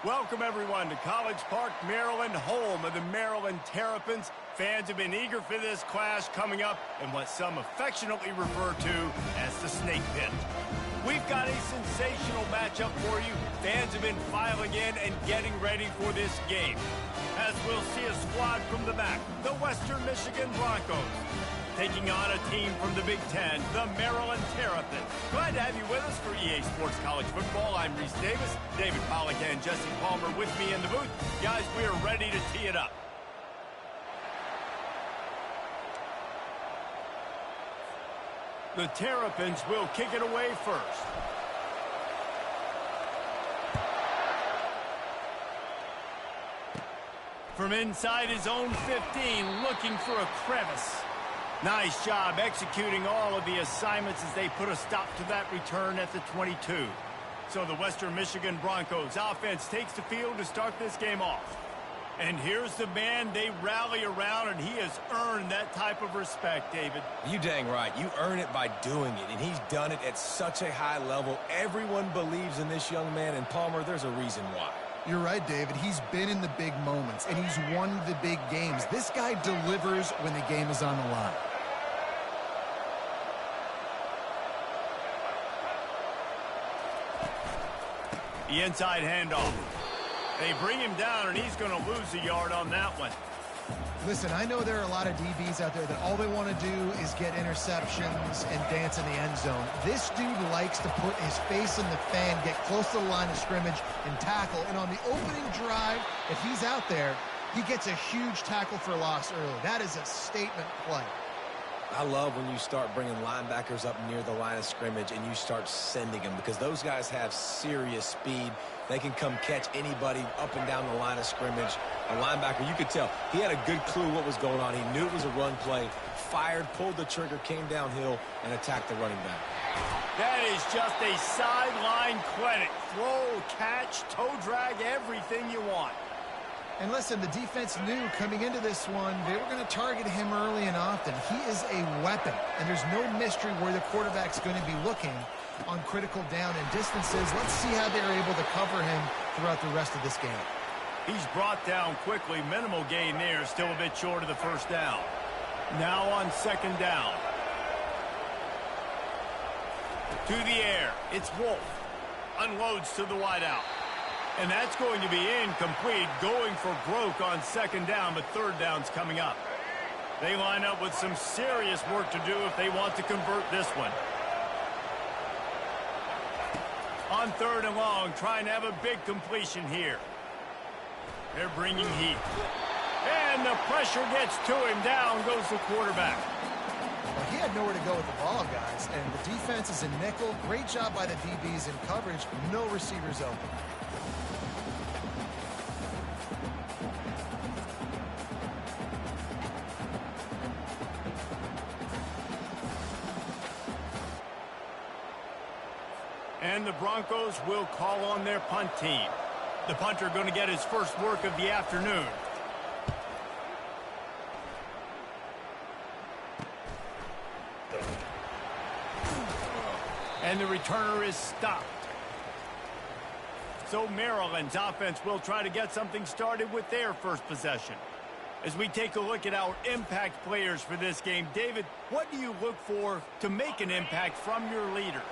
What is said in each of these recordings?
Welcome, everyone, to College Park, Maryland, home of the Maryland Terrapins. Fans have been eager for this clash coming up in what some affectionately refer to as the Snake Pit. We've got a sensational matchup for you. Fans have been filing in and getting ready for this game. As we'll see a squad from the back, the Western Michigan Broncos, taking on a team from the Big Ten, the Maryland Terrapins. Glad to have you with us for EA Sports College Football. I'm Reese Davis, David Pollack and Jesse Palmer with me in the booth. Guys, we are ready to tee it up. The Terrapins will kick it away first. From inside his own 15, looking for a crevice. Nice job executing all of the assignments as they put a stop to that return at the 22. So the Western Michigan Broncos offense takes the field to start this game off. And here's the man they rally around, and he has earned that type of respect, David. You dang right. You earn it by doing it, and he's done it at such a high level. Everyone believes in this young man, and Palmer, there's a reason why. You're right, David. He's been in the big moments, and he's won the big games. This guy delivers when the game is on the line. The inside handoff. They bring him down, and he's going to lose a yard on that one. Listen, I know there are a lot of DBs out there that all they want to do is get interceptions and dance in the end zone. This dude likes to put his face in the fan, get close to the line of scrimmage, and tackle. And on the opening drive, if he's out there, he gets a huge tackle for loss early. That is a statement play. I love when you start bringing linebackers up near the line of scrimmage and you start sending them, because those guys have serious speed. They can come catch anybody up and down the line of scrimmage. A linebacker, you could tell, he had a good clue what was going on. He knew it was a run play, fired, pulled the trigger, came downhill, and attacked the running back. That is just a sideline clinic. Throw, catch, toe drag, everything you want. And listen, the defense knew coming into this one, they were going to target him early and often. He is a weapon, and there's no mystery where the quarterback's going to be looking on critical down and distances. Let's see how they're able to cover him throughout the rest of this game. He's brought down quickly. Minimal gain there, still a bit short of the first down. Now on second down. To the air, it's Wolf. Unloads to the wideout. And that's going to be incomplete, going for broke on second down, but third down's coming up. They line up with some serious work to do if they want to convert this one. On third and long, trying to have a big completion here. They're bringing heat. And the pressure gets to him. Down goes the quarterback. Well, he had nowhere to go with the ball, guys, and the defense is a nickel. Great job by the DBs in coverage. No receivers open. And the Broncos will call on their punt team. The punter going to get his first work of the afternoon. And the returner is stopped. So Maryland's offense will try to get something started with their first possession. As we take a look at our impact players for this game, David, what do you look for to make an impact from your leaders?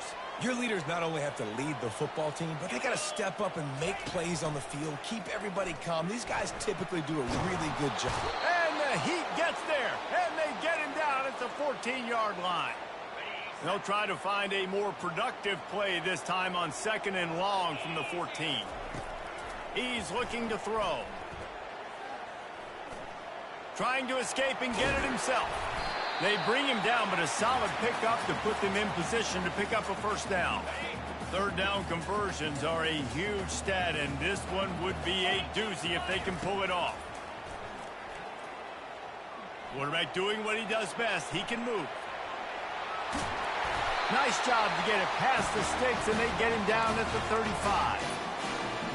Your leaders not only have to lead the football team, but they got to step up and make plays on the field, keep everybody calm. These guys typically do a really good job. And the heat gets there, and they get him down at the 14-yard line. They'll try to find a more productive play this time on second and long from the 14. He's looking to throw. Trying to escape and get it himself. They bring him down, but a solid pickup to put them in position to pick up a first down. Third down conversions are a huge stat, and this one would be a doozy if they can pull it off. Quarterback doing what he does best. He can move. Nice job to get it past the sticks, and they get him down at the 35.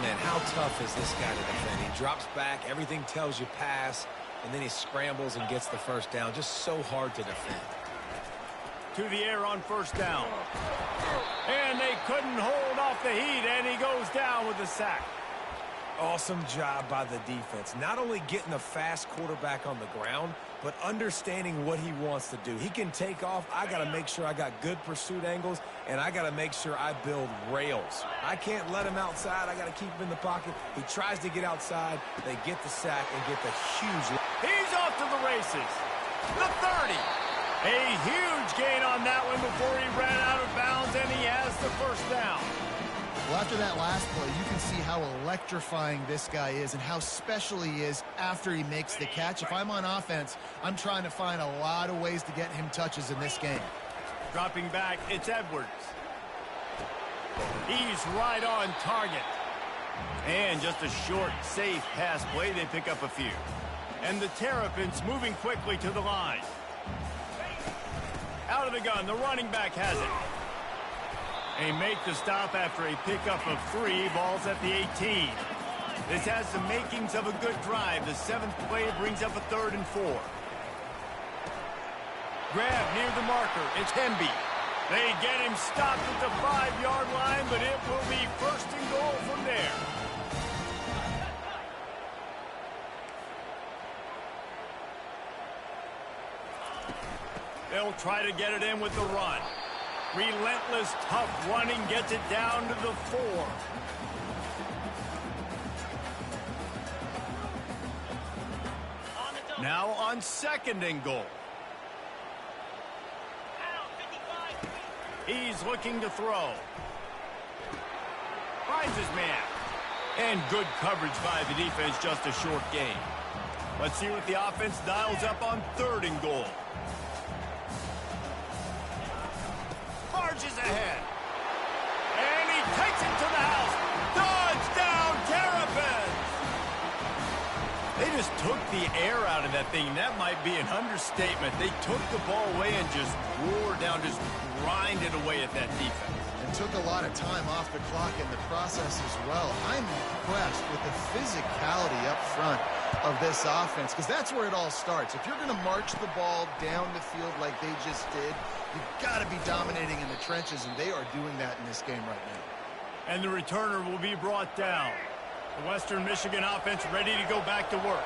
Man, how tough is this guy to defend? He drops back, everything tells you pass, and then he scrambles and gets the first down. Just so hard to defend. To the air on first down. And they couldn't hold off the heat, and he goes down with a sack. Awesome job by the defense. Not only getting a fast quarterback on the ground, but understanding what he wants to do. He can take off. I got to make sure I got good pursuit angles, and I got to make sure I build rails. I can't let him outside. I got to keep him in the pocket. He tries to get outside. They get the sack and get the huge... He's off to the races. The 30. A huge gain on that one before he ran out of bounds, and he has the first down. Well, after that last play, you can see how electrifying this guy is and how special he is after he makes the catch. If I'm on offense, I'm trying to find a lot of ways to get him touches in this game. Dropping back, it's Edwards. He's right on target. And just a short, safe pass play, they pick up a few. And the Terrapins moving quickly to the line. Out of the gun, the running back has it. They make the stop after a pickup of 3, balls at the 18. This has the makings of a good drive. The 7th play brings up a 3rd and 4. Grab near the marker, it's Hemby. They get him stopped at the 5-yard line, but it will be 1st and goal from there. They'll try to get it in with the run. Relentless, tough running gets it down to the 4. Now on 2nd and goal. He's looking to throw. Finds his man. And good coverage by the defense, just a short gain. Let's see what the offense dials up on 3rd and goal. Marches ahead. And he takes it to the house. Touchdown, Terrapins! They just took the air out of that thing. That might be an understatement. They took the ball away and just wore down, just grinded away at that defense. And took a lot of time off the clock in the process as well. I'm impressed with the physicality up front of this offense, because that's where it all starts. If you're going to march the ball down the field like they just did, you've got to be dominating in the trenches, and they are doing that in this game right now. And the returner will be brought down. The Western Michigan offense ready to go back to work.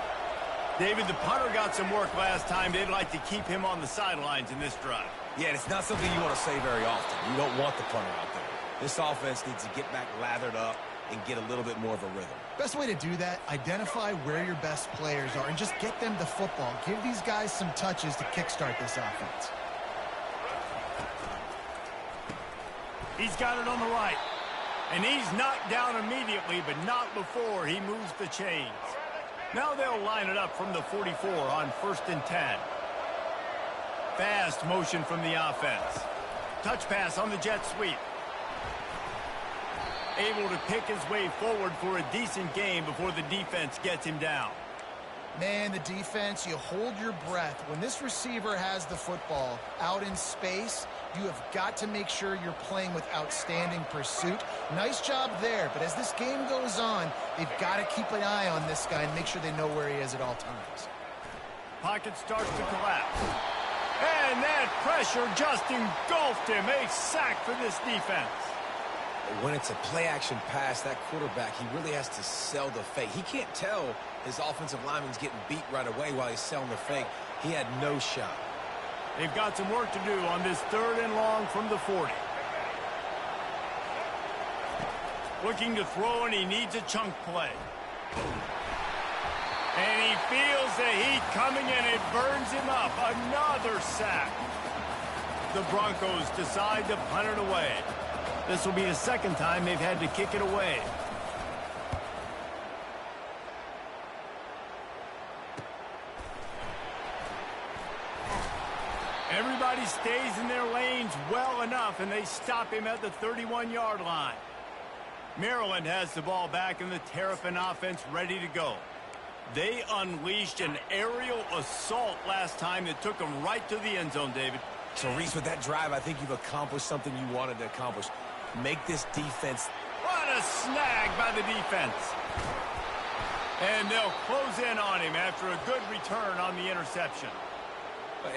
David, the punter got some work last time. They'd like to keep him on the sidelines in this drive. Yeah, it's not something you want to say very often. You don't want the punter out there. This offense needs to get back lathered up and get a little bit more of a rhythm. Best way to do that, identify where your best players are and just get them the football. Give these guys some touches to kickstart this offense. He's got it on the right. And he's knocked down immediately, but not before he moves the chains. Now they'll line it up from the 44 on 1st and 10. Fast motion from the offense. Touch pass on the jet sweep. Able to pick his way forward for a decent gain before the defense gets him down. Man, the defense, you hold your breath. When this receiver has the football out in space, you have got to make sure you're playing with outstanding pursuit. Nice job there, but as this game goes on, they've got to keep an eye on this guy and make sure they know where he is at all times. Pocket starts to collapse. And that pressure just engulfed him. A sack for this defense. When it's a play-action pass, that quarterback, he really has to sell the fake. He can't tell his offensive lineman's getting beat right away while he's selling the fake. He had no shot. They've got some work to do on this 3rd and long from the 40. Looking to throw, and he needs a chunk play. And he feels the heat coming, and it burns him up. Another sack. The Broncos decide to punt it away. This will be the 2nd time they've had to kick it away. Everybody stays in their lanes well enough, and they stop him at the 31-yard line. Maryland has the ball back, and the Terrapin offense ready to go. They unleashed an aerial assault last time that took them right to the end zone, David. So, Reese, with that drive, I think you've accomplished something you wanted to accomplish. Make this defense. What a snag by the defense. And they'll close in on him after a good return on the interception.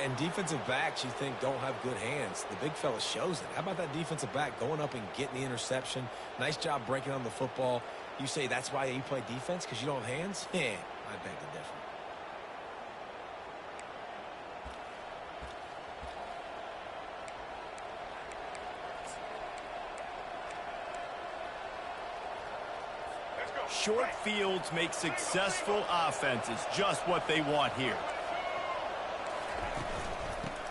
And defensive backs, you think, don't have good hands. The big fella shows it. How about that defensive back going up and getting the interception? Nice job breaking on the football. You say that's why you play defense, because you don't have hands? Yeah, I beg to differ. Short fields make successful offenses just what they want here.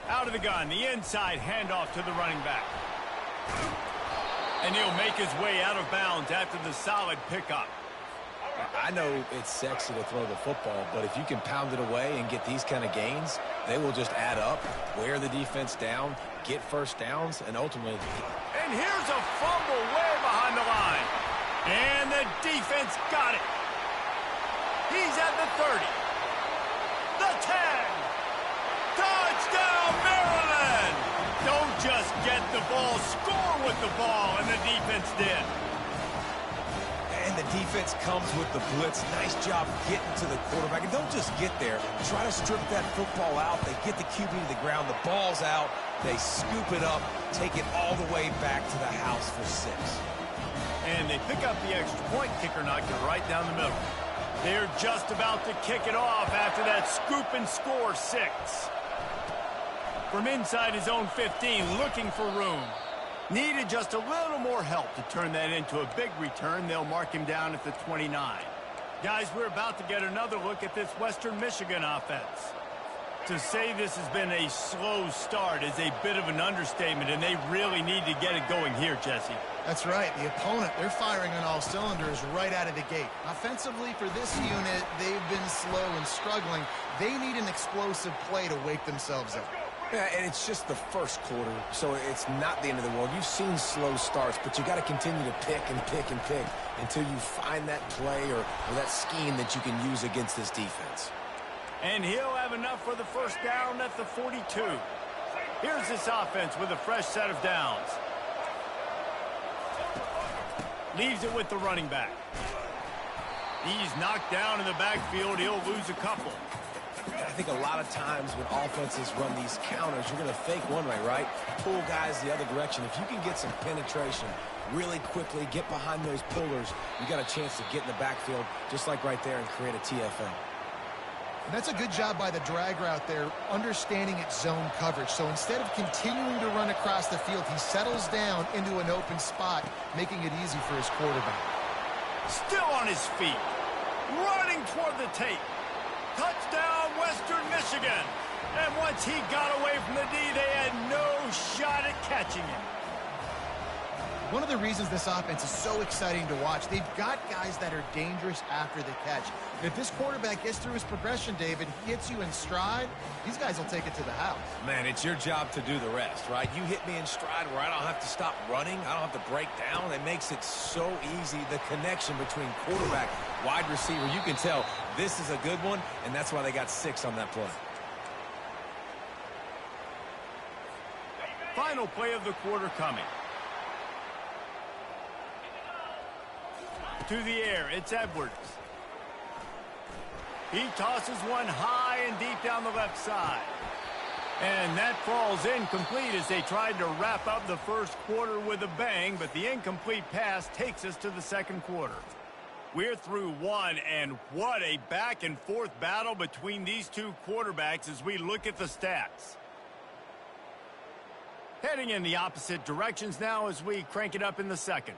Out of the gun, the inside handoff to the running back. And he'll make his way out of bounds after the solid pickup. I know it's sexy to throw the football, but if you can pound it away and get these kind of gains, they will just add up, wear the defense down, get first downs, and ultimately... And here's a fumble way behind the line. And the defense got it. He's at the 30. The 10. Touchdown, Maryland! Don't just get the ball, score with the ball, and the defense did. And the defense comes with the blitz. Nice job getting to the quarterback. And don't just get there. Try to strip that football out. They get the QB to the ground. The ball's out. They scoop it up, take it all the way back to the house for 6. And they pick up the extra point. Kicker knocked it right down the middle. They're just about to kick it off after that scoop and score 6. From inside his own 15, looking for room. Needed just a little more help to turn that into a big return. They'll mark him down at the 29. Guys, we're about to get another look at this Western Michigan offense. To say this has been a slow start is a bit of an understatement, and they really need to get it going here, Jesse. That's right. The opponent, they're firing on all cylinders right out of the gate. Offensively, for this unit, they've been slow and struggling. They need an explosive play to wake themselves up. Yeah, and it's just the first quarter, so it's not the end of the world. You've seen slow starts, but you got to continue to pick and pick and pick until you find that play or that scheme that you can use against this defense. And he'll have enough for the first down at the 42. Here's this offense with a fresh set of downs. Leaves it with the running back. He's knocked down in the backfield. He'll lose a couple. I think a lot of times when offenses run these counters, you're going to fake one way, right? Pull guys the other direction. If you can get some penetration really quickly, get behind those pullers, you got a chance to get in the backfield, just like right there, and create a TFL. And that's a good job by the drag route there, understanding its zone coverage. So instead of continuing to run across the field, he settles down into an open spot, making it easy for his quarterback. Still on his feet, running toward the tape. Touchdown, Western Michigan. And once he got away from the D, they had no shot at catching him. One of the reasons this offense is so exciting to watch, they've got guys that are dangerous after the catch. And if this quarterback gets through his progression, David, gets you in stride, these guys will take it to the house. Man, it's your job to do the rest, right? You hit me in stride where I don't have to stop running. I don't have to break down. It makes it so easy. The connection between quarterback, wide receiver, you can tell this is a good one, and that's why they got 6 on that play. Final play of the quarter coming. To the air, it's Edwards. He tosses one high and deep down the left side. And that falls incomplete as they tried to wrap up the first quarter with a bang, but the incomplete pass takes us to the second quarter. We're through one, and what a back-and-forth battle between these two quarterbacks as we look at the stats. Heading in the opposite directions now as we crank it up in the second.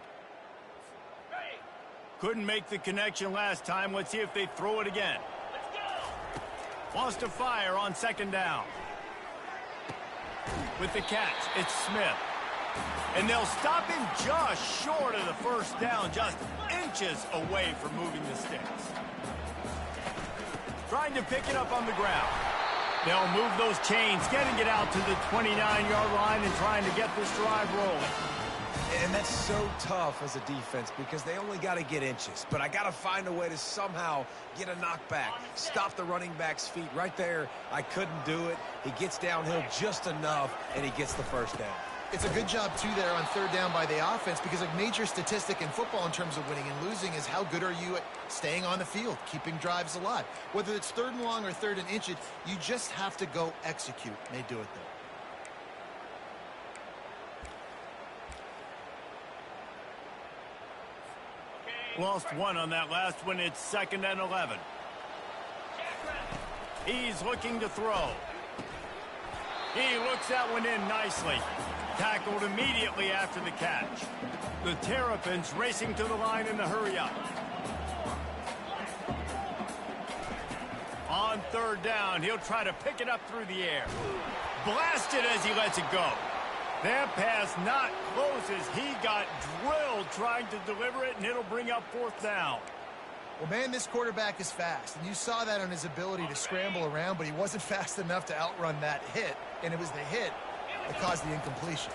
Couldn't make the connection last time. Let's see if they throw it again. Wants to fire on second down. With the catch, it's Smith. And they'll stop him just short of the first down, just inches away from moving the sticks. Trying to pick it up on the ground. They'll move those chains, getting it out to the 29-yard line and trying to get this drive rolling. And that's so tough as a defense because they only got to get inches. But I got to find a way to somehow get a knockback, stop the running back's feet. Right there, I couldn't do it. He gets downhill just enough, and he gets the first down. It's a good job, too, there on third down by the offense because a major statistic in football in terms of winning and losing is how good are you at staying on the field, keeping drives alive. Whether it's third and long or third and inches, you just have to go execute. And they do it there. Lost one on that last one. It's 2nd and 11. He's looking to throw. He looks that one in nicely. Tackled immediately after the catch. The Terrapins racing to the line in a hurry up. On third down, he'll try to pick it up through the air. Blasted as he lets it go. That pass not close as he got drilled trying to deliver it, and it'll bring up 4th down. Well, man, this quarterback is fast, and you saw that on his ability to scramble around, but he wasn't fast enough to outrun that hit, and it was the hit that caused the incompletion.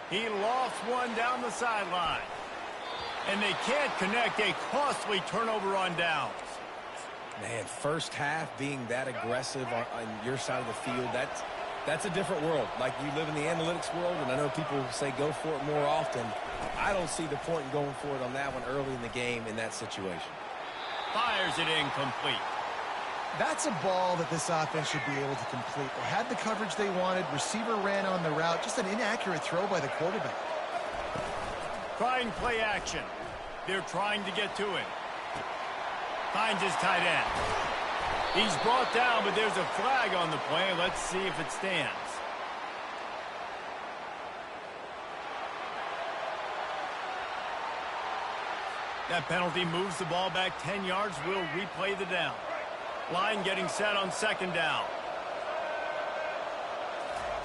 He lost one down the sideline, and they can't connect a costly turnover on downs. Man, first half being that aggressive on your side of the field, that's a different world. Like, you live in the analytics world, and I know people say go for it more often. I don't see the point in going for it on that one early in the game in that situation. Fires it incomplete. That's a ball that this offense should be able to complete. They had the coverage they wanted. Receiver ran on the route. Just an inaccurate throw by the quarterback. Trying play action. They're trying to get to him. Finds his tight end. He's brought down, but there's a flag on the play. Let's see if it stands. That penalty moves the ball back 10 yards. We'll replay the down. Line getting set on 2nd down.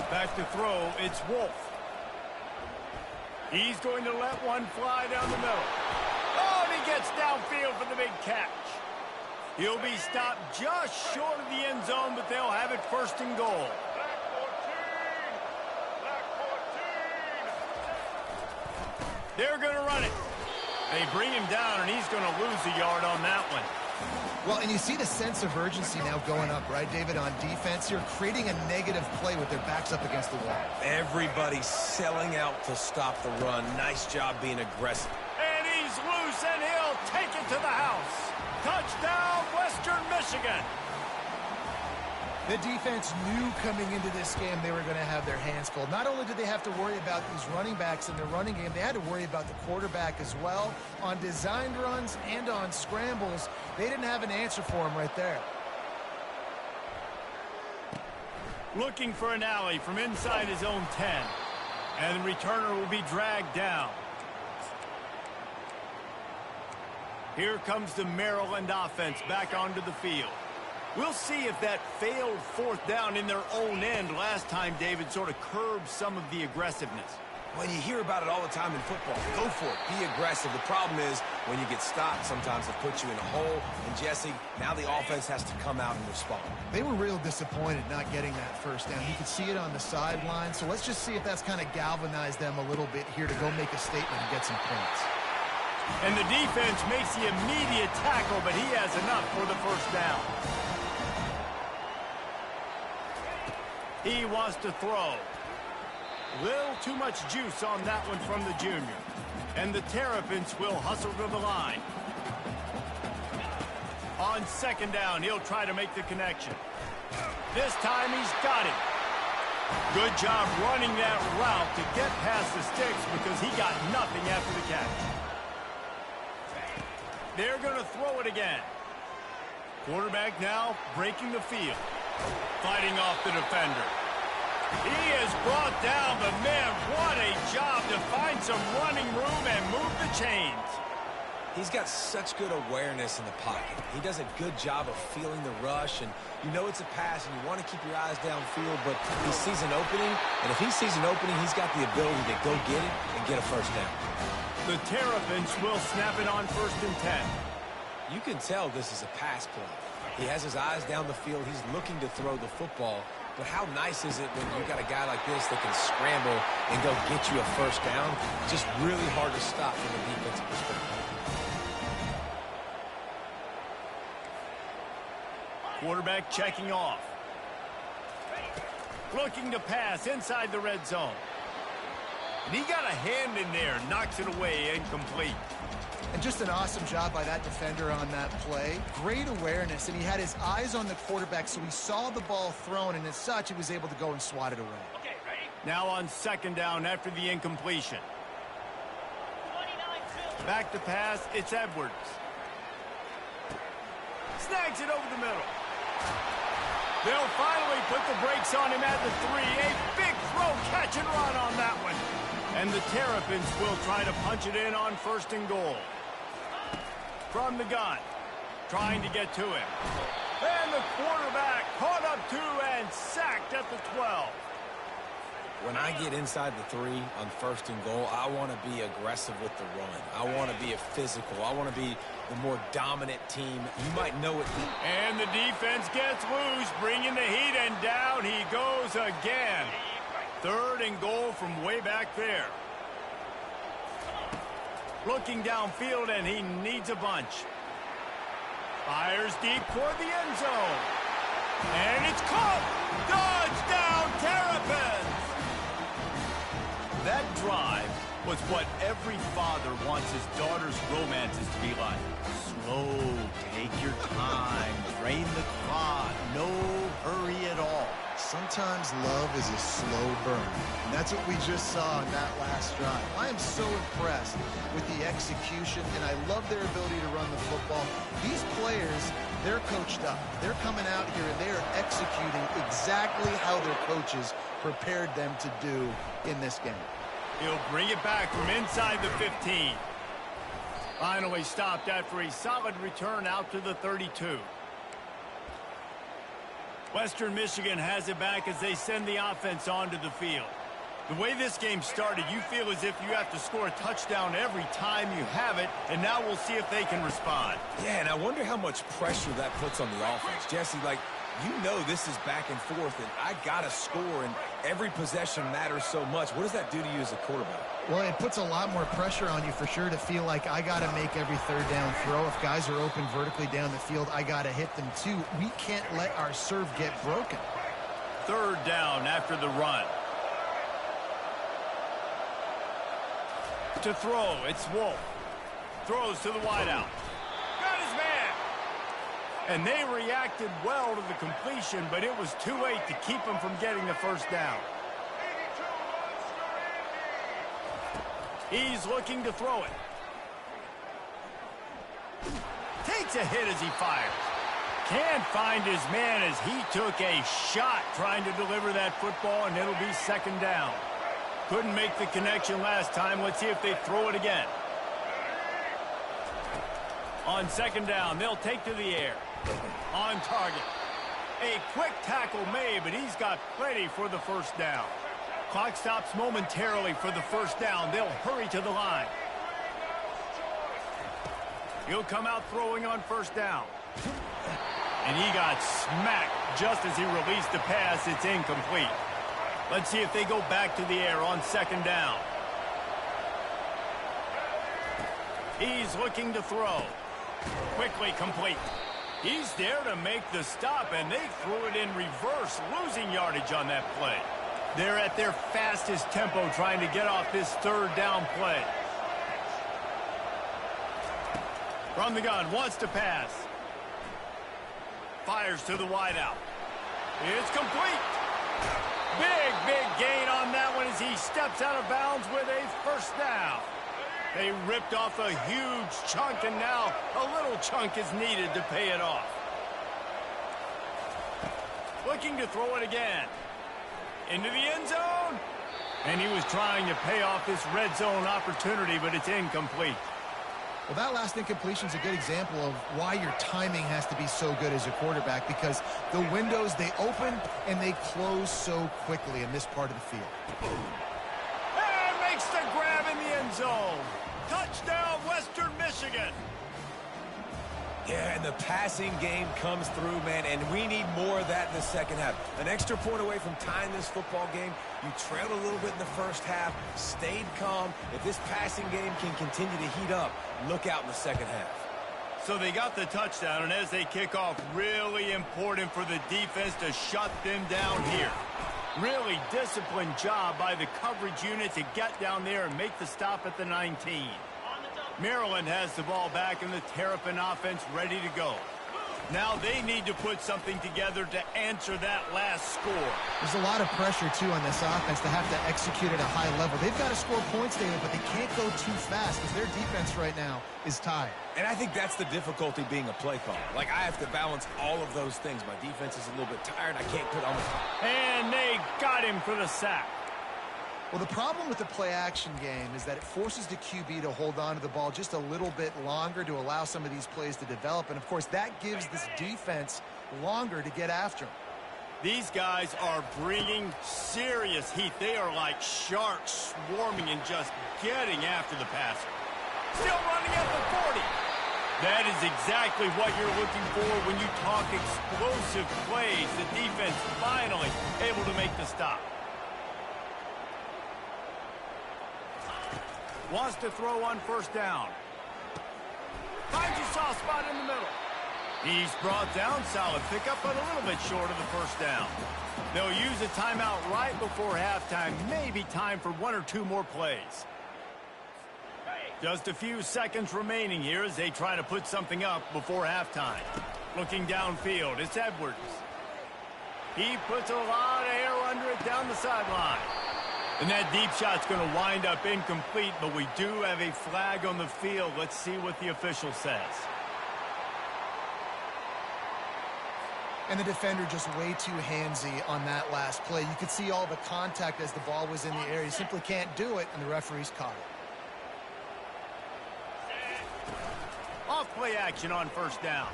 Back to throw. It's Wolf. He's going to let one fly down the middle. Oh, and he gets downfield for the big catch. He'll be stopped just short of the end zone, but they'll have it 1st and goal. They're going to run it. They bring him down, and he's going to lose a yard on that one. Well, and you see the sense of urgency now going up, right, David, on defense. You're creating a negative play with their backs up against the wall. Everybody's selling out to stop the run. Nice job being aggressive. And he's loose, and he'll take it to the house. Touchdown, Western Michigan. The defense knew coming into this game they were going to have their hands full. Not only did they have to worry about these running backs in their running game, they had to worry about the quarterback as well. On designed runs and on scrambles, they didn't have an answer for him right there. Looking for an alley from inside his own 10. And the returner will be dragged down. Here comes the Maryland offense back onto the field. We'll see if that failed 4th down in their own end last time, David, sort of curbed some of the aggressiveness. When you hear about it all the time in football, go for it, be aggressive. The problem is when you get stopped, sometimes it puts you in a hole. And Jesse, now the offense has to come out and respond. They were real disappointed not getting that 1st down. You could see it on the sideline. So let's just see if that's kind of galvanized them a little bit here to go make a statement and get some points. And the defense makes the immediate tackle, but he has enough for the 1st down. He wants to throw. Little too much juice on that one from the junior. And the Terrapins will hustle to the line. On 2nd down, he'll try to make the connection. This time he's got it. Good job running that route to get past the sticks because he got nothing after the catch. They're going to throw it again. Quarterback now breaking the field. Fighting off the defender. He is brought down, but man, what a job to find some running room and move the chains. He's got such good awareness in the pocket. He does a good job of feeling the rush, and you know it's a pass, and you want to keep your eyes downfield, but he sees an opening, and if he sees an opening, he's got the ability to go get it and get a 1st down. The Terrapins will snap it on 1st and 10. You can tell this is a pass play. He has his eyes down the field. He's looking to throw the football. But how nice is it when you got a guy like this that can scramble and go get you a first down? Just really hard to stop from a defensive perspective. Quarterback checking off. Looking to pass inside the red zone. And he got a hand in there, knocks it away, incomplete. And just an awesome job by that defender on that play. Great awareness, and he had his eyes on the quarterback, so he saw the ball thrown, and as such, he was able to go and swat it away. Okay, ready? Now on second down after the incompletion. Back to pass, it's Edwards. Snags it over the middle. They'll finally put the brakes on him at the 3. A big throw, catch and run on that one. And the Terrapins will try to punch it in on 1st and goal. From the gun, trying to get to him. And the quarterback caught up to and sacked at the 12. When I get inside the 3 on 1st and goal, I want to be aggressive with the run. I want to be a physical. I want to be the more dominant team. You might know it. And the defense gets loose, bringing the heat, and down he goes again. 3rd and goal from way back there. Looking downfield, and he needs a bunch. Fires deep toward the end zone. And it's caught. Touchdown, Terrapins! That drive was what every father wants his daughter's romances to be like. Slow, take your time, drain the clock, no hurry at all. Sometimes love is a slow burn, and that's what we just saw in that last drive. I am so impressed with the execution, and I love their ability to run the football. These players, they're coached up. They're coming out here, and they are executing exactly how their coaches prepared them to do in this game. He'll bring it back from inside the 15. Finally stopped after a solid return out to the 32. Western Michigan has it back as they send the offense onto the field. The way this game started, you feel as if you have to score a touchdown every time you have it, and now we'll see if they can respond. Yeah, and I wonder how much pressure that puts on the offense. Jesse, like, you know this is back and forth, and I got to score, and every possession matters so much. What does that do to you as a quarterback? Well, it puts a lot more pressure on you for sure to feel like I got to make every 3rd down throw. If guys are open vertically down the field, I got to hit them too. We can't let our serve get broken. 3rd down after the run. To throw, it's Wolf. Throws to the wideout. Got his man. And they reacted well to the completion, but it was too late to keep him from getting the 1st down. He's looking to throw it. Takes a hit as he fires. Can't find his man as he took a shot trying to deliver that football, and it'll be 2nd down. Couldn't make the connection last time. Let's see if they throw it again. On 2nd down, they'll take to the air. On target. A quick tackle made, but he's got plenty for the 1st down. Clock stops momentarily for the 1st down. They'll hurry to the line. He'll come out throwing on 1st down. And he got smacked just as he released the pass. It's incomplete. Let's see if they go back to the air on 2nd down. He's looking to throw. Quickly complete. He's there to make the stop, and they threw it in reverse, losing yardage on that play. They're at their fastest tempo trying to get off this 3rd down play. From the gun, wants to pass. Fires to the wideout. It's complete. Big gain on that one as he steps out of bounds with a 1st down. They ripped off a huge chunk, and now a little chunk is needed to pay it off. Looking to throw it again. Into the end zone. And he was trying to pay off this red zone opportunity, but it's incomplete. Well, that last incompletion is a good example of why your timing has to be so good as a quarterback, because the windows, they open and they close so quickly in this part of the field. And makes the grab in the end zone. Touchdown, Western Michigan. Yeah, and the passing game comes through, man, and we need more of that in the second half. An extra point away from tying this football game. You trailed a little bit in the first half, stayed calm. If this passing game can continue to heat up, look out in the second half. So they got the touchdown, and as they kick off, really important for the defense to shut them down here. Really disciplined job by the coverage unit to get down there and make the stop at the 19. Maryland has the ball back, and the Terrapin offense ready to go. Now they need to put something together to answer that last score. There's a lot of pressure, too, on this offense to have to execute at a high level. They've got to score points, David, but they can't go too fast because their defense right now is tired. And I think that's the difficulty being a play caller. Like, I have to balance all of those things. My defense is a little bit tired. I can't put on the top. And they got him for the sack. Well, the problem with the play-action game is that it forces the QB to hold on to the ball just a little bit longer to allow some of these plays to develop. And, of course, that gives this defense longer to get after them. These guys are bringing serious heat. They are like sharks swarming and just getting after the passer. Still running at the 40. That is exactly what you're looking for when you talk explosive plays. The defense finally able to make the stop. Wants to throw on first down. Finds a soft spot in the middle. He's brought down. Solid pickup, but a little bit short of the first down. They'll use a timeout right before halftime. Maybe time for one or two more plays. Just a few seconds remaining here as they try to put something up before halftime. Looking downfield, it's Edwards. He puts a lot of air under it down the sideline. And that deep shot's going to wind up incomplete, but we do have a flag on the field. Let's see what the official says. And the defender just way too handsy on that last play. You could see all the contact as the ball was in the air. He simply can't do it, and the referee's caught it. Off play action on first down.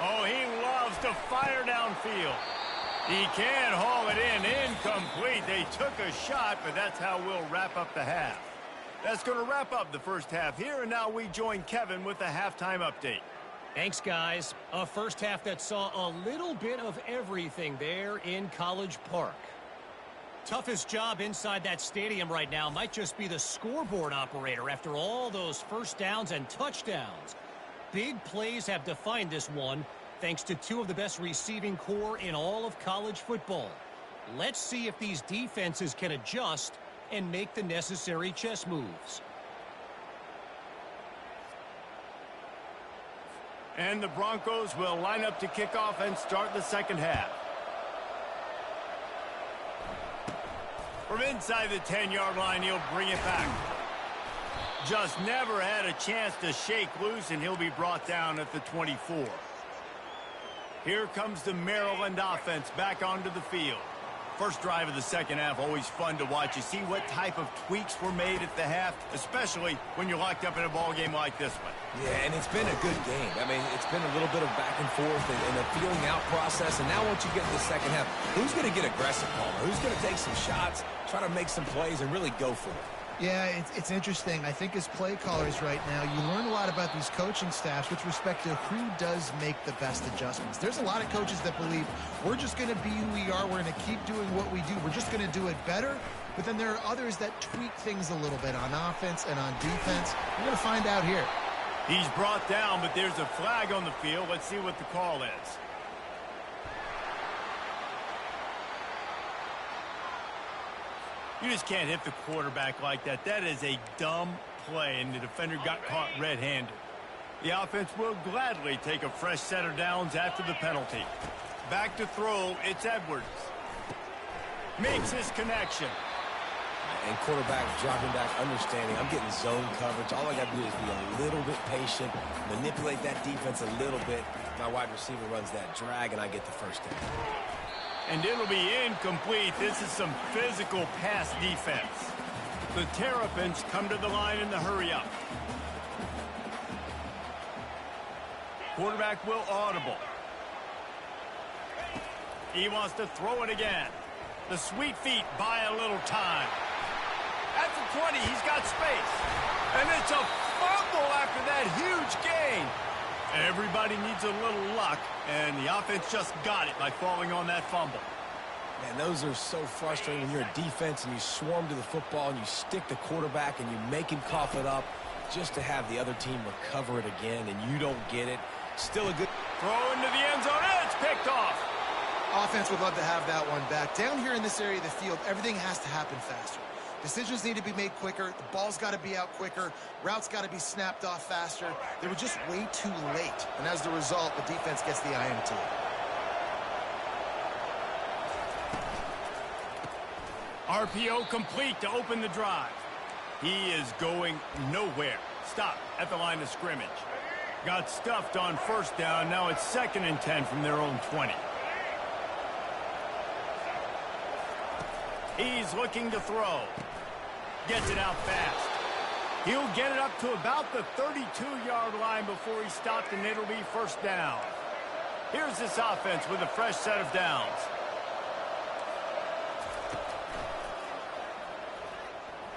Oh, he loves to fire downfield. He can haul it in. Incomplete. They took a shot, but that's how we'll wrap up the half. That's going to wrap up the first half here, and now we join Kevin with the halftime update. Thanks, guys. A first half that saw a little bit of everything there in College Park. Toughest job inside that stadium right now might just be the scoreboard operator after all those first downs and touchdowns. Big plays have defined this one, thanks to two of the best receiving core in all of college football. Let's see if these defenses can adjust and make the necessary chess moves. And the Broncos will line up to kick off and start the second half. From inside the 10-yard line, he'll bring it back. Just never had a chance to shake loose, and he'll be brought down at the 24. Here comes the Maryland offense back onto the field. First drive of the second half, always fun to watch. You see what type of tweaks were made at the half, especially when you're locked up in a ball game like this one. Yeah, and it's been a good game. I mean, it's been a little bit of back and forth and a feeling out process. And now once you get to the second half, who's going to get aggressive, Palmer? Who's going to take some shots, try to make some plays, and really go for it? Yeah, it's interesting. I think as play callers right now, you learn a lot about these coaching staffs with respect to who does make the best adjustments. There's a lot of coaches that believe we're just going to be who we are. We're going to keep doing what we do. We're just going to do it better. But then there are others that tweak things a little bit on offense and on defense. We're going to find out here. He's brought down, but there's a flag on the field. Let's see what the call is. You just can't hit the quarterback like that. That is a dumb play, and the defender got caught red-handed. The offense will gladly take a fresh set of downs after the penalty. Back to throw, it's Edwards. Makes his connection. And quarterback dropping back, understanding I'm getting zone coverage. All I got to do is be a little bit patient, manipulate that defense a little bit. My wide receiver runs that drag, and I get the first down. And it'll be incomplete. This is some physical pass defense. The Terrapins come to the line in the hurry-up. Quarterback will audible. He wants to throw it again. The sweet feet buy a little time. At the 20, he's got space. And it's a fumble after that huge gain. Everybody needs a little luck, and the offense just got it by falling on that fumble. Man, those are so frustrating when you're a defense and you swarm to the football and you stick the quarterback and you make him cough it up just to have the other team recover it again, and you don't get it. Still a good throw into the end zone, and it's picked off. Offense would love to have that one back. Down here in this area of the field, everything has to happen faster. Decisions need to be made quicker. The ball's got to be out quicker. Routes got to be snapped off faster. They were just way too late. And as the result, the defense gets the INT. RPO complete to open the drive. He is going nowhere. Stop at the line of scrimmage. Got stuffed on first down. Now it's 2nd and 10 from their own 20. He's looking to throw. Gets it out fast. He'll get it up to about the 32-yard line before he's stopped, and it'll be first down. Here's this offense with a fresh set of downs.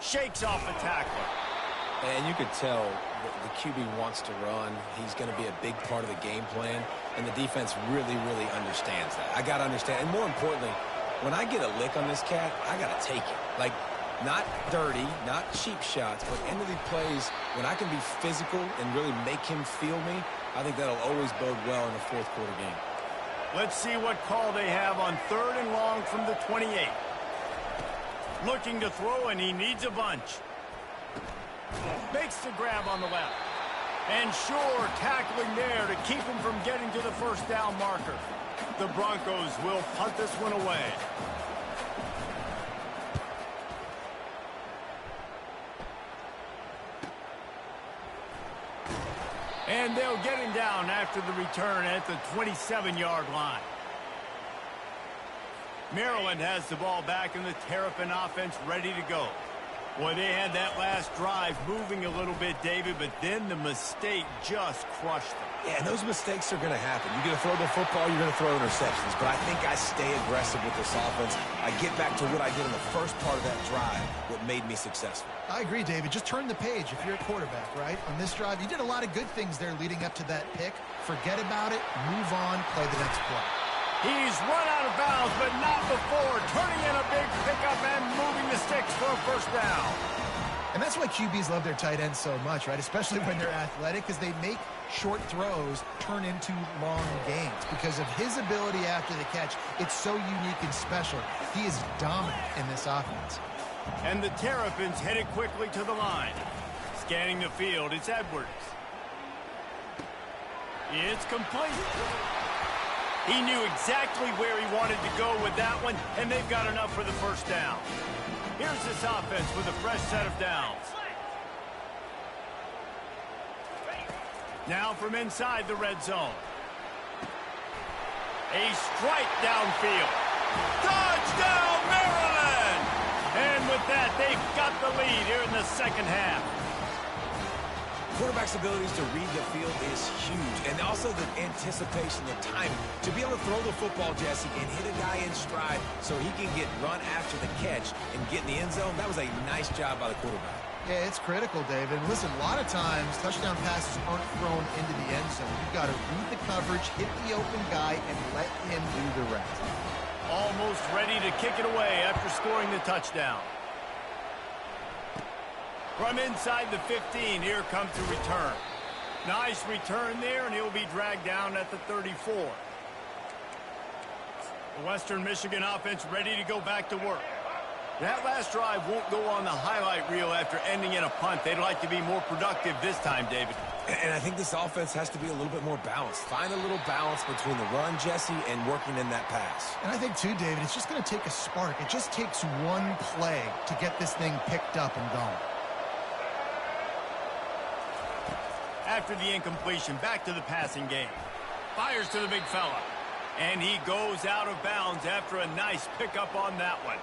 Shakes off the tackler. And you could tell the QB wants to run. He's going to be a big part of the game plan, and the defense really, really understands that. I got to understand, and more importantly, when I get a lick on this cat, I got to take it. Like, not dirty, not cheap shots, but end of the plays, when I can be physical and really make him feel me, I think that'll always bode well in a fourth quarter game. Let's see what call they have on 3rd and long from the 28. Looking to throw, and he needs a bunch. Makes the grab on the left. And sure, tackling there to keep him from getting to the first down marker. The Broncos will punt this one away. And they'll get him down after the return at the 27-yard line. Maryland has the ball back in the Terrapin offense ready to go. Boy, they had that last drive moving a little bit, David, but then the mistake just crushed them. Yeah, and those mistakes are going to happen. You're going to throw the football, you're going to throw interceptions. But I think I stay aggressive with this offense. I get back to what I did in the first part of that drive, what made me successful. I agree, David. Just turn the page if you're a quarterback, right? On this drive, you did a lot of good things there leading up to that pick. Forget about it, move on, play the next play. He's run out of bounds, but not before. Turning in a big pickup and moving the sticks for a first down. And that's why QBs love their tight ends so much, right? Especially when they're athletic, because they make short throws turn into long gains. Because of his ability after the catch, it's so unique and special. He is dominant in this offense. And the Terrapins headed quickly to the line. Scanning the field, it's Edwards. It's complete. He knew exactly where he wanted to go with that one, and they've got enough for the first down. Here's this offense with a fresh set of downs. Now from inside the red zone. A strike downfield. Touchdown, Maryland! And with that, they've got the lead here in the second half. Quarterback's abilities to read the field is huge, and also the anticipation, the timing. To be able to throw the football, Jesse, and hit a guy in stride so he can get run after the catch and get in the end zone, that was a nice job by the quarterback. Yeah, it's critical, David. And listen, a lot of times, touchdown passes aren't thrown into the end zone. You've got to read the coverage, hit the open guy, and let him do the rest. Almost ready to kick it away after scoring the touchdown. From inside the 15, here comes the return. Nice return there, and he'll be dragged down at the 34. The Western Michigan offense ready to go back to work. That last drive won't go on the highlight reel after ending in a punt. They'd like to be more productive this time, David. And I think this offense has to be a little bit more balanced. Find a little balance between the run, Jesse, and working in that pass. And I think, too, David, it's just going to take a spark. It just takes one play to get this thing picked up and going. After the incompletion, back to the passing game. Fires to the big fella. And he goes out of bounds after a nice pickup on that one.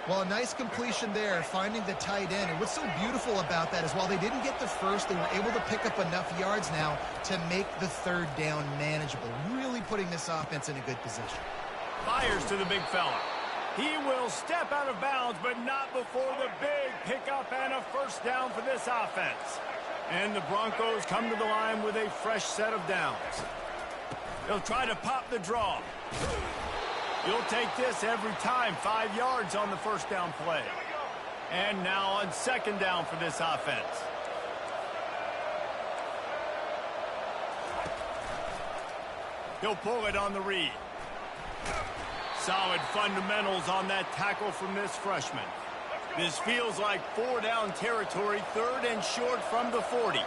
Well, a nice completion there, finding the tight end. And what's so beautiful about that is while they didn't get the first, they were able to pick up enough yards now to make the third down manageable, really putting this offense in a good position. Fires to the big fella. He will step out of bounds, but not before the big pickup and a first down for this offense. And the Broncos come to the line with a fresh set of downs. They'll try to pop the draw. You'll take this every time. 5 yards on the first down play. And now on second down for this offense. He'll pull it on the read. Solid fundamentals on that tackle from this freshman. This feels like 4-down territory, 3rd and short from the 40.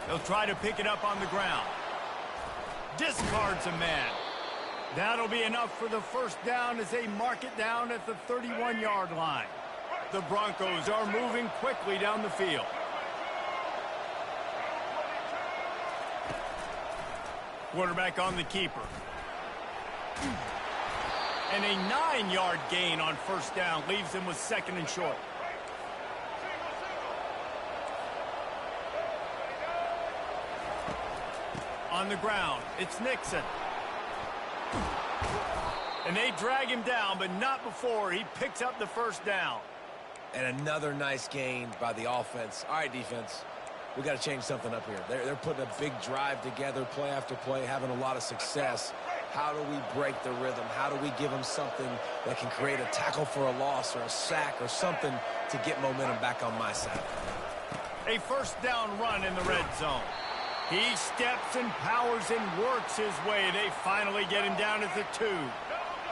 They'll try to pick it up on the ground. Discards a man. That'll be enough for the first down as they mark it down at the 31-yard line. The Broncos are moving quickly down the field. Quarterback on the keeper. And a 9-yard gain on first down leaves them with 2nd and short. On the ground, it's Nixon. And they drag him down, but not before he picks up the first down. And another nice gain by the offense. All right, defense. We got to change something up here. They're putting a big drive together, play after play, having a lot of success. How do we break the rhythm? How do we give them something that can create a tackle for a loss or a sack or something to get momentum back on my side? A first down run in the red zone. He steps and powers and works his way. They finally get him down at the 2.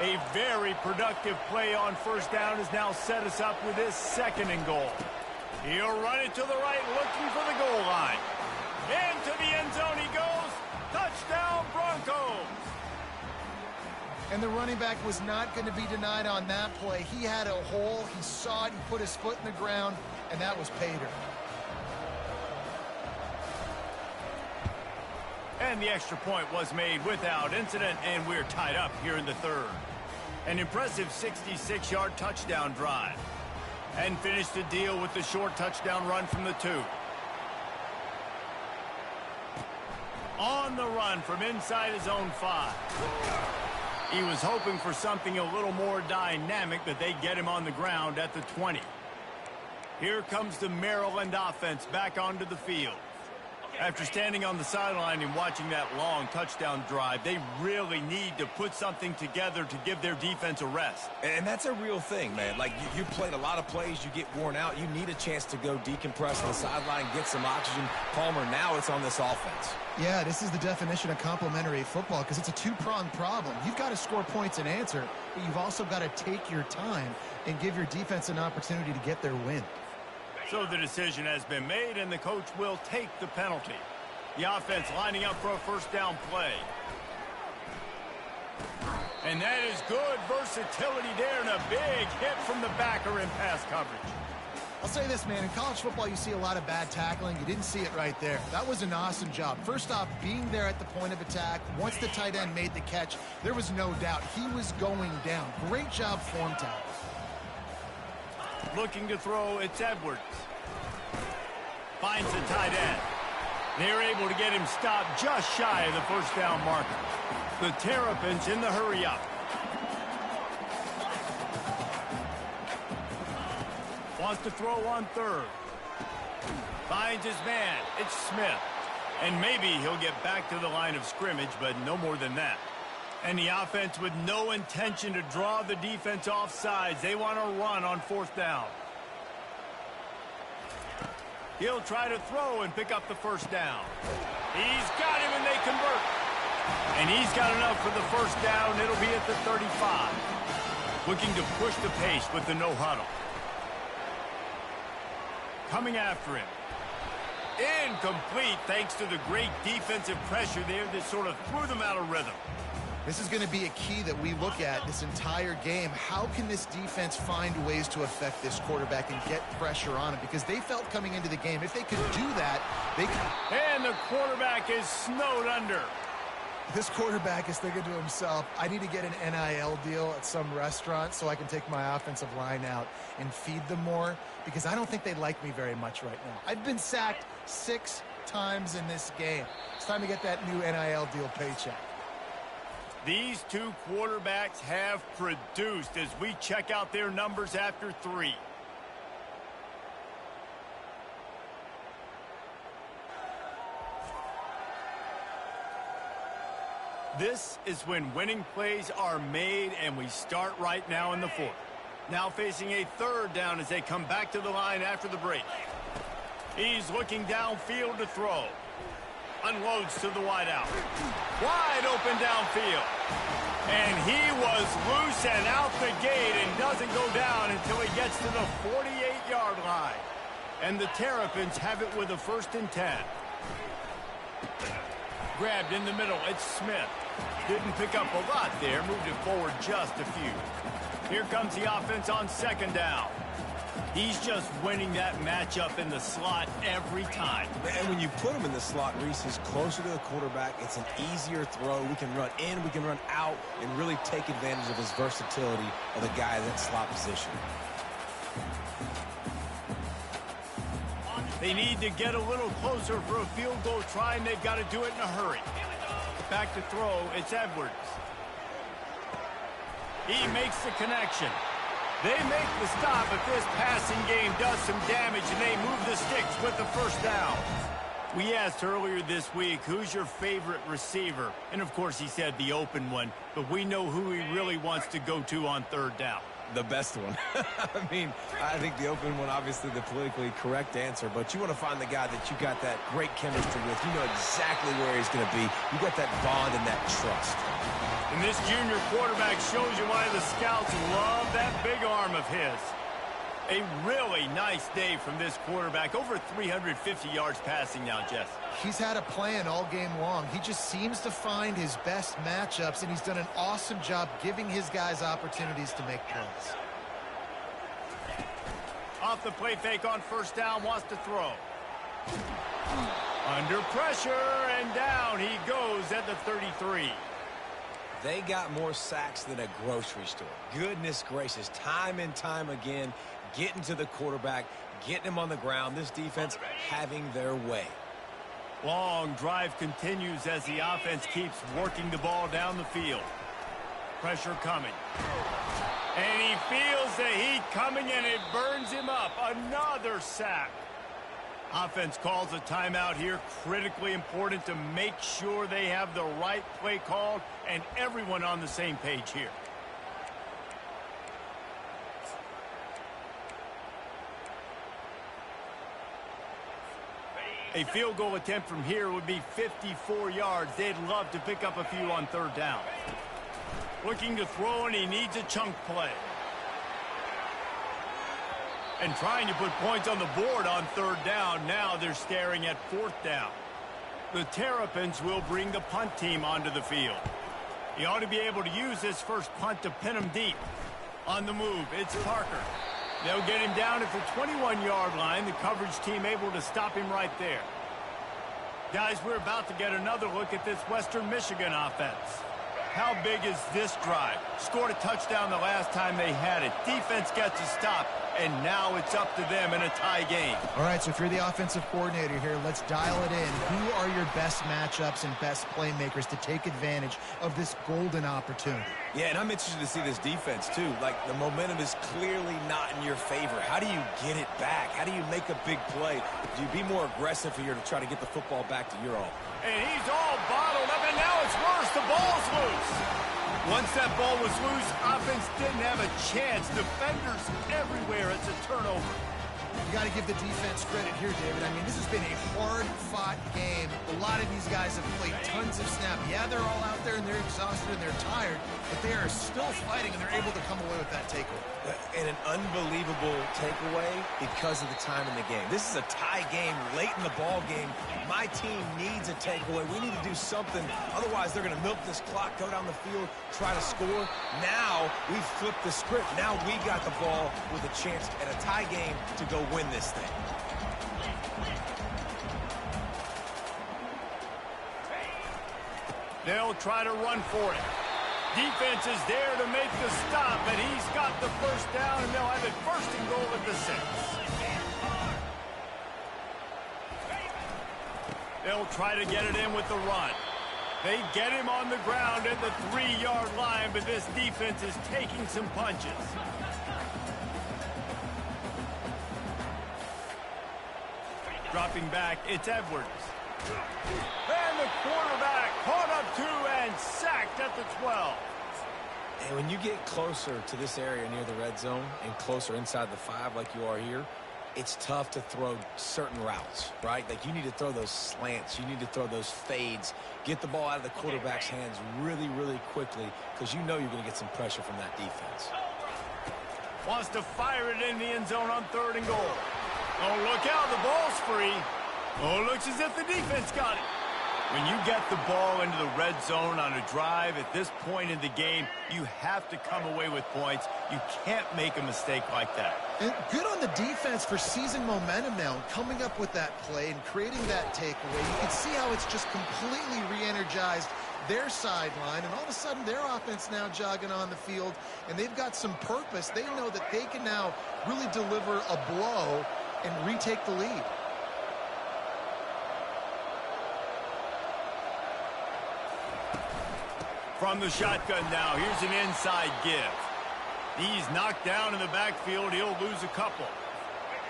A very productive play on first down has now set us up with this 2nd and goal. He'll run it to the right, looking for the goal line. Into the end zone he goes. Touchdown, Broncos. And the running back was not going to be denied on that play. He had a hole. He saw it. He put his foot in the ground, and that was pay dirt. And the extra point was made without incident, and we're tied up here in the 3rd. An impressive 66-yard touchdown drive. And finished the deal with the short touchdown run from the 2. On the run from inside his own 5. He was hoping for something a little more dynamic, but they get him on the ground at the 20. Here comes the Maryland offense back onto the field. After standing on the sideline and watching that long touchdown drive, they really need to put something together to give their defense a rest. And that's a real thing, man. Like, you played a lot of plays, you get worn out. You need a chance to go decompress on the sideline, get some oxygen. Palmer, now it's on this offense. Yeah, this is the definition of complementary football because it's a two-pronged problem. You've got to score points and answer, but you've also got to take your time and give your defense an opportunity to get their win. So the decision has been made, and the coach will take the penalty. The offense lining up for a first down play. And that is good versatility there, and a big hit from the backer in pass coverage. I'll say this, man. In college football, you see a lot of bad tackling. You didn't see it right there. That was an awesome job. First off, being there at the point of attack. Once the tight end made the catch, there was no doubt he was going down. Great job form tackle. Looking to throw, it's Edwards. Finds the tight end. They're able to get him stopped just shy of the first down marker. The Terrapins in the hurry-up. Wants to throw on 3rd. Finds his man. It's Smith. And maybe he'll get back to the line of scrimmage, but no more than that. And the offense with no intention to draw the defense off sides. They want to run on 4th down. He'll try to throw and pick up the first down. He's got him, and they convert. And he's got enough for the first down. It'll be at the 35. Looking to push the pace with the no huddle. Coming after him. Incomplete thanks to the great defensive pressure there that sort of threw them out of rhythm. This is going to be a key that we look at this entire game. How can this defense find ways to affect this quarterback and get pressure on him? Because they felt coming into the game, if they could do that, they could. And the quarterback is snowed under. This quarterback is thinking to himself, I need to get an NIL deal at some restaurant so I can take my offensive line out and feed them more, because I don't think they like me very much right now. I've been sacked 6 times in this game. It's time to get that new NIL deal paycheck. These two quarterbacks have produced as we check out their numbers after 3. This is when winning plays are made, and we start right now in the fourth. Now facing a third down as they come back to the line after the break. He's looking downfield to throw. Unloads to the wideout. Wide open downfield. And he was loose and out the gate and doesn't go down until he gets to the 48-yard line. And the Terrapins have it with a 1st and 10. Grabbed in the middle, it's Smith. Didn't pick up a lot there, moved it forward just a few. Here comes the offense on 2nd down. He's just winning that matchup in the slot every time. And when you put him in the slot, Reese, he's closer to the quarterback. It's an easier throw. We can run in, we can run out, and really take advantage of his versatility of the guy in that slot position. They need to get a little closer for a field goal try, and they've got to do it in a hurry. Back to throw, it's Edwards. He makes the connection. They make the stop, but this passing game does some damage, and they move the sticks with the 1st down. We asked earlier this week, who's your favorite receiver? And, of course, he said the open one, but we know who he really wants to go to on 3rd down. The best one. I mean, I think the open one, obviously the politically correct answer, but you want to find the guy that you got that great chemistry with. You know exactly where he's going to be. You got that bond and that trust. And this junior quarterback shows you why the scouts love that big arm of his. A really nice day from this quarterback. Over 350 yards passing now, Jess. He's had a plan all game long. He just seems to find his best matchups, and he's done an awesome job giving his guys opportunities to make plays. Off the play fake on 1st down, wants to throw. Under pressure, and down he goes at the 33. They got more sacks than a grocery store. Goodness gracious, time and time again, getting to the quarterback, getting him on the ground. This defense having their way. Long drive continues as the offense keeps working the ball down the field. Pressure coming. And he feels the heat coming, and it burns him up. Another sack. Offense calls a timeout here. Critically important to make sure they have the right play called and everyone on the same page here. A field goal attempt from here would be 54 yards. They'd love to pick up a few on 3rd down. Looking to throw, and he needs a chunk play. And trying to put points on the board on 3rd down. Now they're staring at 4th down. The Terrapins will bring the punt team onto the field. He ought to be able to use this first punt to pin him deep. On the move, it's Parker. They'll get him down at the 21-yard line. The coverage team able to stop him right there. Guys, we're about to get another look at this Western Michigan offense. How big is this drive? Scored a touchdown the last time they had it. Defense gets a stop, and now it's up to them in a tie game. All right, so if you're the offensive coordinator here, let's dial it in. Who are your best matchups and best playmakers to take advantage of this golden opportunity? Yeah, and I'm interested to see this defense, too. Like, the momentum is clearly not in your favor. How do you get it back? How do you make a big play? Do you be more aggressive here to try to get the football back to your own? And he's all bottled up, and now it's worse. The ball's loose. Once that ball was loose, offense didn't have a chance. Defenders everywhere. It's a turnover. You got to give the defense credit here, David. I mean, this has been a hard-fought game. A lot of these guys have played tons of snaps. Yeah, they're all out there, and they're exhausted, and they're tired, but they are still fighting, and they're able to come away with that takeaway. And an unbelievable takeaway because of the time in the game. This is a tie game late in the ball game. My team needs a takeaway. We need to do something. Otherwise, they're going to milk this clock, go down the field, try to score. Now we've flipped the script. Now we got the ball with a chance at a tie game to go win this thing. They'll try to run for it. Defense is there to make the stop, but he's got the 1st down, and they'll have it 1st and goal at the 6. They'll try to get it in with the run. They get him on the ground at the 3-yard line, but this defense is taking some punches. Dropping back, it's Edwards. And the quarterback caught up to and sacked at the 12. And when you get closer to this area near the red zone and closer inside the 5 like you are here, it's tough to throw certain routes, right? Like you need to throw those slants. You need to throw those fades. Get the ball out of the quarterback's hands really, really quickly because you know you're going to get some pressure from that defense. Wants to fire it in the end zone on 3rd and goal. Oh, look out. The ball's free. Oh, looks as if the defense got it. When you get the ball into the red zone on a drive at this point in the game, you have to come away with points. You can't make a mistake like that. And good on the defense for seizing momentum now and coming up with that play and creating that takeaway. You can see how it's just completely re-energized their sideline, and all of a sudden their offense now jogging on the field, and they've got some purpose. They know that they can now really deliver a blow and retake the lead. From the shotgun now, here's an inside give. He's knocked down in the backfield. He'll lose a couple.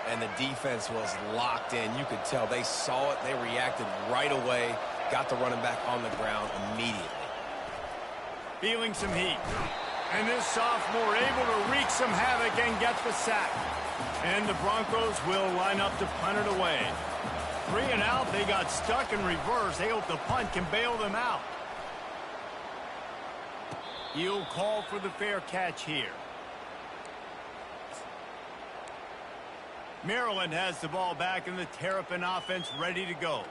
And the defense was locked in. You could tell they saw it. They reacted right away. Got the running back on the ground immediately. Feeling some heat. And this sophomore able to wreak some havoc and get the sack. And the Broncos will line up to punt it away. 3 and out. They got stuck in reverse. They hope the punt can bail them out. He'll call for the fair catch here. Maryland has the ball back in the Terrapin offense ready to go.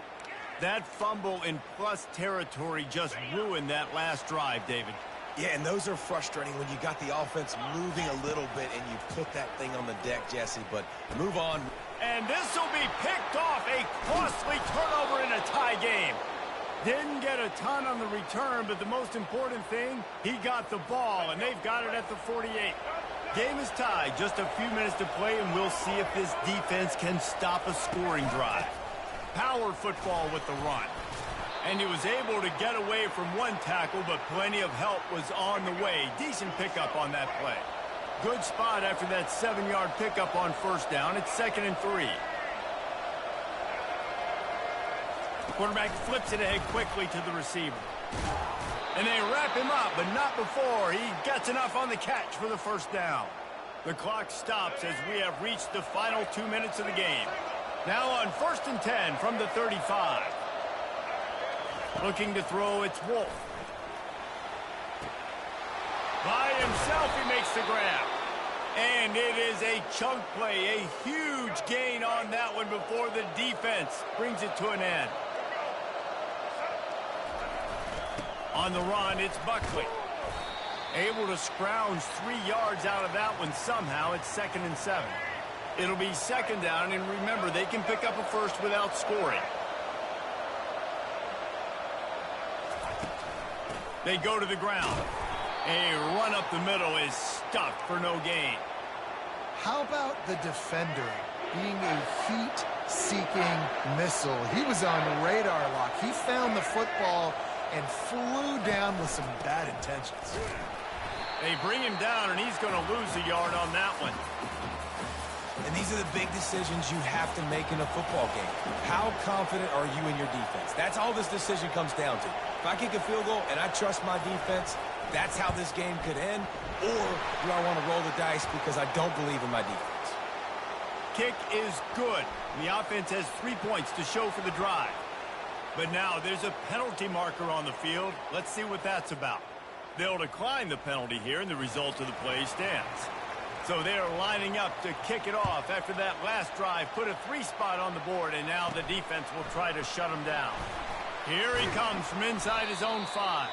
That fumble in plus territory just ruined that last drive, David. Yeah, and those are frustrating when you got the offense moving a little bit and you put that thing on the deck, Jesse, but move on. And this will be picked off. A costly turnover in a tie game. Didn't get a ton on the return, but the most important thing, he got the ball, and they've got it at the 48. Game is tied. Just a few minutes to play, and we'll see if this defense can stop a scoring drive. Power football with the run. And he was able to get away from one tackle, but plenty of help was on the way. Decent pickup on that play. Good spot after that 7-yard pickup on 1st down. It's 2nd and 3. Quarterback flips it ahead quickly to the receiver. And they wrap him up, but not before he gets enough on the catch for the 1st down. The clock stops as we have reached the final 2 minutes of the game. Now on 1st and 10 from the 35. Looking to throw, it's Wolf. By himself, he makes the grab. And it is a chunk play, a huge gain on that one before the defense brings it to an end. On the run, it's Buckley. Able to scrounge 3 yards out of that one somehow. It's 2nd and 7. It'll be 2nd down, and remember, they can pick up a first without scoring. They go to the ground. A run up the middle is stuffed for no gain. How about the defender being a heat-seeking missile? He was on radar lock. He found the football and flew down with some bad intentions. They bring him down, and he's going to lose a yard on that one. And these are the big decisions you have to make in a football game. How confident are you in your defense? That's all this decision comes down to. If I kick a field goal and I trust my defense, that's how this game could end. Or do I want to roll the dice because I don't believe in my defense? Kick is good. The offense has 3 points to show for the drive. But now there's a penalty marker on the field. Let's see what that's about. They'll decline the penalty here, and the result of the play stands. So they're lining up to kick it off after that last drive. Put a 3 spot on the board, and now the defense will try to shut him down. Here he comes from inside his own 5.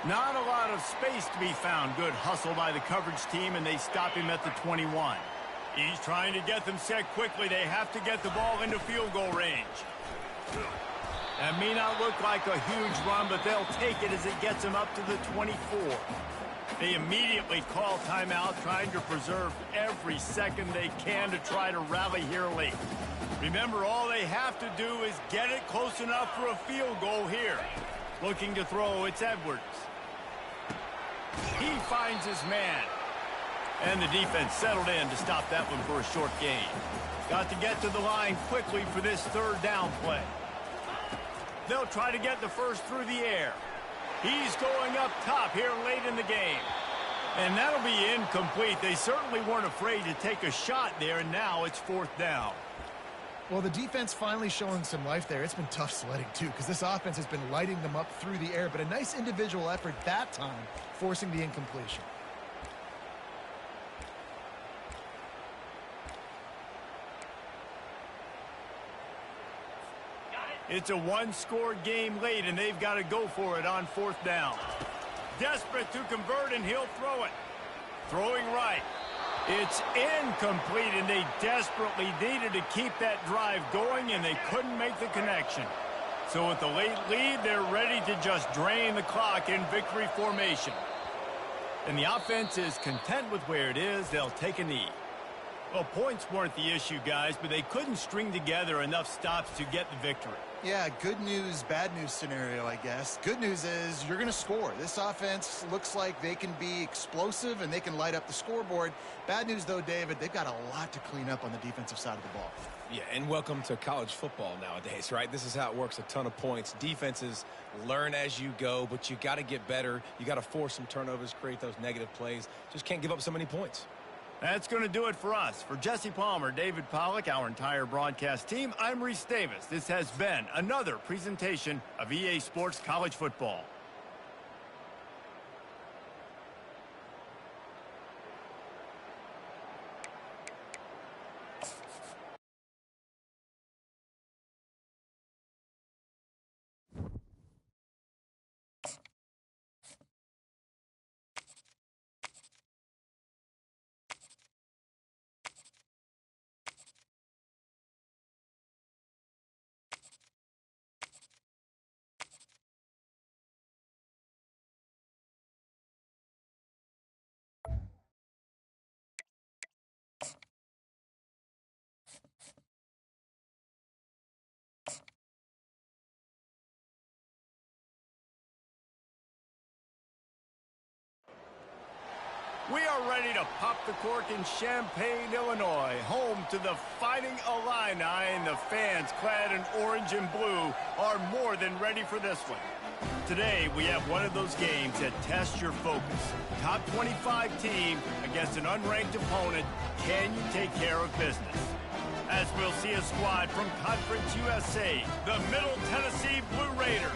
Not a lot of space to be found. Good hustle by the coverage team, and they stop him at the 21. He's trying to get them set quickly. They have to get the ball into field goal range. That may not look like a huge run, but they'll take it as it gets them up to the 24. They immediately call timeout, trying to preserve every second they can to try to rally here late. Remember, all they have to do is get it close enough for a field goal here. Looking to throw, it's Edwards. He finds his man. And the defense settled in to stop that one for a short gain. Got to get to the line quickly for this 3rd down play. They'll try to get the first through the air. He's going up top here late in the game. And that'll be incomplete. They certainly weren't afraid to take a shot there, and now it's 4th down. Well, the defense finally showing some life there. It's been tough sledding, too, because this offense has been lighting them up through the air, but a nice individual effort that time, forcing the incompletion. It's a one-score game late, and they've got to go for it on 4th down. Desperate to convert, and he'll throw it. Throwing right. It's incomplete, and they desperately needed to keep that drive going, and they couldn't make the connection. So with the late lead, they're ready to just drain the clock in victory formation. And the offense is content with where it is. They'll take a knee. Well, points weren't the issue, guys, but they couldn't string together enough stops to get the victory. Yeah, good news, bad news scenario, I guess. Good news is you're going to score. This offense looks like they can be explosive and they can light up the scoreboard. Bad news, though, David, they've got a lot to clean up on the defensive side of the ball. Yeah, and welcome to college football nowadays, right? This is how it works, a ton of points. Defenses learn as you go, but you got to get better. You got to force some turnovers, create those negative plays. Just can't give up so many points. That's going to do it for us. For Jesse Palmer, David Pollack, our entire broadcast team, I'm Reese Davis. This has been another presentation of EA Sports College Football. We are ready to pop the cork in Champaign, Illinois, home to the Fighting Illini, and the fans clad in orange and blue are more than ready for this one. Today, we have one of those games that tests your focus. Top 25 team against an unranked opponent. Can you take care of business? As we'll see a squad from Conference USA, the Middle Tennessee Blue Raiders,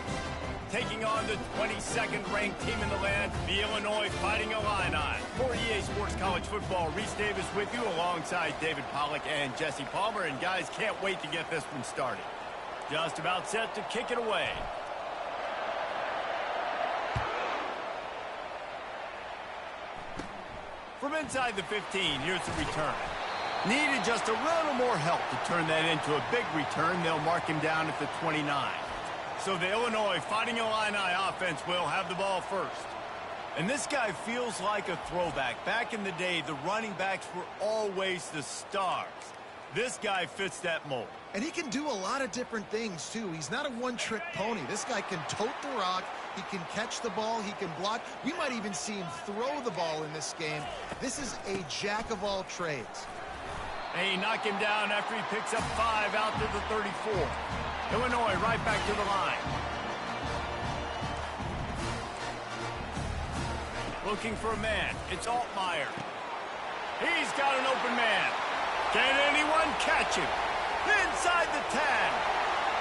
taking on the 22nd ranked team in the land, the Illinois Fighting Illini. For EA Sports College Football, Reese Davis with you alongside David Pollack and Jesse Palmer. And guys, can't wait to get this one started. Just about set to kick it away. From inside the 15, here's the return. Needed just a little more help to turn that into a big return. They'll mark him down at the 29. So the Illinois Fighting Illini offense will have the ball first. And this guy feels like a throwback. Back in the day, the running backs were always the stars. This guy fits that mold. And he can do a lot of different things, too. He's not a one-trick pony. This guy can tote the rock. He can catch the ball. He can block. We might even see him throw the ball in this game. This is a jack of all trades. They knock him down after he picks up 5 out to the 34. Illinois right back to the line. Looking for a man. It's Altmaier. He's got an open man. Can anyone catch him? Inside the 10.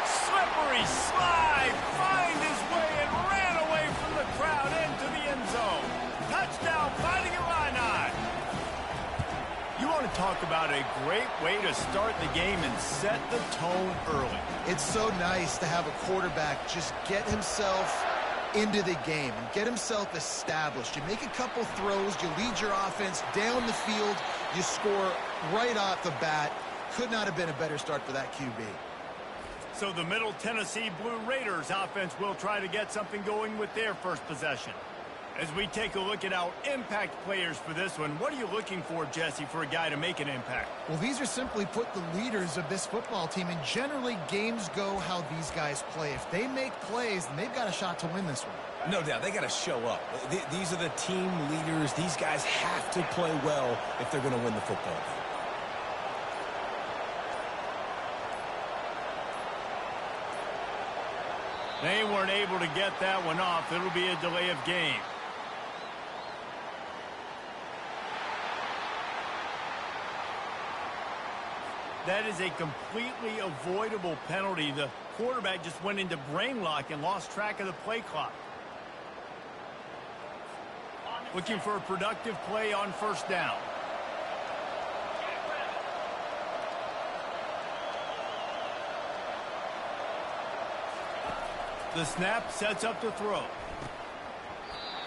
Slippery slide. Find his way and ran away from the crowd into the end zone. Touchdown, Fighting Illini. You want to talk about a great way to start the game and set the tone early. It's so nice to have a quarterback just get himself into the game and get himself established. You make a couple throws, you lead your offense down the field, you score right off the bat. Could not have been a better start for that QB. So the Middle Tennessee Blue Raiders offense will try to get something going with their first possession. As we take a look at our impact players for this one, what are you looking for, Jesse, for a guy to make an impact? Well, these are simply put the leaders of this football team, and generally games go how these guys play. If they make plays, then they've got a shot to win this one. No doubt, they got to show up. These are the team leaders. These guys have to play well if they're going to win the football game. They weren't able to get that one off. It'll be a delay of game. That is a completely avoidable penalty. The quarterback just went into brain lock and lost track of the play clock. Looking for a productive play on first down. The snap sets up the throw.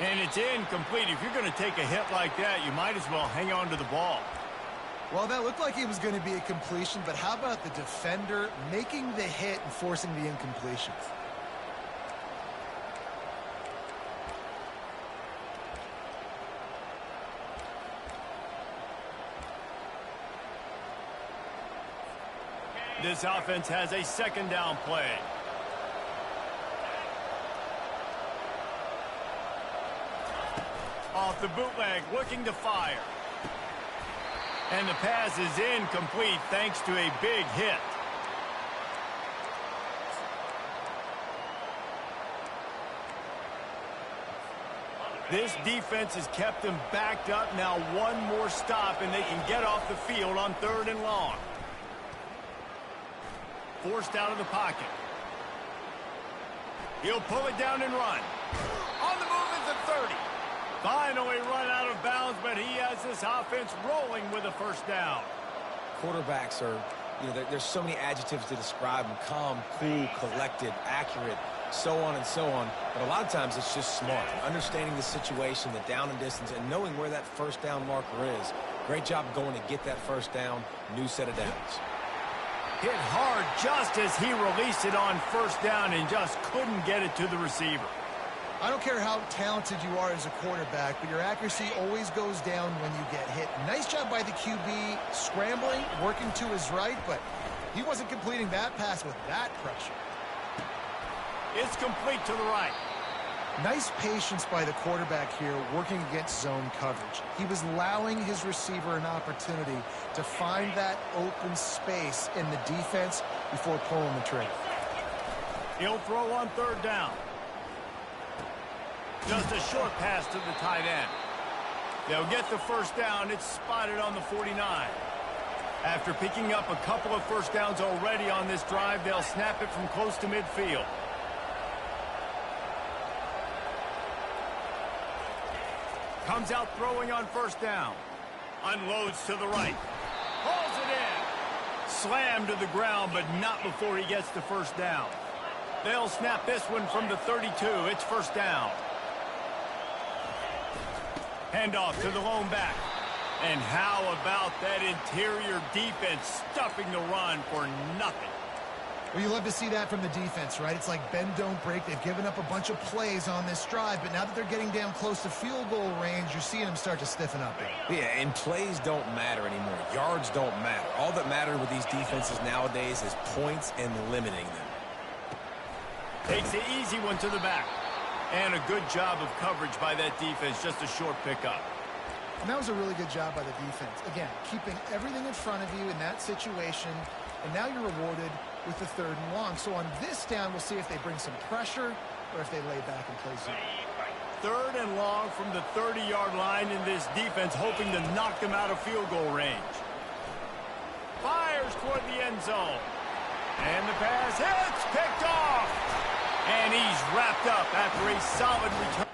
And it's incomplete. If you're going to take a hit like that, you might as well hang on to the ball. Well, that looked like it was going to be a completion, but how about the defender making the hit and forcing the incompletion? This offense has a second down play. Off the bootleg, looking to fire. And the pass is incomplete thanks to a big hit. This defense has kept them backed up. Now one more stop and they can get off the field on 3rd and long. Forced out of the pocket. He'll pull it down and run. On the move is the 30. Finally run out of bounds, but he has this offense rolling with a first down. Quarterbacks are, there's so many adjectives to describe them: calm, cool, collected, accurate, so on and so on. But a lot of times it's just smart, understanding the situation, the down and distance, and knowing where that first down marker is. Great job going to get that first down, new set of downs. Hit hard just as he released it on first down and just couldn't get it to the receiver. I don't care how talented you are as a quarterback, but your accuracy always goes down when you get hit. Nice job by the QB scrambling, working to his right, but he wasn't completing that pass with that pressure. It's complete to the right. Nice patience by the quarterback here, working against zone coverage. He was allowing his receiver an opportunity to find that open space in the defense before pulling the trigger. He'll throw on 3rd down. Just a short pass to the tight end. They'll get the first down. It's spotted on the 49. After picking up a couple of first downs already on this drive, they'll snap it from close to midfield. Comes out throwing on first down. Unloads to the right. Hauls it in. Slammed to the ground, but not before he gets the first down. They'll snap this one from the 32. It's first down. Handoff to the lone back. And how about that interior defense stuffing the run for nothing? Well, you love to see that from the defense, right? It's like bend, don't break. They've given up a bunch of plays on this drive, but now that they're getting down close to field goal range, you're seeing them start to stiffen up. Yeah, and plays don't matter anymore. Yards don't matter. All that matters with these defenses nowadays is points and limiting them. Takes the easy one to the back. And a good job of coverage by that defense. Just a short pickup. And that was a really good job by the defense. Again, keeping everything in front of you in that situation, and now you're rewarded with the 3rd and long. So on this down, we'll see if they bring some pressure or if they lay back and play zone. 3rd and long from the 30-yard line in this defense, hoping to knock them out of field goal range. Fires toward the end zone. And the pass hits, picked off. And he's wrapped up after a solid return.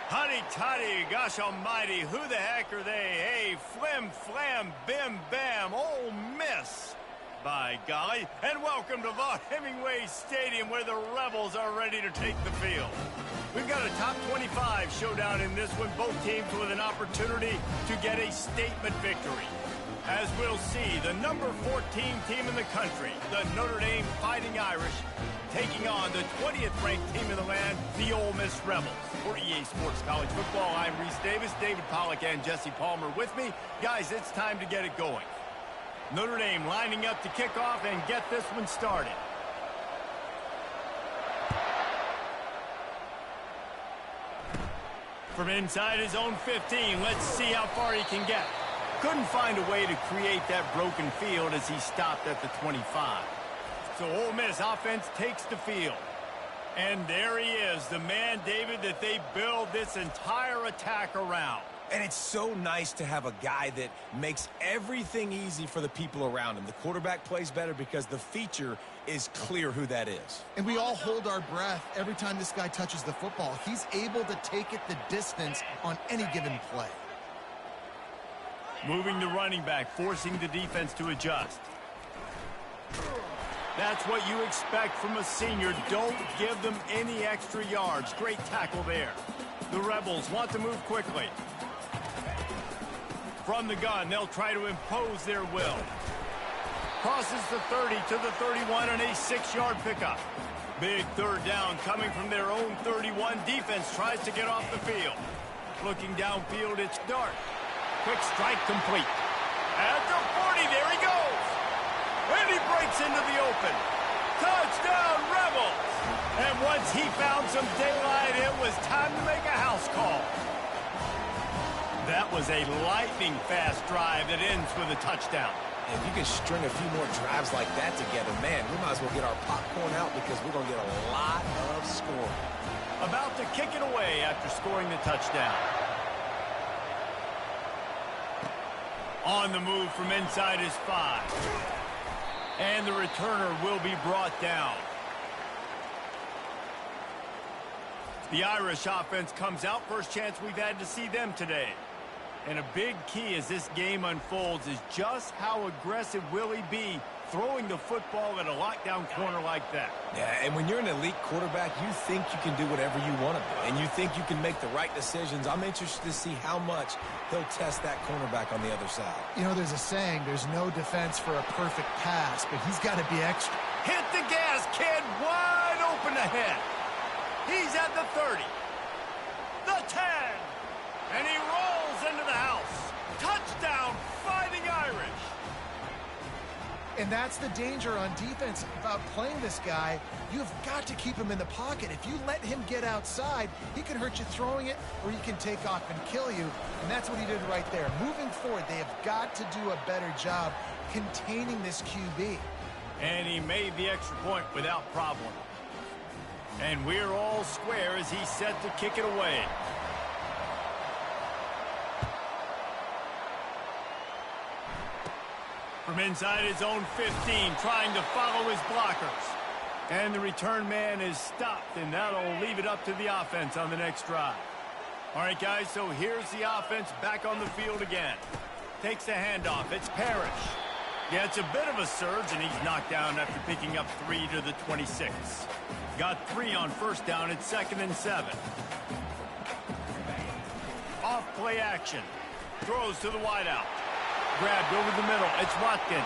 Honey toddy, gosh almighty, who the heck are they? Hey, flim, flam, bim, bam, Ole Miss. By golly, and welcome to Vaught Hemingway Stadium where the Rebels are ready to take the field. We've got a top 25 showdown in this one, both teams with an opportunity to get a statement victory. As we'll see, the number 14 team in the country, the Notre Dame Fighting Irish, taking on the 20th ranked team in the land, the Ole Miss Rebels. For EA Sports College Football, I'm Reese Davis, David Pollack and Jesse Palmer with me. Guys, it's time to get it going. Notre Dame lining up to kick off and get this one started. From inside his own 15, let's see how far he can get. Couldn't find a way to create that broken field as he stopped at the 25. So Ole Miss offense takes the field. And there he is, the man, David, that they build this entire attack around. And it's so nice to have a guy that makes everything easy for the people around him. The quarterback plays better because the feature is clear who that is. And we all hold our breath every time this guy touches the football. He's able to take it the distance on any given play. Moving the running back, forcing the defense to adjust. That's what you expect from a senior. Don't give them any extra yards. Great tackle there. The Rebels want to move quickly. From the gun, they'll try to impose their will. Crosses the 30 to the 31 on a 6-yard pickup. Big third down coming from their own 31. Defense tries to get off the field. Looking downfield, it's Dart. Quick strike complete. At the 40, there he goes. And he breaks into the open. Touchdown, Rebels! And once he found some daylight, it was time to make a house call. That was a lightning-fast drive that ends with a touchdown. If you can string a few more drives like that together, man, we might as well get our popcorn out because we're going to get a lot of scoring. About to kick it away after scoring the touchdown. On the move from inside his 5. And the returner will be brought down. The Irish offense comes out. First chance we've had to see them today. And a big key as this game unfolds is just how aggressive will he be throwing the football at a lockdown corner like that. Yeah, and when you're an elite quarterback, you think you can do whatever you want to do, and you think you can make the right decisions. I'm interested to see how much he'll test that cornerback on the other side. You know, there's a saying, there's no defense for a perfect pass, but he's got to be extra. Hit the gas, kid. Wide open ahead. He's at the 30. The 10. And he rolls into the house. Touchdown, Fighting Irish. And that's the danger on defense about playing this guy. You've got to keep him in the pocket. If you let him get outside, he can hurt you throwing it, or he can take off and kill you. And that's what he did right there. Moving forward, they have got to do a better job containing this QB. And he made the extra point without problem. And we're all square as he's set to kick it away. From inside his own 15, trying to follow his blockers. And the return man is stopped, and that'll leave it up to the offense on the next drive. All right, guys, so here's the offense back on the field again. Takes the handoff. It's Parrish. Yeah, it's a bit of a surge, and he's knocked down after picking up 3 to the 26. Got 3 on first down. It's 2nd and 7. Off play action. Throws to the wideout. Grabbed over the middle. It's Watkins.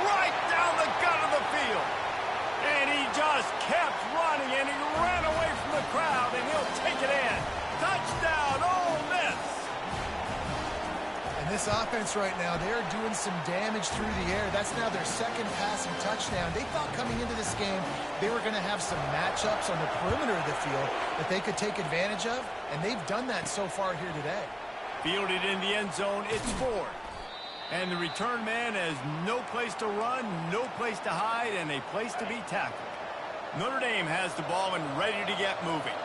Right down the gut of the field. And he just kept running, and he ran away from the crowd, and he'll take it in. Touchdown, Ole Miss. And this offense right now, they're doing some damage through the air. That's now their 2nd passing touchdown. They thought coming into this game they were going to have some matchups on the perimeter of the field that they could take advantage of, and they've done that so far here today. Fielded in the end zone, it's Ford. And the return man has no place to run, no place to hide, and a place to be tackled. Notre Dame has the ball and ready to get moving.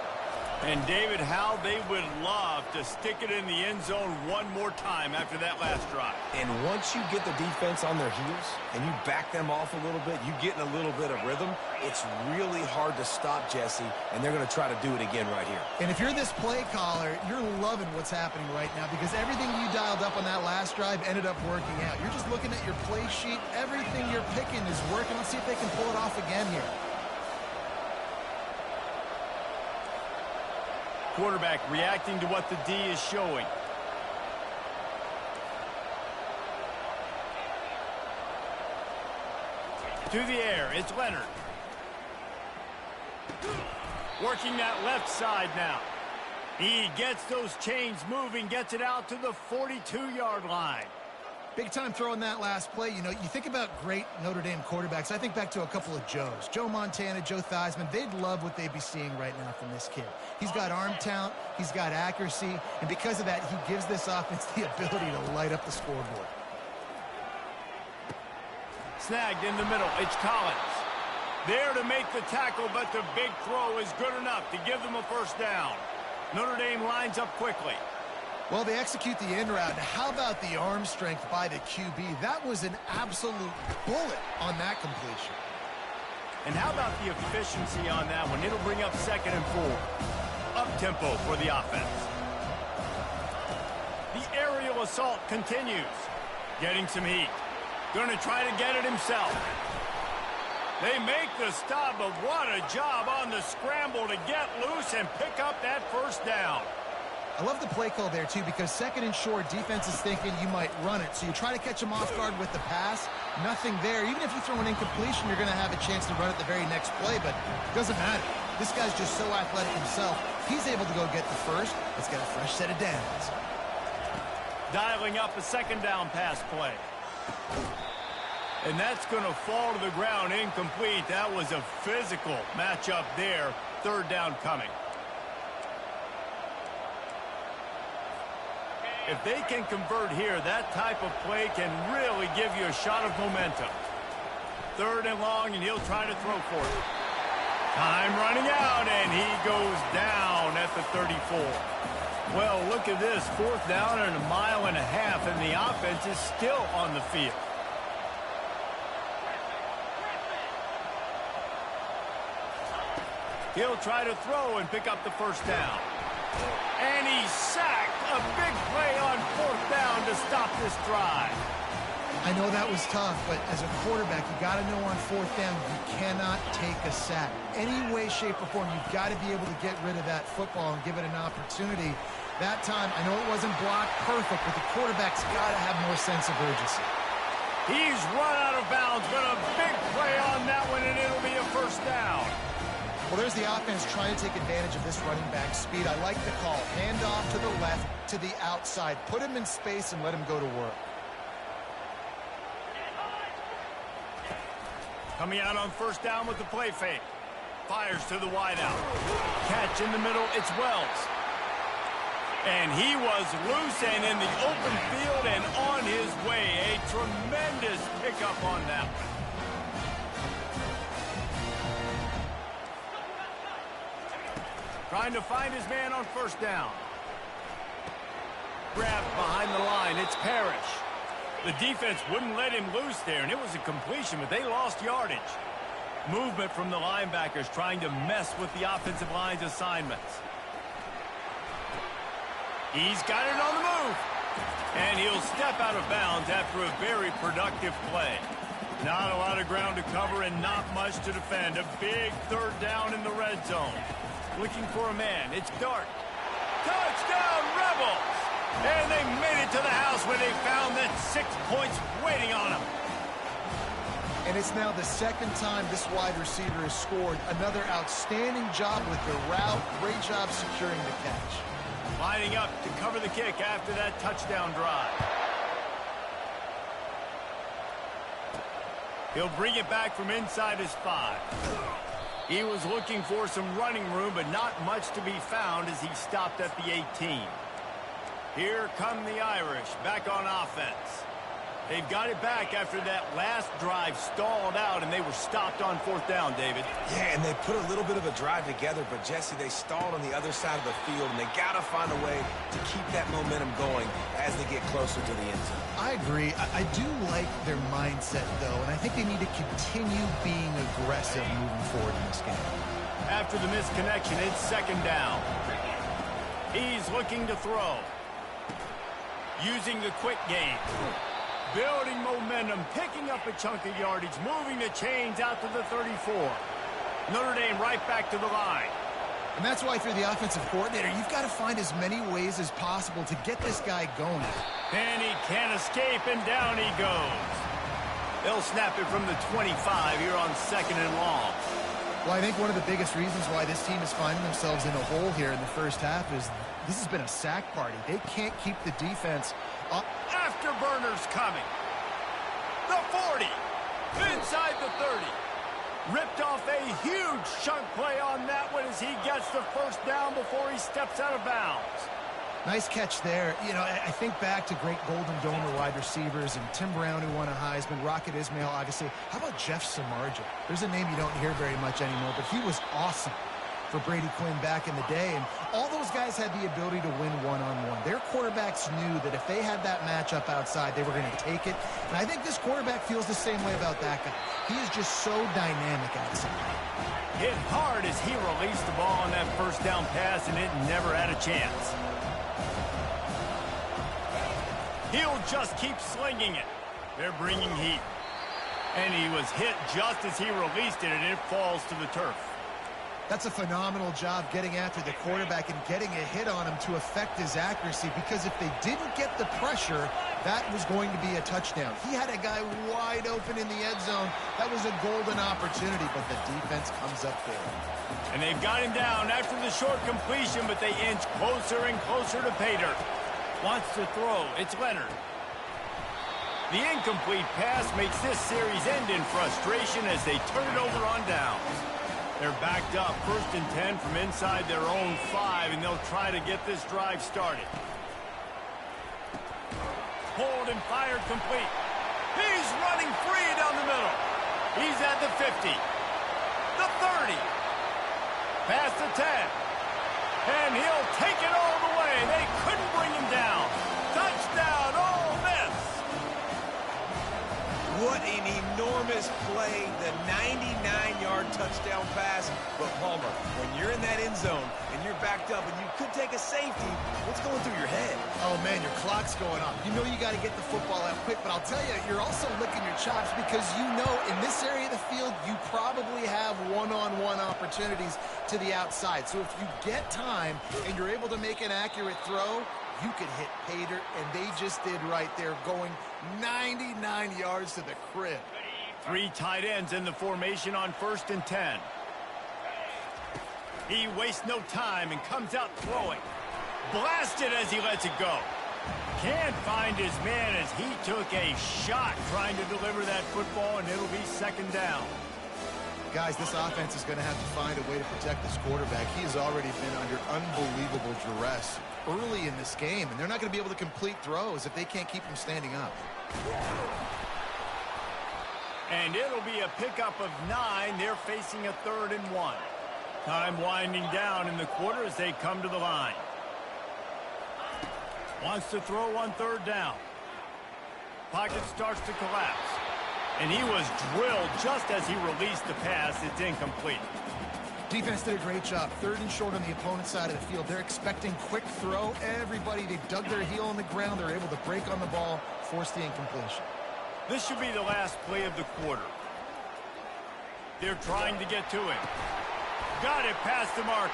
And David, how they would love to stick it in the end zone one more time after that last drive. And once you get the defense on their heels and you back them off a little bit, you get in a little bit of rhythm, it's really hard to stop, Jesse, and they're going to try to do it again right here. And if you're this play caller, you're loving what's happening right now because everything you dialed up on that last drive ended up working out. You're just looking at your play sheet. Everything you're picking is working. Let's see if they can pull it off again here. Quarterback reacting to what the D is showing. To the air, it's Leonard. Working that left side now. He gets those chains moving, gets it out to the 42-yard line. Big time throwing that last play. You know, you think about great Notre Dame quarterbacks. I think back to a couple of Joes. Joe Montana, Joe Theismann. They'd love what they'd be seeing right now from this kid. He's got arm talent. He's got accuracy. And because of that, he gives this offense the ability to light up the scoreboard. Snagged in the middle. It's Collins. There to make the tackle, but the big throw is good enough to give them a first down. Notre Dame lines up quickly. Well, they execute the in route. How about the arm strength by the QB? That was an absolute bullet on that completion. And how about the efficiency on that one? It'll bring up 2nd and 4. Up-tempo for the offense. The aerial assault continues. Getting some heat. Going to try to get it himself. They make the stop, but what a job on the scramble to get loose and pick up that first down. I love the play call there, too, because 2nd and short, defense is thinking you might run it. So you try to catch them off guard with the pass. Nothing there. Even if you throw an incompletion, you're going to have a chance to run it the very next play, but it doesn't matter. This guy's just so athletic himself. He's able to go get the first. Let's get a fresh set of downs. Dialing up a 2nd down pass play. And that's going to fall to the ground incomplete. That was a physical matchup there. 3rd down coming. If they can convert here, that type of play can really give you a shot of momentum. 3rd and long, and he'll try to throw for it. Time running out, and he goes down at the 34. Well, look at this. 4th down and 1.5 miles, and the offense is still on the field. He'll try to throw and pick up the first down. And he's sacked. A big play on 4th down to stop this drive. I know that was tough, but as a quarterback, you got to know on 4th down, you cannot take a sack. Any way, shape, or form, you've got to be able to get rid of that football and give it an opportunity. That time, I know it wasn't blocked perfect, but the quarterback's got to have more sense of urgency. He's run out of bounds, but a big play on that one, and it'll be a first down. Well, there's the offense trying to take advantage of this running back speed. I like the call. Hand off to the left, to the outside. Put him in space and let him go to work. Coming out on 1st down with the play fake. Fires to the wideout. Catch in the middle, it's Wells. And he was loose and in the open field and on his way. A tremendous pickup on that one. Trying to find his man on 1st down. Grabbed behind the line. It's Parrish. The defense wouldn't let him loose there, and it was a completion, but they lost yardage. Movement from the linebackers trying to mess with the offensive line's assignments. He's got it on the move. And he'll step out of bounds after a very productive play. Not a lot of ground to cover and not much to defend. A big 3rd down in the red zone. Looking for a man. It's Dart. Touchdown, Rebels! And they made it to the house where they found that 6 points waiting on them. And it's now the 2nd time this wide receiver has scored. Another outstanding job with the route. Great job securing the catch. Lining up to cover the kick after that touchdown drive. He'll bring it back from inside his 5. He was looking for some running room, but not much to be found as he stopped at the 18. Here come the Irish back on offense. They've got it back after that last drive stalled out, and they were stopped on 4th down, David. Yeah, and they put a little bit of a drive together, but, Jesse, they stalled on the other side of the field, and they got to find a way to keep that momentum going as they get closer to the end zone. I agree. I do like their mindset, though, and I think they need to continue being aggressive moving forward in this game. After the misconnection, it's 2nd down. He's looking to throw. Using the quick game. Building momentum, picking up a chunk of yardage, moving the chains out to the 34. Notre Dame right back to the line. And that's why, if you're the offensive coordinator, you've got to find as many ways as possible to get this guy going. And he can't escape, and down he goes. They'll snap it from the 25 here on 2nd and long. Well, I think one of the biggest reasons why this team is finding themselves in a hole here in the first half is this has been a sack party. They can't keep the defense up. Afterburners coming. The 40. Inside the 30. Ripped off a huge chunk play on that one as he gets the 1st down before he steps out of bounds. Nice catch there. You know, I think back to great Golden Domer wide receivers and Tim Brown, who won a Heisman, Rocket Ismail, obviously. How about Jeff Samardzija? There's a name you don't hear very much anymore, but he was awesome for Brady Quinn back in the day, and all those guys had the ability to win one-on-one. Their quarterbacks knew that if they had that matchup outside, they were going to take it, and I think this quarterback feels the same way about that guy. He is just so dynamic outside. Hit hard as he released the ball on that 1st down pass, and it never had a chance. He'll just keep slinging it. They're bringing heat. And he was hit just as he released it, and it falls to the turf. That's a phenomenal job getting after the quarterback and getting a hit on him to affect his accuracy, because if they didn't get the pressure, that was going to be a touchdown. He had a guy wide open in the end zone. That was a golden opportunity, but the defense comes up there. And they've got him down after the short completion, but they inch closer and closer to pay dirt. Wants to throw. It's Leonard. The incomplete pass makes this series end in frustration as they turn it over on downs. They're backed up 1st and 10 from inside their own 5, and they'll try to get this drive started. Hold and fired complete. He's running free down the middle. He's at the 50. The 30. Past the 10. And he'll take it all the way. They couldn't bring him down. Touchdown, Ole Miss. What an enormous play, the 99-yard touchdown pass. But, Palmer, when you're in that end zone and you're backed up and you could take a safety, what's going through your head? Oh, man, your clock's going up. You know you got to get the football out quick, but I'll tell you, you're also licking your chops because you know in this area of the field, you probably have one-on-one opportunities to the outside. So if you get time and you're able to make an accurate throw, you could hit pay dirt, and they just did right there, going 99 yards to the crib. 3 tight ends in the formation on 1st and 10. He wastes no time and comes out throwing. Blasted as he lets it go. Can't find his man as he took a shot trying to deliver that football, and it'll be 2nd down. Guys, this offense is going to have to find a way to protect this quarterback. He has already been under unbelievable duress early in this game, and they're not going to be able to complete throws if they can't keep him standing up. And it'll be a pickup of 9. They're facing a 3rd and 1. Time winding down in the quarter as they come to the line. Wants to throw on 3rd down. Pocket starts to collapse. And he was drilled just as he released the pass. It's incomplete. Defense did a great job. 3rd and short on the opponent's side of the field. They're expecting quick throw. Everybody, they dug their heel on the ground. They're able to break on the ball, force the incompletion. This should be the last play of the quarter. They're trying to get to him. Got it past the marker.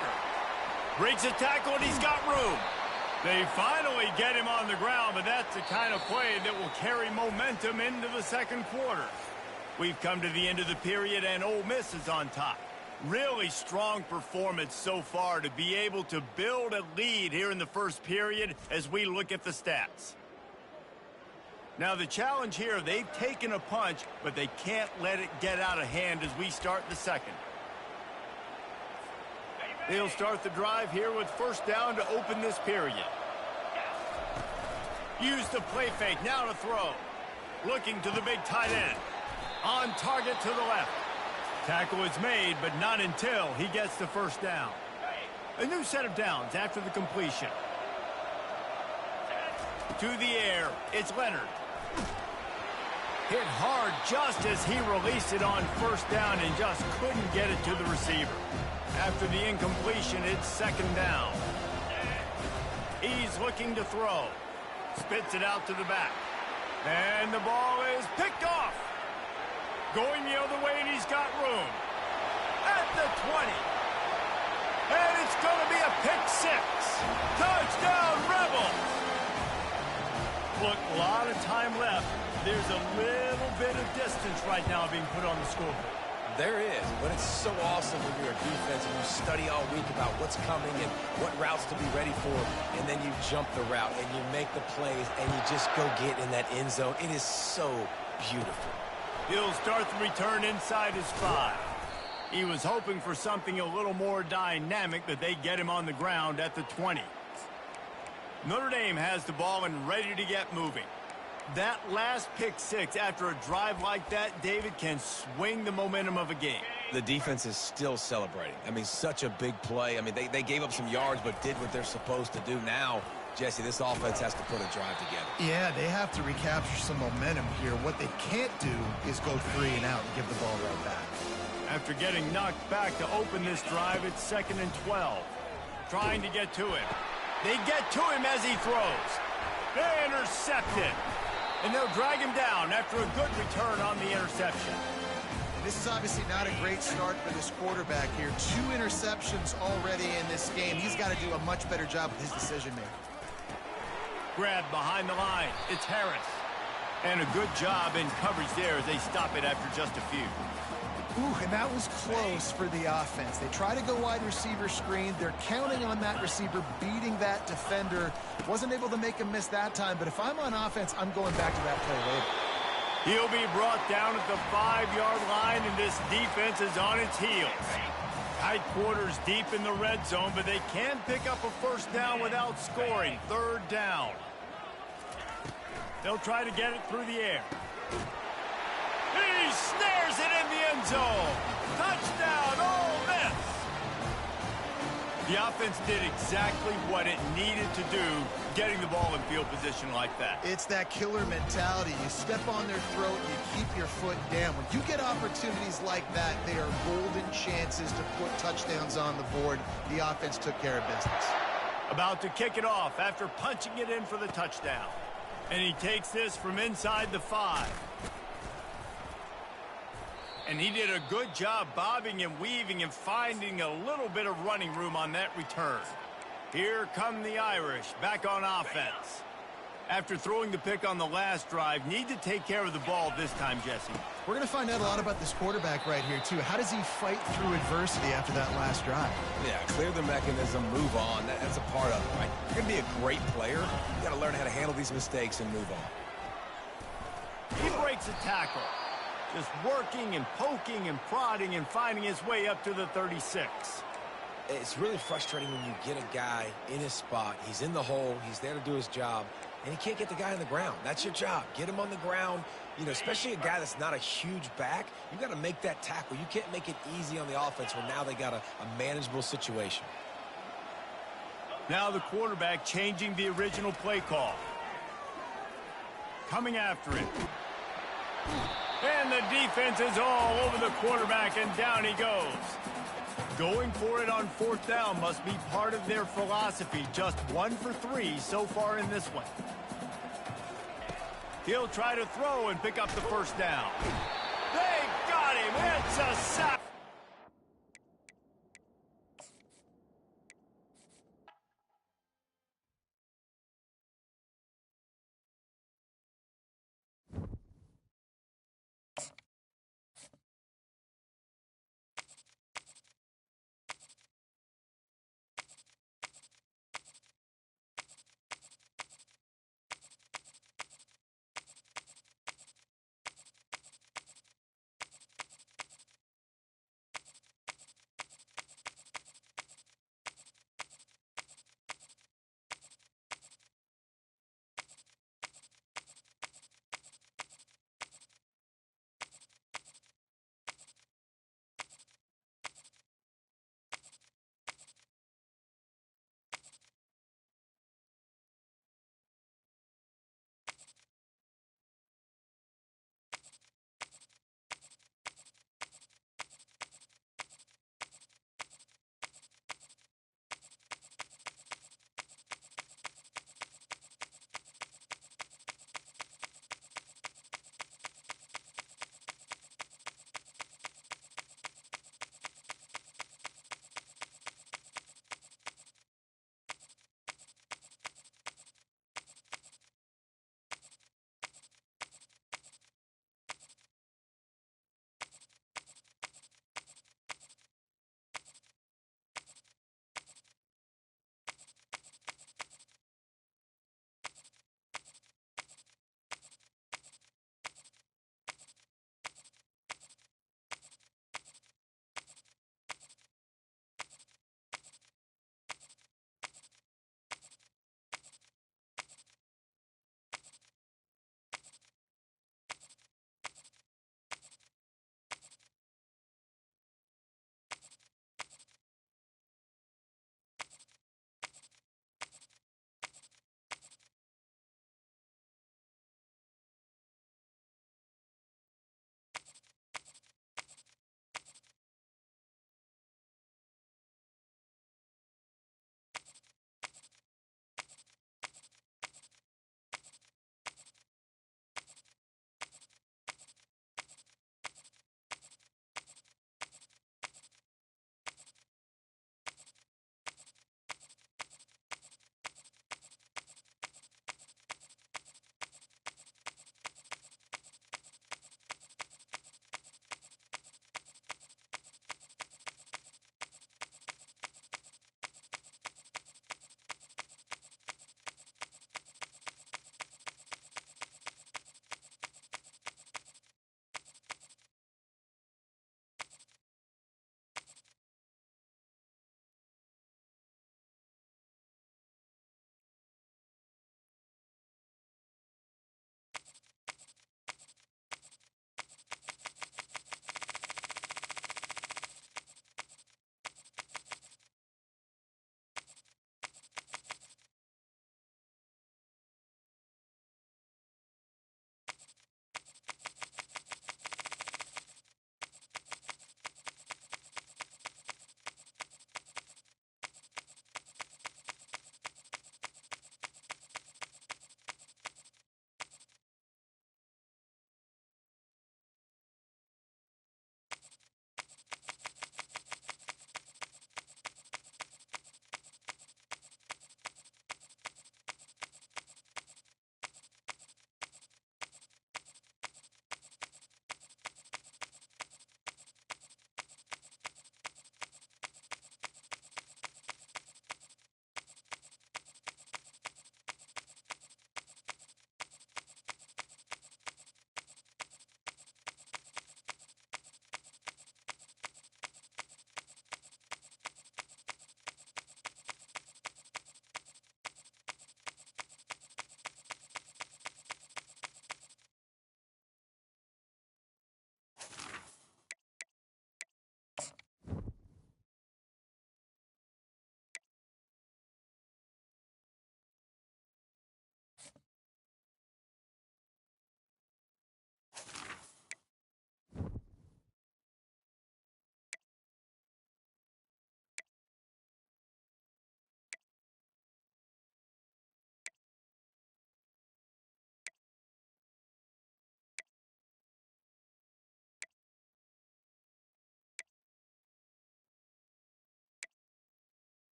Breaks a tackle, and he's got room. They finally get him on the ground, but that's the kind of play that will carry momentum into the 2nd quarter. We've come to the end of the period, and Ole Miss is on top. Really strong performance so far to be able to build a lead here in the 1st period as we look at the stats. Now the challenge here, they've taken a punch, but they can't let it get out of hand as we start the 2nd. They'll start the drive here with 1st down to open this period. Use the play fake, now to throw. Looking to the big tight end. On target to the left. Tackle is made, but not until he gets the first down. A new set of downs after the completion. To the air, it's Leonard. Hit hard just as he released it on first down and just couldn't get it to the receiver. After the incompletion, it's second down. He's looking to throw. Spits it out to the back. And the ball is picked off. Going the other way, and he's got room. At the 20. And it's going to be a pick six. Touchdown, Rebels! Look, a lot of time left. There's a little bit of distance right now being put on the scoreboard. There is, but it's so awesome when you're a defense and you study all week about what's coming and what routes to be ready for, and then you jump the route and you make the plays and you just go get in that end zone. It is so beautiful. He'll start the return inside his 5. He was hoping for something a little more dynamic, but they get him on the ground at the 20. Notre Dame has the ball and ready to get moving. That last pick six after a drive like that, David, can swing the momentum of a game. The defense is still celebrating. I mean, such a big play. I mean, they gave up some yards but did what they're supposed to do. Now, Jesse, this offense has to put a drive together. Yeah, they have to recapture some momentum here. What they can't do is go 3 and out and give the ball right back. After getting knocked back to open this drive, it's 2nd and 12. Trying to get to him. They get to him as he throws. They intercept it. And they'll drag him down after a good return on the interception. This is obviously not a great start for this quarterback here. 2 interceptions already in this game. He's got to do a much better job with his decision-making. Grabbed behind the line. It's Harris. And a good job in coverage there as they stop it after just a few. Ooh, and that was close for the offense. They try to go wide receiver screen. They're counting on that receiver beating that defender. Wasn't able to make him miss that time, but if I'm on offense, I'm going back to that play later. He'll be brought down at the 5-yard line, and this defense is on its heels. Tight quarters deep in the red zone, but they can pick up a first down without scoring. 3rd down. They'll try to get it through the air. He snares it in the end zone. Touchdown, Ole Miss. The offense did exactly what it needed to do, getting the ball in field position like that. It's that killer mentality. You step on their throat, you keep your foot down. When you get opportunities like that, they are golden chances to put touchdowns on the board. The offense took care of business. About to kick it off after punching it in for the touchdown. And he takes this from inside the 5. And he did a good job bobbing and weaving and finding a little bit of running room on that return. Here come the Irish back on offense. After throwing the pick on the last drive, need to take care of the ball this time, Jesse. We're going to find out a lot about this quarterback right here, too. How does he fight through adversity after that last drive? Yeah, clear the mechanism, move on. That's a part of it, right? You're going to be a great player. You got to learn how to handle these mistakes and move on. He breaks a tackle. Just working and poking and prodding and finding his way up to the 36. It's really frustrating when you get a guy in his spot. He's in the hole. He's there to do his job. And he can't get the guy on the ground. That's your job. Get him on the ground. You know, especially a guy that's not a huge back. You got to make that tackle. You can't make it easy on the offense when now they got a manageable situation. Now the quarterback changing the original play call. Coming after it. And the defense is all over the quarterback, and down he goes. Going for it on 4th down must be part of their philosophy. Just 1 for 3 so far in this one. He'll try to throw and pick up the first down. They got him. It's a sack.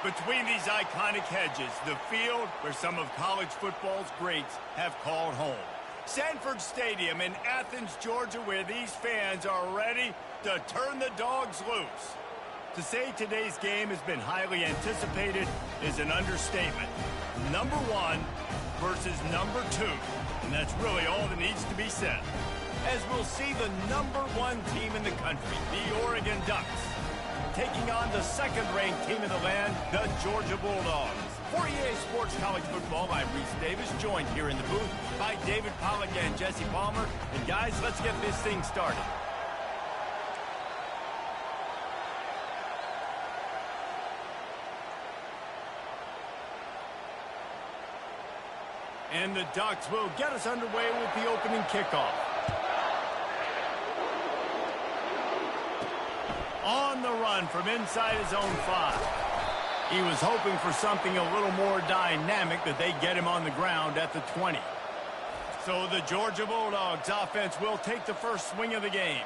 Between these iconic hedges, the field where some of college football's greats have called home. Sanford Stadium in Athens, Georgia, where these fans are ready to turn the dogs loose. To say today's game has been highly anticipated is an understatement. Number 1 versus number 2, and that's really all that needs to be said. As we'll see the number 1 team in the country, the Oregon Ducks, taking on the second-ranked team in the land, the Georgia Bulldogs. For EA Sports College Football, I'm Reese Davis, joined here in the booth by David Pollack and Jesse Palmer. And guys, let's get this thing started. And the Ducks will get us underway with the opening kickoff. On the run from inside his own 5. He was hoping for something a little more dynamic, that they get him on the ground at the 20. So the Georgia Bulldogs offense will take the first swing of the game.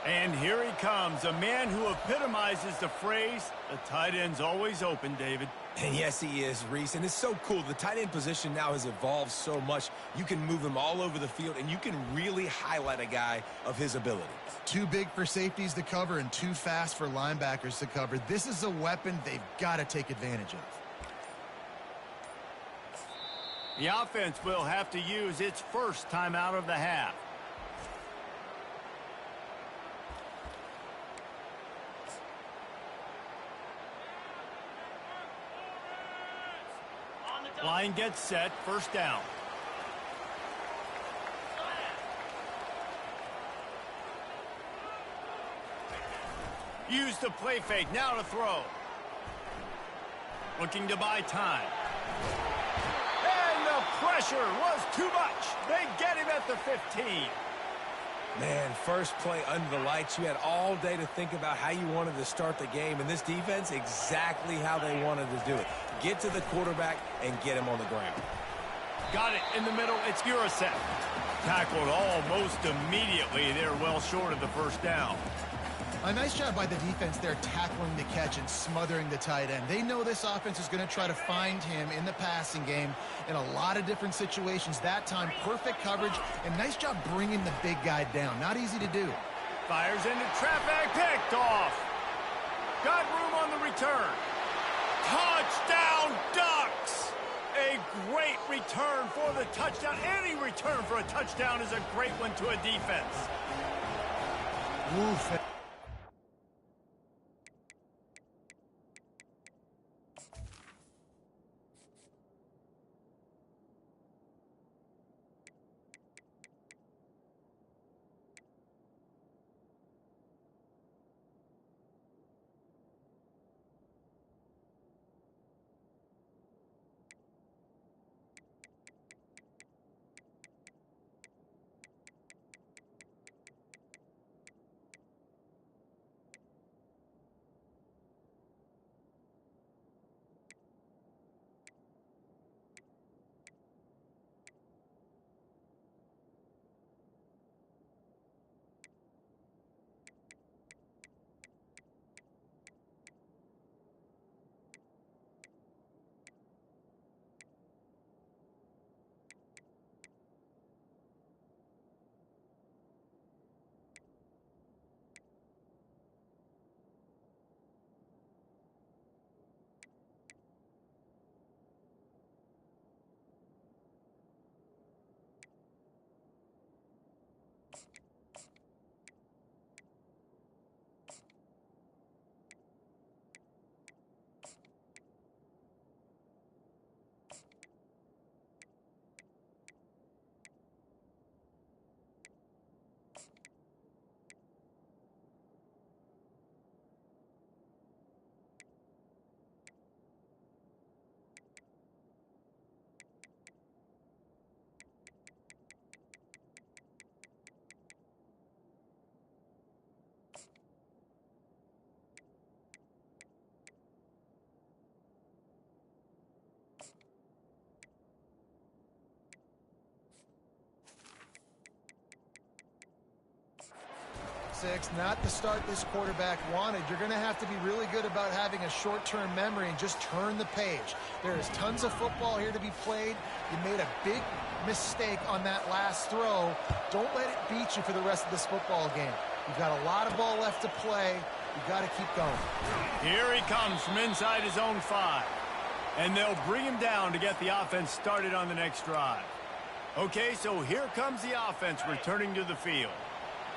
And here he comes, a man who epitomizes the phrase, the tight end's always open, David. And yes, he is, Reese. And it's so cool. The tight end position now has evolved so much. You can move him all over the field, and you can really highlight a guy of his ability. Too big for safeties to cover and too fast for linebackers to cover. This is a weapon they've got to take advantage of. The offense will have to use its first timeout of the half. Line gets set, first down. Use the play fake, now to throw. Looking to buy time. And the pressure was too much. They get him at the 15. Man, first play under the lights. You had all day to think about how you wanted to start the game, and this defense, exactly how they wanted to do it. Get to the quarterback and get him on the ground. Got it in the middle. It's Urasek. Tackled almost immediately. They're well short of the first down. A nice job by the defense there, tackling the catch and smothering the tight end. They know this offense is going to try to find him in the passing game in a lot of different situations. That time, perfect coverage, and nice job bringing the big guy down. Not easy to do. Fires into traffic, picked off. Got room on the return. Touchdown, Ducks! A great return for the touchdown. Any return for a touchdown is a great one to a defense. Oof. 6, not the start this quarterback wanted. You're going to have to be really good about having a short-term memory and just turn the page. There is tons of football here to be played. You made a big mistake on that last throw. Don't let it beat you for the rest of this football game. You've got a lot of ball left to play. You've got to keep going. Here he comes from inside his own 5. And they'll bring him down to get the offense started on the next drive. Okay, so here comes the offense returning to the field.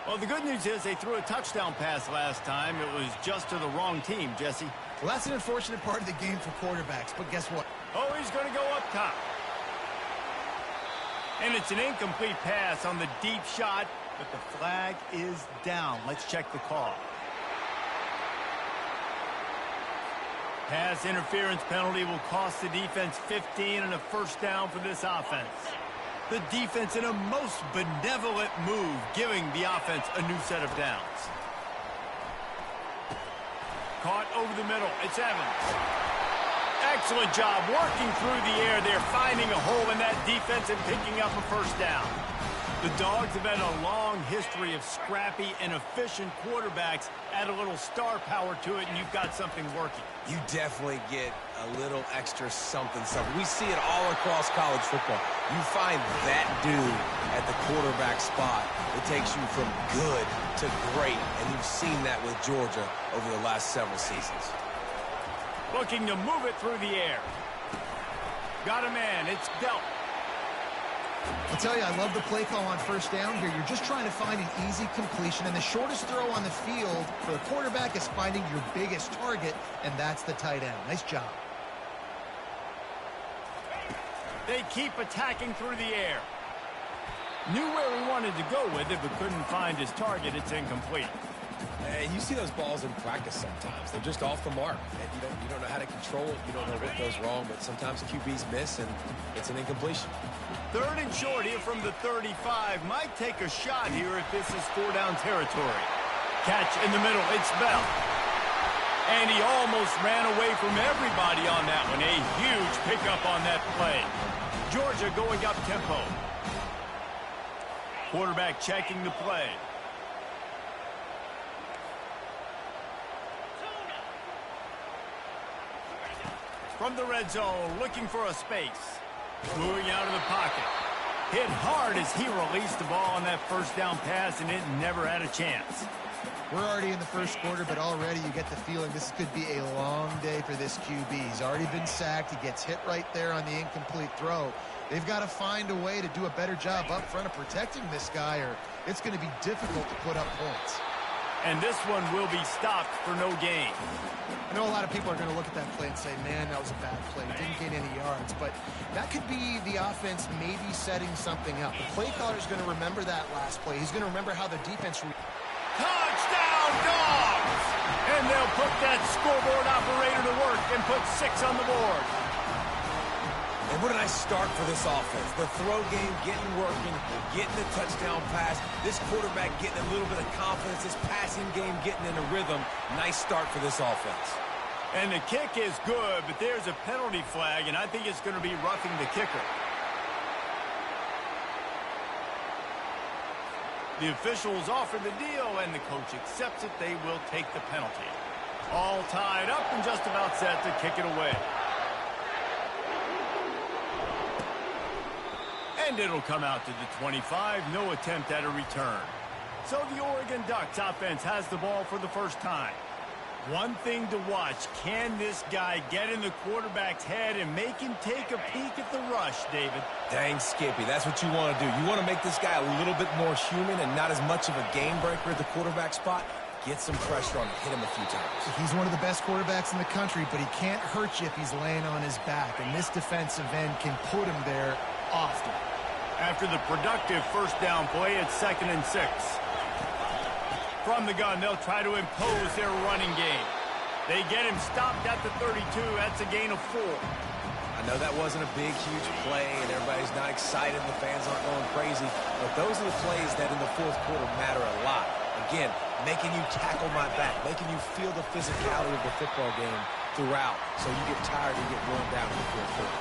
Well, the good news is they threw a touchdown pass last time. It was just to the wrong team, Jesse. Well, that's an unfortunate part of the game for quarterbacks, but guess what? Oh, he's going to go up top. And it's an incomplete pass on the deep shot, but the flag is down. Let's check the call. Pass interference penalty will cost the defense 15 and a first down for this offense. The defense in a most benevolent move, giving the offense a new set of downs. Caught over the middle. It's Evans. Excellent job working through the air. They're finding a hole in that defense and picking up a first down. The Dogs have had a long history of scrappy and efficient quarterbacks. Add a little star power to it, and you've got something working. You definitely get a little extra something. We see it all across college football. You find that dude at the quarterback spot, it takes you from good to great, and you've seen that with Georgia over the last several seasons. Looking to move it through the air. Got a man. It's Delp. I'll tell you, I love the play call on first down here. You're just trying to find an easy completion, and the shortest throw on the field for the quarterback is finding your biggest target, and that's the tight end. Nice job. They keep attacking through the air. Knew where he wanted to go with it, but couldn't find his target. It's incomplete. And you see those balls in practice sometimes. They're just off the mark. And you don't know how to control it. You don't know what goes wrong, but sometimes QBs miss, and it's an incompletion. 3rd and short here from the 35. Might take a shot here if this is 4-down territory. Catch in the middle. It's Bell. And he almost ran away from everybody on that one. A huge pickup on that play. Georgia going up tempo. Quarterback checking the play. From the red zone, looking for a space. Moving out of the pocket. Hit hard as he released the ball on that first down pass, and it never had a chance. We're already in the first quarter, but already you get the feeling this could be a long day for this QB. He's already been sacked. He gets hit right there on the incomplete throw. They've got to find a way to do a better job up front of protecting this guy, or it's going to be difficult to put up points. And this one will be stopped for no gain. I know a lot of people are going to look at that play and say, man, that was a bad play. Didn't gain any yards. But that could be the offense maybe setting something up. The play caller is going to remember that last play. He's going to remember how the defense... Touchdown, Dogs! And they'll put that scoreboard operator to work and put 6 on the board. And what a nice start for this offense. The throw game getting working, getting the touchdown pass. This quarterback getting a little bit of confidence. This passing game getting in a rhythm. Nice start for this offense. And the kick is good, but there's a penalty flag, and I think it's going to be roughing the kicker. The officials offer the deal, and the coach accepts it. They will take the penalty. All tied up and just about set to kick it away. And it'll come out to the 25. No attempt at a return. So the Oregon Ducks offense has the ball for the first time. One thing to watch, can this guy get in the quarterback's head and make him take a peek at the rush, David? Dang, Skippy, that's what you want to do. You want to make this guy a little bit more human and not as much of a game breaker at the quarterback spot. Get some pressure on him, hit him a few times. He's one of the best quarterbacks in the country, but he can't hurt you if he's laying on his back. And this defensive end can put him there often. After the productive first down play, it's 2nd and 6. From the gun, they'll try to impose their running game. They get him stopped at the 32. That's a gain of 4. I know that wasn't a big, huge play, and everybody's not excited, the fans aren't going crazy, but those are the plays that in the fourth quarter matter a lot. Again, making you tackle my back, making you feel the physicality of the football game throughout, so you get tired and get worn down in the fourth quarter.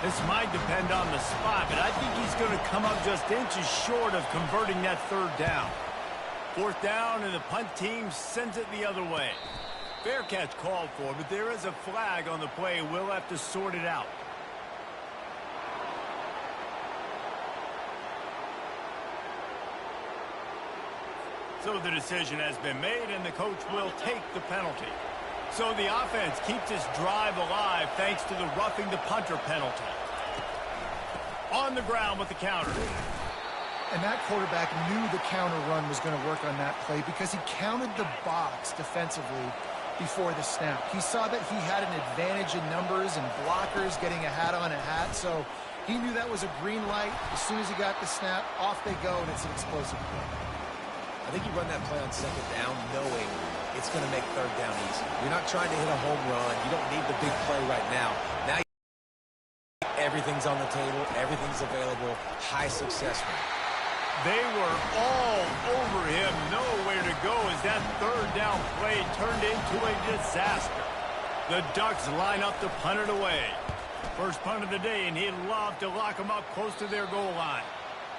This might depend on the spot, but I think he's going to come up just inches short of converting that 3rd down. 4th down, and the punt team sends it the other way. Fair catch called for, but there is a flag on the play. We'll have to sort it out. So the decision has been made, and the coach will take the penalty. So the offense keeps this drive alive thanks to the roughing the punter penalty. On the ground with the counter. And that quarterback knew the counter run was going to work on that play because he counted the box defensively before the snap. He saw that he had an advantage in numbers and blockers getting a hat on a hat, so he knew that was a green light. As soon as he got the snap, off they go, and it's an explosive play. I think you run that play on 2nd down knowing it's going to make 3rd down easy. You're not trying to hit a home run. You don't need the big play right now. Now everything's on the table. Everything's available. High success rate. They were all over him. Nowhere to go as that 3rd down play turned into a disaster. The Ducks line up to punt it away. First punt of the day, and he'd love to lock them up close to their goal line.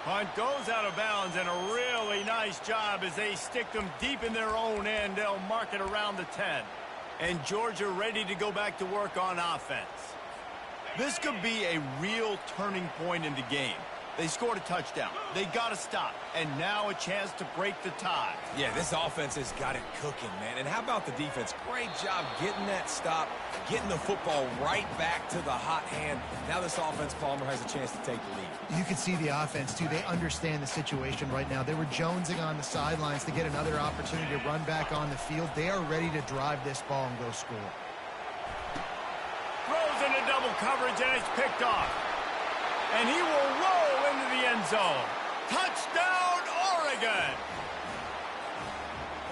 Punt goes out of bounds, and a really nice job as they stick them deep in their own end. They'll mark it around the 10. And Georgia ready to go back to work on offense. This could be a real turning point in the game. They scored a touchdown. They got to stop. And now a chance to break the tie. Yeah, this offense has got it cooking, man. And how about the defense? Great job getting that stop, getting the football right back to the hot hand. Now this offense, Palmer, has a chance to take the lead. You can see the offense, too. They understand the situation right now. They were jonesing on the sidelines to get another opportunity to run back on the field. They are ready to drive this ball and go score. Throws into double coverage, and it's picked off. And he will roll into the end zone. Touchdown, Oregon!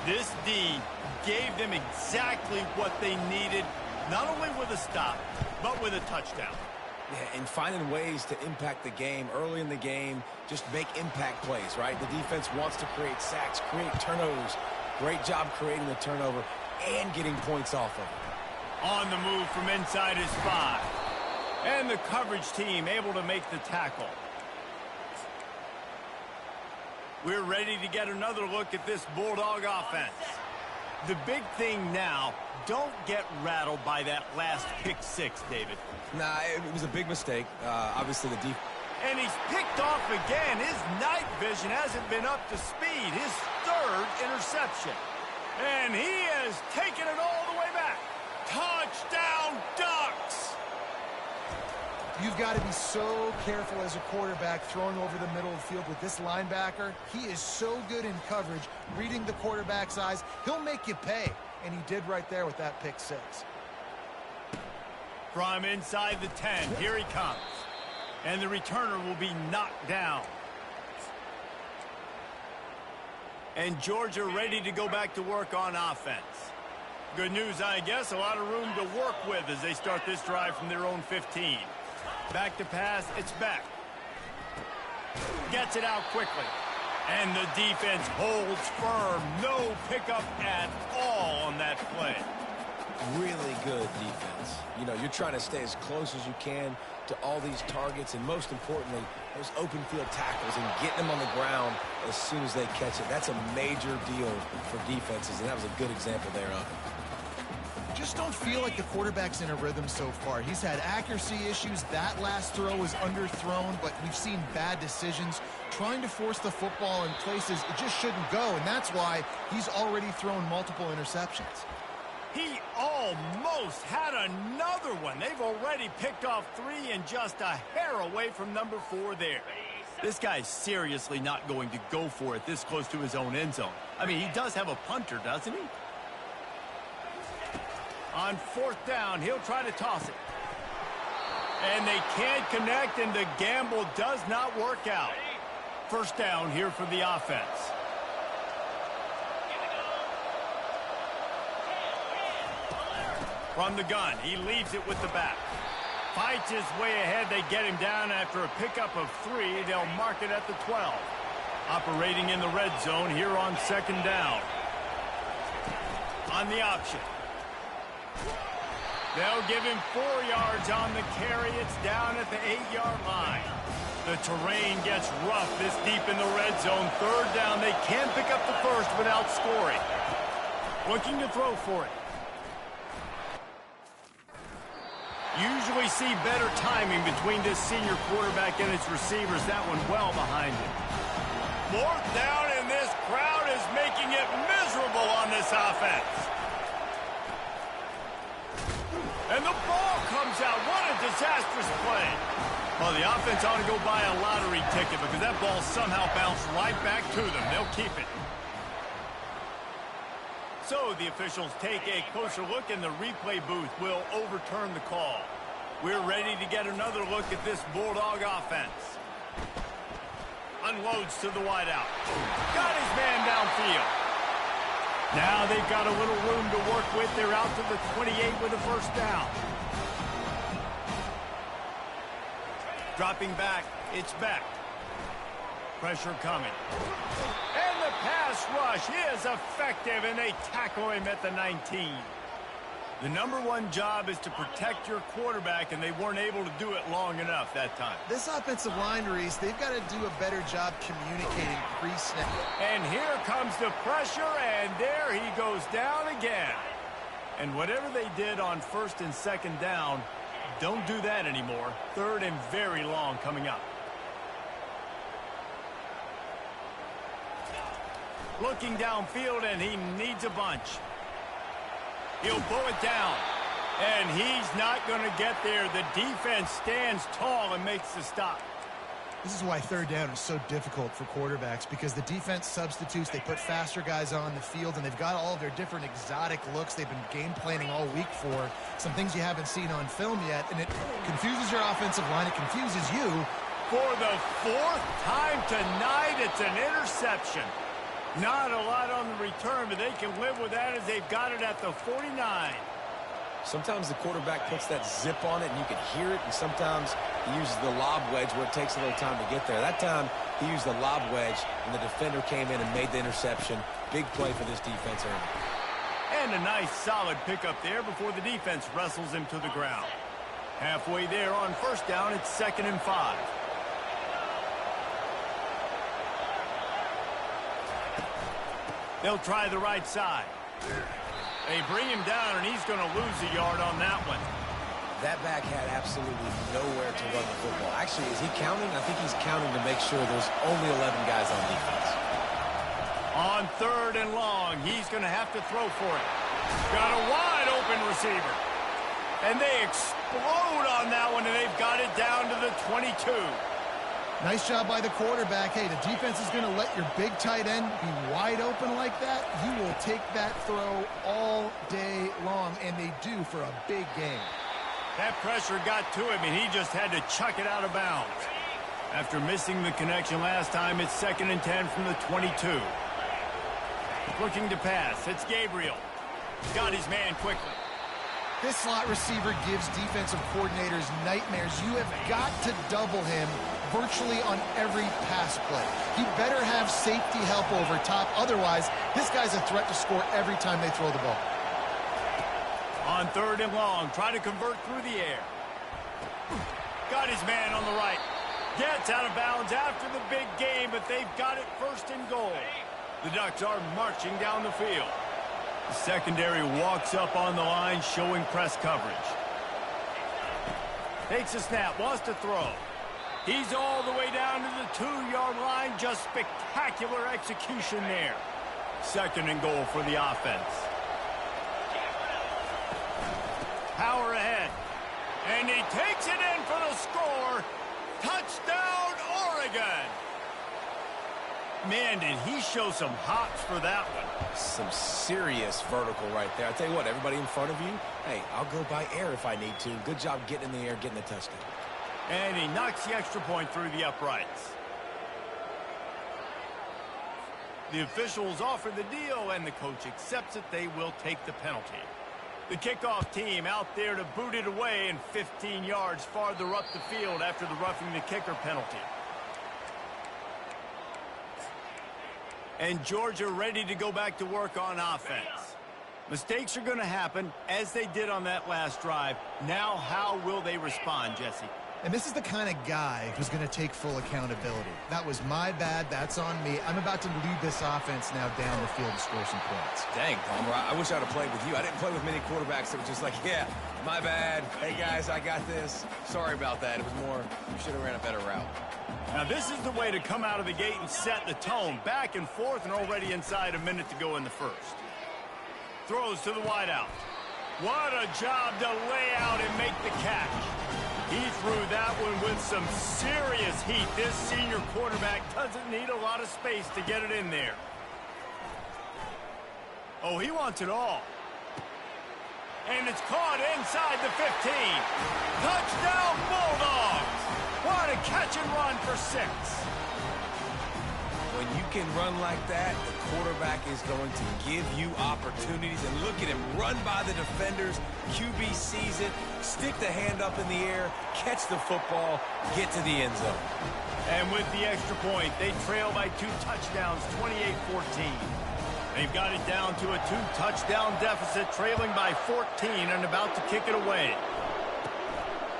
This D gave them exactly what they needed, not only with a stop, but with a touchdown. Yeah, and finding ways to impact the game early in the game, just make impact plays, right? The defense wants to create sacks, create turnovers. Great job creating the turnover and getting points off of it. On the move from inside his 5. And the coverage team able to make the tackle. We're ready to get another look at this Bulldog offense. The big thing now, don't get rattled by that last pick 6, David. Nah, it was a big mistake. Obviously, the defense. And he's picked off again. His night vision hasn't been up to speed. His 3rd interception. And he has taken it all the way back. Touchdown, Ducks! You've got to be so careful as a quarterback throwing over the middle of the field with this linebacker. He is so good in coverage, reading the quarterback's eyes. He'll make you pay, and he did right there with that pick 6. From inside the 10, here he comes. And the returner will be knocked down. And Georgia ready to go back to work on offense. Good news, I guess, a lot of room to work with as they start this drive from their own 15. Back to pass, it's Beck. Gets it out quickly. And the defense holds firm. No pickup at all on that play. Really good defense. You know, you're trying to stay as close as you can to all these targets, and most importantly, those open field tackles and getting them on the ground as soon as they catch it. That's a major deal for defenses, and that was a good example there of it. Just don't feel like the quarterback's in a rhythm so far. He's had accuracy issues. That last throw was underthrown, but we've seen bad decisions. Trying to force the football in places it just shouldn't go, and that's why he's already thrown multiple interceptions. He almost had another one. They've already picked off 3 and just a hair away from number 4 there. This guy's seriously not going to go for it this close to his own end zone. I mean, he does have a punter, doesn't he? On 4th down, he'll try to toss it. And they can't connect, and the gamble does not work out. First down here for the offense. From the gun, he leaves it with the back. Fights his way ahead. They get him down after a pickup of 3. They'll mark it at the 12. Operating in the red zone here on 2nd down. On the option. They'll give him 4 yards on the carry. It's down at the 8-yard line. The terrain gets rough this deep in the red zone. Third down, they can pick up the first without scoring. Looking to throw for it. Usually see better timing between this senior quarterback and his receivers. That one well behind him. Fourth down, and this crowd is making it miserable on this offense. And the ball comes out. What a disastrous play. Well, the offense ought to go buy a lottery ticket because that ball somehow bounced right back to them. They'll keep it. So the officials take a closer look, and the replay booth will overturn the call. We're ready to get another look at this Bulldog offense. Unloads to the wideout. Got his man downfield. Now they've got a little room to work with. They're out to the 28 with a first down. Dropping back, it's Beck. Pressure coming. And the pass rush is effective, and they tackle him at the 19. The number one job is to protect your quarterback, and they weren't able to do it long enough that time. This offensive line, Reese, they've got to do a better job communicating pre-snap. And here comes the pressure, and there he goes down again. And whatever they did on first and second down, don't do that anymore. Third and very long coming up. Looking downfield, and he needs a bunch. He'll pull it down, and he's not going to get there. The defense stands tall and makes the stop. This is why third down is so difficult for quarterbacks, because the defense substitutes. They put faster guys on the field, and they've got all of their different exotic looks they've been game planning all week for, some things you haven't seen on film yet, and it confuses your offensive line. It confuses you. For the fourth time tonight, it's an interception. Not a lot on the return, but they can live with that as they've got it at the 49. Sometimes the quarterback puts that zip on it, and you can hear it, and sometimes he uses the lob wedge where it takes a little time to get there. That time, he used the lob wedge, and the defender came in and made the interception. Big play for this defense early. And a nice, solid pickup there before the defense wrestles him to the ground. Halfway there on first down, it's 2nd and 5. They'll try the right side. They bring him down, and he's going to lose a yard on that one. That back had absolutely nowhere to run the football. Actually, is he counting? I think he's counting to make sure there's only 11 guys on defense. On 3rd and long, he's going to have to throw for it. Got a wide open receiver. And they explode on that one, and they've got it down to the 22. Nice job by the quarterback. Hey, the defense is going to let your big tight end be wide open like that. You will take that throw all day long, and they do for a big game. That pressure got to him, and he just had to chuck it out of bounds. After missing the connection last time, it's 2nd and 10 from the 22. Looking to pass. It's Gabriel. Got his man quickly. This slot receiver gives defensive coordinators nightmares. You have got to double him virtually on every pass play. He better have safety help over top. Otherwise, this guy's a threat to score every time they throw the ball. On 3rd and long, try to convert through the air. Got his man on the right. Gets out of bounds after the big game, but they've got it 1st and goal. The Ducks are marching down the field. The secondary walks up on the line, showing press coverage. Takes a snap, wants to throw. He's all the way down to the 2-yard line. Just spectacular execution there. 2nd and goal for the offense. Power ahead. And he takes it in for the score. Touchdown, Oregon. Man, did he show some hops for that one. Some serious vertical right there. I tell you what, everybody in front of you, hey, I'll go by air if I need to. Good job getting in the air, getting the touchdown. And he knocks the extra point through the uprights. The officials offer the deal, and the coach accepts it. They will take the penalty. The kickoff team out there to boot it away, and 15 yards farther up the field after the roughing the kicker penalty. And Georgia ready to go back to work on offense. Mistakes are going to happen, as they did on that last drive. Now, how will they respond, Jesse? And this is the kind of guy who's going to take full accountability. That was my bad. That's on me. I'm about to lead this offense now down the field to score some points. Dang, Palmer, I wish I'd have played with you. I didn't play with many quarterbacks that were just like, yeah, my bad. Hey, guys, I got this. Sorry about that. It was more, you should have ran a better route. Now, this is the way to come out of the gate and set the tone. Back and forth and already inside a minute to go in the first. Throws to the wideout. What a job to lay out and make the catch. He threw that one with some serious heat. This senior quarterback doesn't need a lot of space to get it in there. Oh, he wants it all. And it's caught inside the 15. Touchdown, Bulldogs! What a catch and run for 6. When you can run like that, the quarterback is going to give you opportunities. And look at him run by the defenders. QB sees it, stick the hand up in the air, catch the football, get to the end zone. And with the extra point, they trail by 2 touchdowns, 28-14. They've got it down to a 2-touchdown deficit, trailing by 14 and about to kick it away.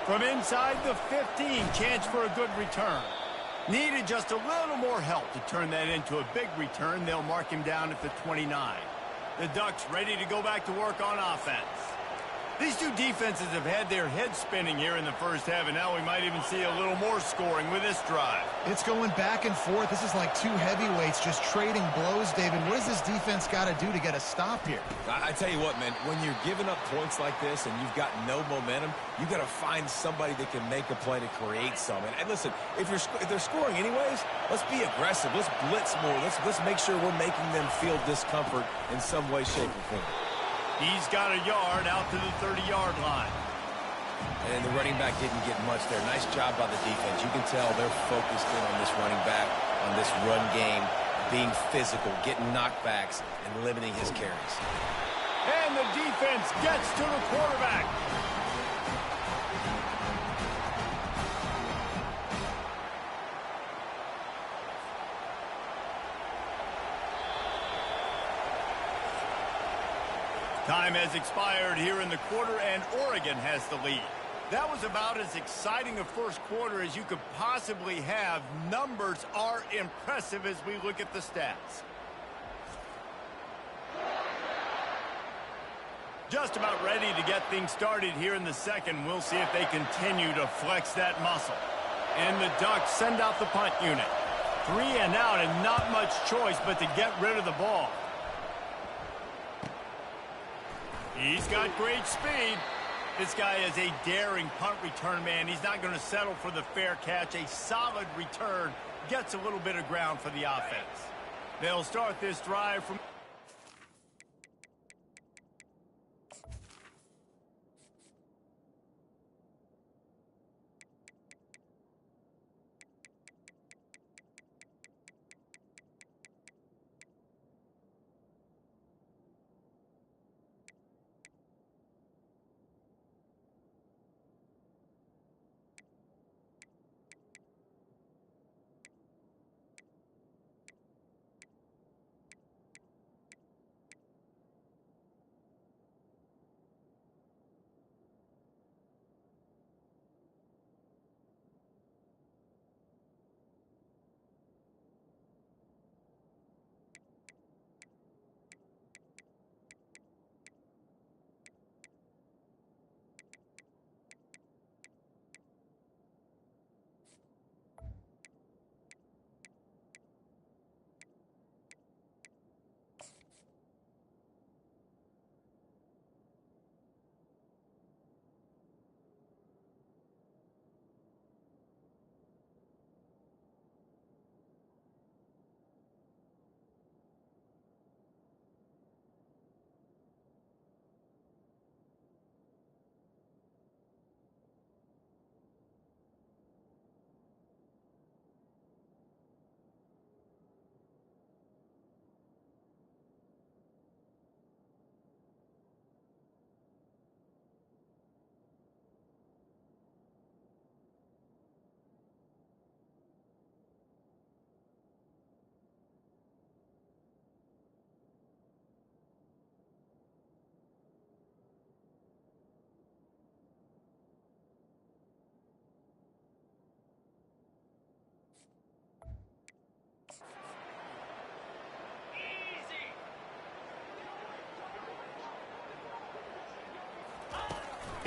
From inside the 15, chance for a good return. Needed just a little more help to turn that into a big return. They'll mark him down at the 29. The Ducks ready to go back to work on offense. These two defenses have had their heads spinning here in the first half, and now we might even see a little more scoring with this drive. It's going back and forth. This is like two heavyweights just trading blows, David. What does this defense got to do to get a stop here? I tell you what, man, when you're giving up points like this and you've got no momentum, you got to find somebody that can make a play to create some. And listen, if they're scoring anyways, let's be aggressive. Let's blitz more. Let's make sure we're making them feel discomfort in some way, shape, or form. He's got a yard out to the 30-yard line. And the running back didn't get much there. Nice job by the defense. You can tell they're focused in on this running back, on this run game, being physical, getting knockbacks, and limiting his carries. And the defense gets to the quarterback. Time has expired here in the quarter, and Oregon has the lead. That was about as exciting a first quarter as you could possibly have. Numbers are impressive as we look at the stats. Just about ready to get things started here in the second. We'll see if they continue to flex that muscle. And the Ducks send out the punt unit. 3 and out, and not much choice but to get rid of the ball. He's got great speed. This guy is a daring punt return man. He's not going to settle for the fair catch. A solid return gets a little bit of ground for the offense. They'll start this drive from...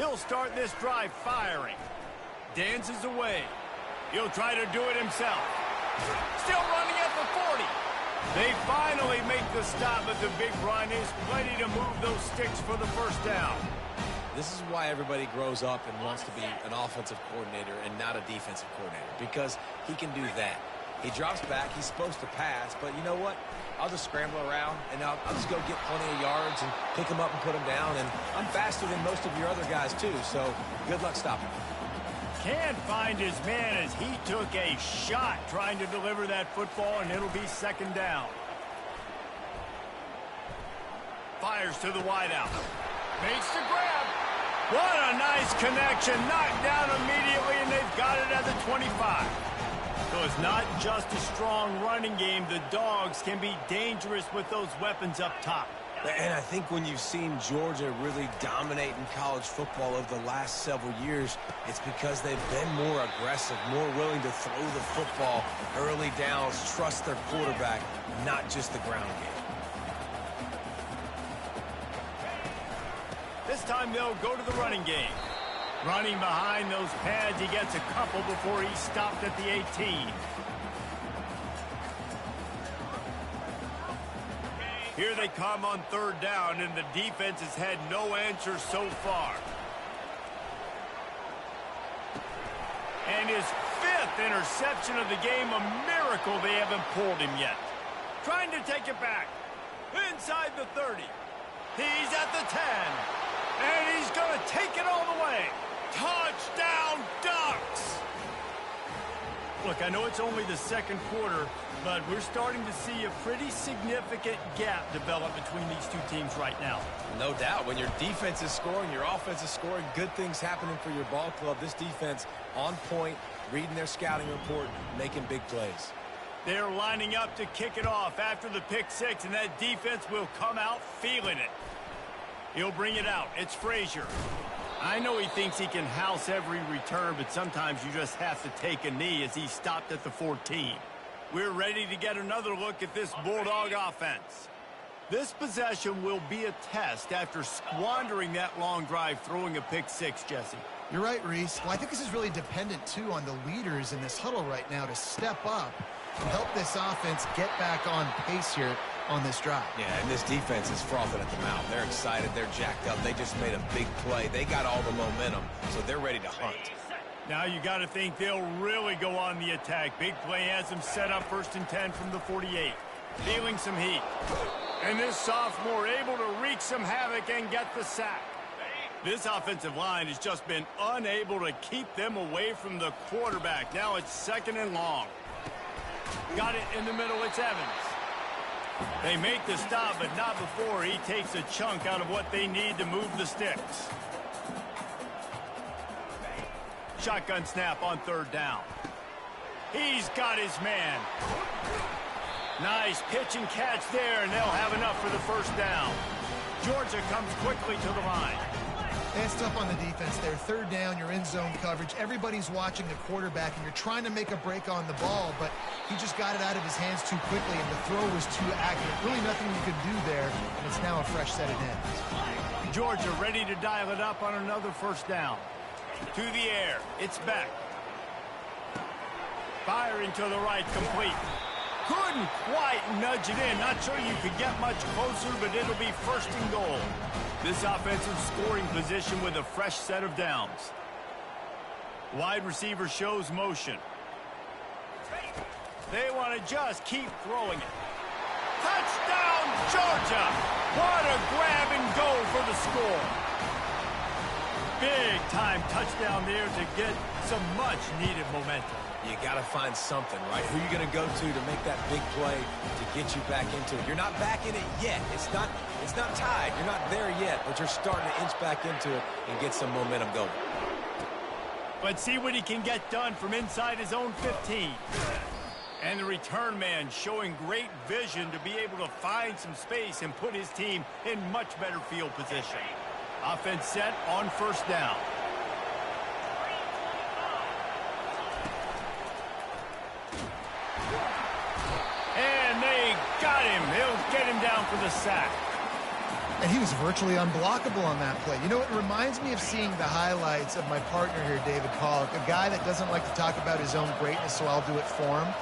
He'll start this drive firing. Dances away. He'll try to do it himself. Still running at the 40. They finally make the stop, but the big run is plenty to move those sticks for the first down. This is why everybody grows up and wants to be an offensive coordinator and not a defensive coordinator, because he can do that. He drops back. He's supposed to pass, but you know what? I'll just scramble around, and I'll just go get plenty of yards and pick him up and put him down, and I'm faster than most of your other guys, too, so good luck stopping him. Can't find his man as he took a shot trying to deliver that football, and it'll be second down. Fires to the wideout. Makes the grab. What a nice connection. Knocked down immediately, and they've got it at the 25. So it's not just a strong running game. The Dogs can be dangerous with those weapons up top. And I think when you've seen Georgia really dominate in college football over the last several years, it's because they've been more aggressive, more willing to throw the football early downs, trust their quarterback, not just the ground game. This time they'll go to the running game. Running behind those pads, he gets a couple before he stopped at the 18. Here they come on third down, and the defense has had no answer so far. And his fifth interception of the game, a miracle they haven't pulled him yet. Trying to take it back. Inside the 30. He's at the 10. And he's going to take it all the way. Touchdown, Ducks! Look, I know it's only the second quarter, but we're starting to see a pretty significant gap develop between these two teams right now. No doubt. When your defense is scoring, your offense is scoring, good things happening for your ball club. This defense on point, reading their scouting report, making big plays. They're lining up to kick it off after the pick six, and that defense will come out feeling it. He'll bring it out. It's Frazier. I know he thinks he can house every return, but sometimes you just have to take a knee as he stopped at the 14. We're ready to get another look at this Bulldog offense. This possession will be a test after squandering that long drive throwing a pick six, Jesse. You're right, Reese. Well, I think this is really dependent, too, on the leaders in this huddle right now to step up and help this offense get back on pace here on this drive. Yeah, and this defense is frothing at the mouth. They're excited. They're jacked up. They just made a big play. They got all the momentum, so they're ready to hunt. Now you got to think they'll really go on the attack. Big play has them set up 1st and 10 from the 48. Feeling some heat. And this sophomore able to wreak some havoc and get the sack. This offensive line has just been unable to keep them away from the quarterback. Now it's 2nd and long. Got it in the middle. It's Evans. They make the stop, but not before he takes a chunk out of what they need to move the sticks. Shotgun snap on 3rd down. He's got his man. Nice pitch and catch there, and they'll have enough for the 1st down. Georgia comes quickly to the line. That's tough on the defense there. 3rd down, you're in zone coverage. Everybody's watching the quarterback, and you're trying to make a break on the ball, but he just got it out of his hands too quickly, and the throw was too accurate. Really nothing you could do there, and it's now a fresh set of downs. Georgia ready to dial it up on another 1st down. To the air. It's Beck. Firing to the right, complete. Couldn't quite nudge it in. Not sure you could get much closer, but it'll be 1st and goal. This offensive scoring position with a fresh set of downs. Wide receiver shows motion. They want to just keep throwing it. Touchdown, Georgia! What a grab and go for the score. Big time touchdown there to get some much needed momentum. You got to find something, right? Who are you going to go to make that big play to get you back into it? You're not back in it yet. It's not tied. You're not there yet, but you're starting to inch back into it and get some momentum going. But see what he can get done from inside his own 15. And the return man showing great vision to be able to find some space and put his team in much better field position. Offense set on 1st down. And they got him. They'll get him down for the sack. And he was virtually unblockable on that play. You know, it reminds me of seeing the highlights of my partner here, David Pollock, a guy that doesn't like to talk about his own greatness, so I'll do it for him.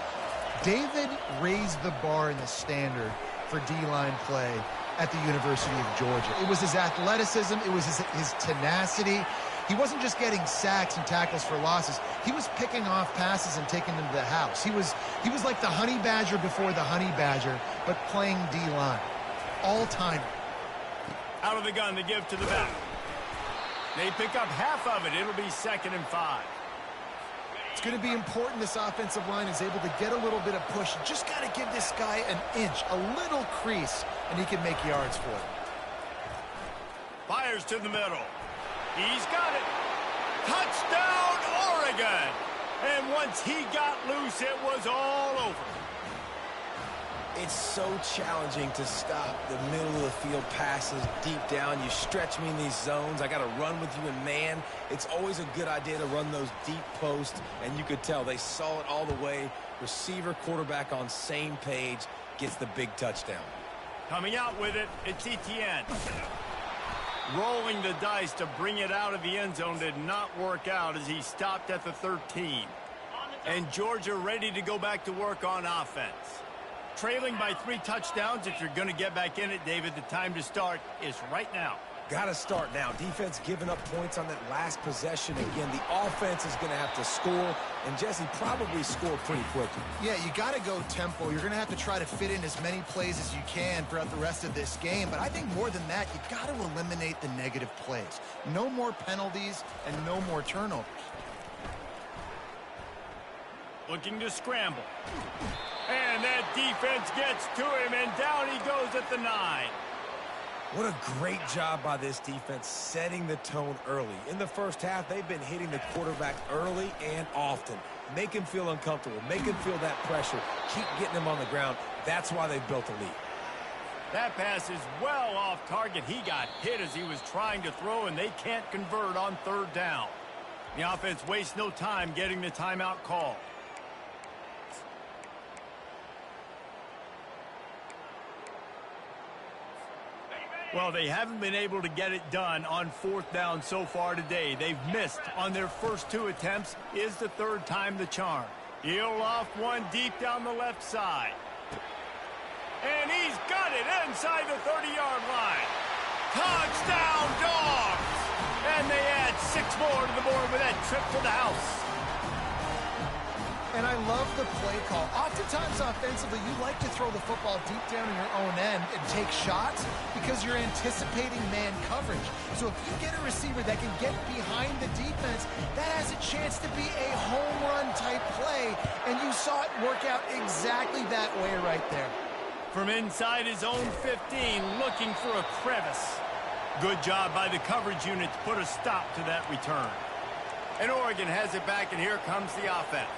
David raised the bar in the standard for D-line play at the University of Georgia. It was his athleticism. It was his tenacity. He wasn't just getting sacks and tackles for losses. He was picking off passes and taking them to the house. He was like the honey badger before the honey badger, but playing D-line. All-time. Out of the gun to give to the back. They pick up half of it. It'll be 2nd and 5. It's going to be important this offensive line is able to get a little bit of push. You just got to give this guy an inch, a little crease, and he can make yards for it. Fires to the middle. He's got it. Touchdown, Oregon. And once he got loose, it was all over. It's so challenging to stop the middle of the field passes deep down. You stretch me in these zones. I got to run with you in man. It's always a good idea to run those deep posts, and you could tell they saw it all the way. Receiver, quarterback on same page, gets the big touchdown. Coming out with it, it's Etienne. Rolling the dice to bring it out of the end zone did not work out as he stopped at the 13. And Georgia ready to go back to work on offense. Trailing by 3 touchdowns. If you're going to get back in it, David, the time to start is right now. Got to start now. Defense giving up points on that last possession. Again, the offense is going to have to score, and Jesse probably score pretty quickly. Yeah, you got to go tempo. You're going to have to try to fit in as many plays as you can throughout the rest of this game. But I think more than that, you got to eliminate the negative plays. No more penalties and no more turnovers. Looking to scramble. And that defense gets to him, and down he goes at the 9. What a great job by this defense setting the tone early. In the first half, they've been hitting the quarterback early and often. Make him feel uncomfortable. Make him feel that pressure. Keep getting him on the ground. That's why they've built a lead. That pass is well off target. He got hit as he was trying to throw, and they can't convert on 3rd down. The offense wastes no time getting the timeout call. Well, they haven't been able to get it done on 4th down so far today. They've missed on their first 2 attempts. Is the 3rd time the charm. He'll off one deep down the left side. And he's got it inside the 30-yard line. Touchdown, Dogs! And they add 6 more to the board with that trip to the house. And I love the play call. Oftentimes offensively, you like to throw the football deep down in your own end and take shots because you're anticipating man coverage. So if you get a receiver that can get behind the defense, that has a chance to be a home run type play. And you saw it work out exactly that way right there. From inside his own 15, looking for a crevice. Good job by the coverage unit to put a stop to that return. And Oregon has it back, and here comes the offense.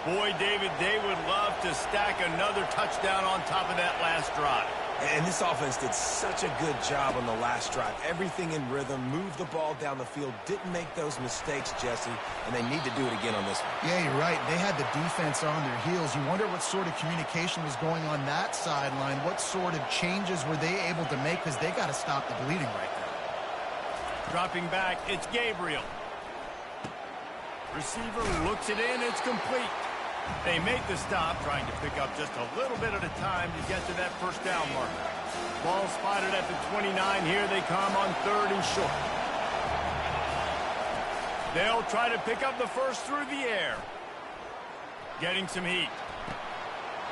Boy, David, they would love to stack another touchdown on top of that last drive. And this offense did such a good job on the last drive. Everything in rhythm, moved the ball down the field, didn't make those mistakes, Jesse, and they need to do it again on this one. Yeah, you're right. They had the defense on their heels. You wonder what sort of communication was going on that sideline. What sort of changes were they able to make because they got to stop the bleeding right now. Dropping back, it's Gabriel. Receiver looks it in, it's complete. They make the stop, trying to pick up just a little bit at a time to get to that 1st down marker. Ball spotted at the 29. Here they come on 3rd and short. They'll try to pick up the first through the air. Getting some heat.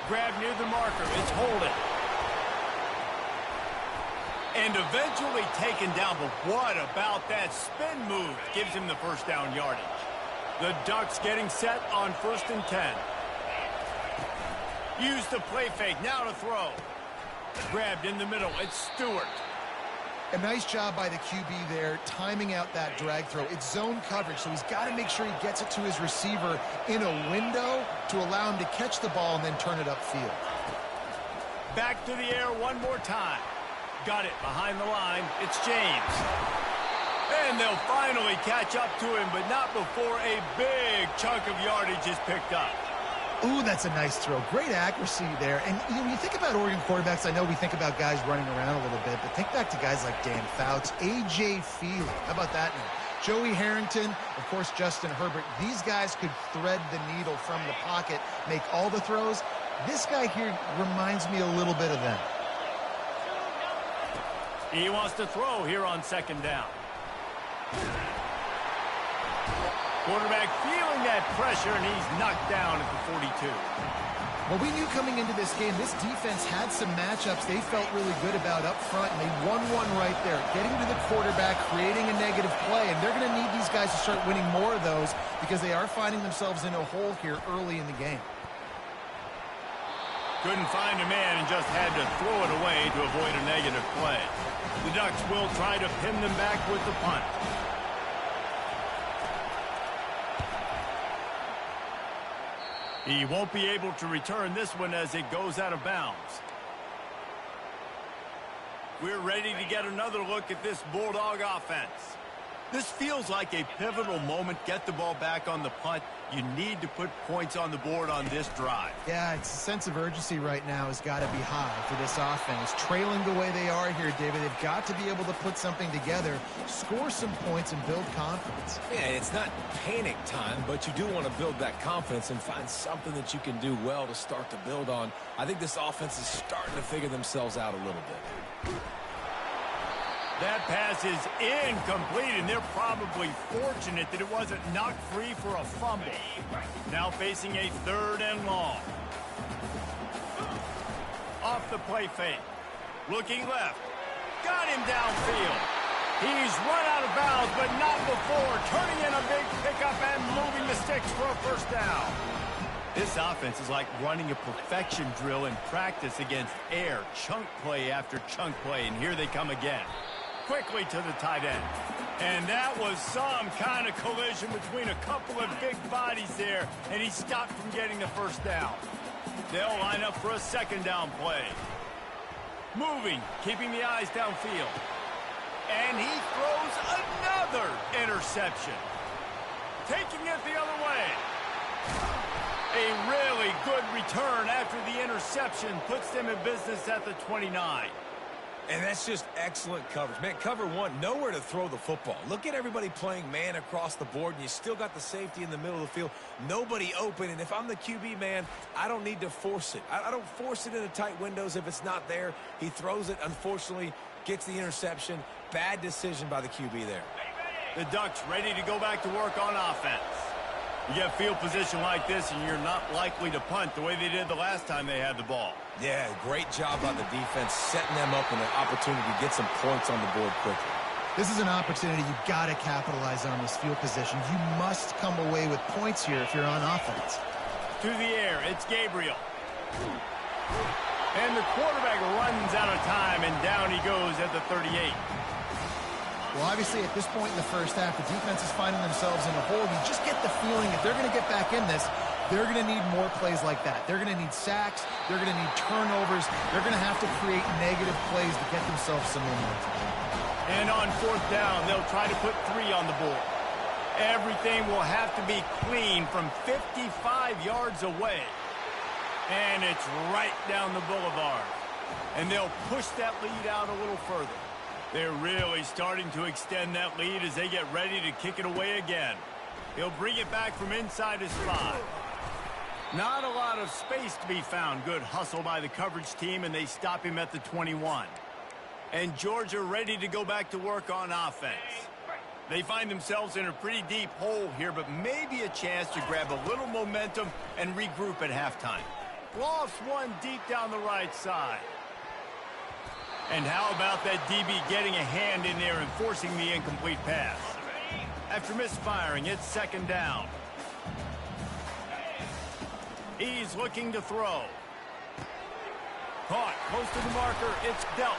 Grab near the marker. It's Holden. And eventually taken down, but what about that spin move? Gives him the 1st down yardage. The Ducks getting set on 1st and 10. Use the play fake, now to throw. Grabbed in the middle, it's Stewart. A nice job by the QB there, timing out that drag throw. It's zone coverage, so he's got to make sure he gets it to his receiver in a window to allow him to catch the ball and then turn it upfield. Back to the air one more time. Got it behind the line, it's James. And they'll finally catch up to him, but not before a big chunk of yardage is picked up. Ooh, that's a nice throw. Great accuracy there. And when you think about Oregon quarterbacks, I know we think about guys running around a little bit, but think back to guys like Dan Fouts, A.J. Feely. How about that name? Joey Harrington, of course, Justin Herbert. These guys could thread the needle from the pocket, make all the throws. This guy here reminds me a little bit of them. He wants to throw here on second down. Quarterback feeling that pressure, and he's knocked down at the 42. Well, we knew coming into this game, this defense had some matchups they felt really good about up front, and they won one right there, getting to the quarterback, creating a negative play, and they're going to need these guys to start winning more of those because they are finding themselves in a hole here early in the game. Couldn't find a man and just had to throw it away to avoid a negative play. The Ducks will try to pin them back with the punt. He won't be able to return this one as it goes out of bounds. We're ready to get another look at this Bulldog offense. This feels like a pivotal moment. Get the ball back on the punt. You need to put points on the board on this drive. Yeah, it's a sense of urgency right now has got to be high for this offense. Trailing the way they are here, David, they've got to be able to put something together, score some points, and build confidence. Yeah, it's not panic time, but you do want to build that confidence and find something that you can do well to start to build on. I think this offense is starting to figure themselves out a little bit. That pass is incomplete, and they're probably fortunate that it wasn't knocked free for a fumble. Now facing a 3rd and long. Off the play fake. Looking left. Got him downfield. He's run out of bounds, but not before turning in a big pickup and moving the sticks for a first down. This offense is like running a perfection drill in practice against air. Chunk play after chunk play, and here they come again. Quickly to the tight end. And that was some kind of collision between a couple of big bodies there, and he stopped from getting the first down. They'll line up for a 2nd down play. Moving, keeping the eyes downfield. And he throws another interception. Taking it the other way. A really good return after the interception puts them in business at the 29. And that's just excellent coverage. Man, cover one, nowhere to throw the football. Look at everybody playing man across the board, and you still got the safety in the middle of the field. Nobody open, and if I'm the QB, man, I don't need to force it. I don't force it into tight windows if it's not there. He throws it, unfortunately, gets the interception. Bad decision by the QB there. The Ducks ready to go back to work on offense. You get field position like this, and you're not likely to punt the way they did the last time they had the ball. Yeah, great job by the defense, setting them up in an opportunity to get some points on the board quickly. This is an opportunity you've got to capitalize on this field position. You must come away with points here if you're on offense. To the air, it's Gabriel. And the quarterback runs out of time, and down he goes at the 38. Well, obviously, at this point in the first half, the defense is finding themselves in a hole. You just get the feeling if they're going to get back in this, they're going to need more plays like that. They're going to need sacks. They're going to need turnovers. They're going to have to create negative plays to get themselves some momentum. And on 4th down, they'll try to put 3 on the board. Everything will have to be clean from 55 yards away. And it's right down the boulevard. And they'll push that lead out a little further. They're really starting to extend that lead as they get ready to kick it away again. He'll bring it back from inside his 5. Not a lot of space to be found. Good hustle by the coverage team, and they stop him at the 21. And Georgia ready to go back to work on offense. They find themselves in a pretty deep hole here, but maybe a chance to grab a little momentum and regroup at halftime. Lost one deep down the right side. And how about that DB getting a hand in there and forcing the incomplete pass? After misfiring, it's 2nd down. He's looking to throw. Caught close to the marker, it's dealt.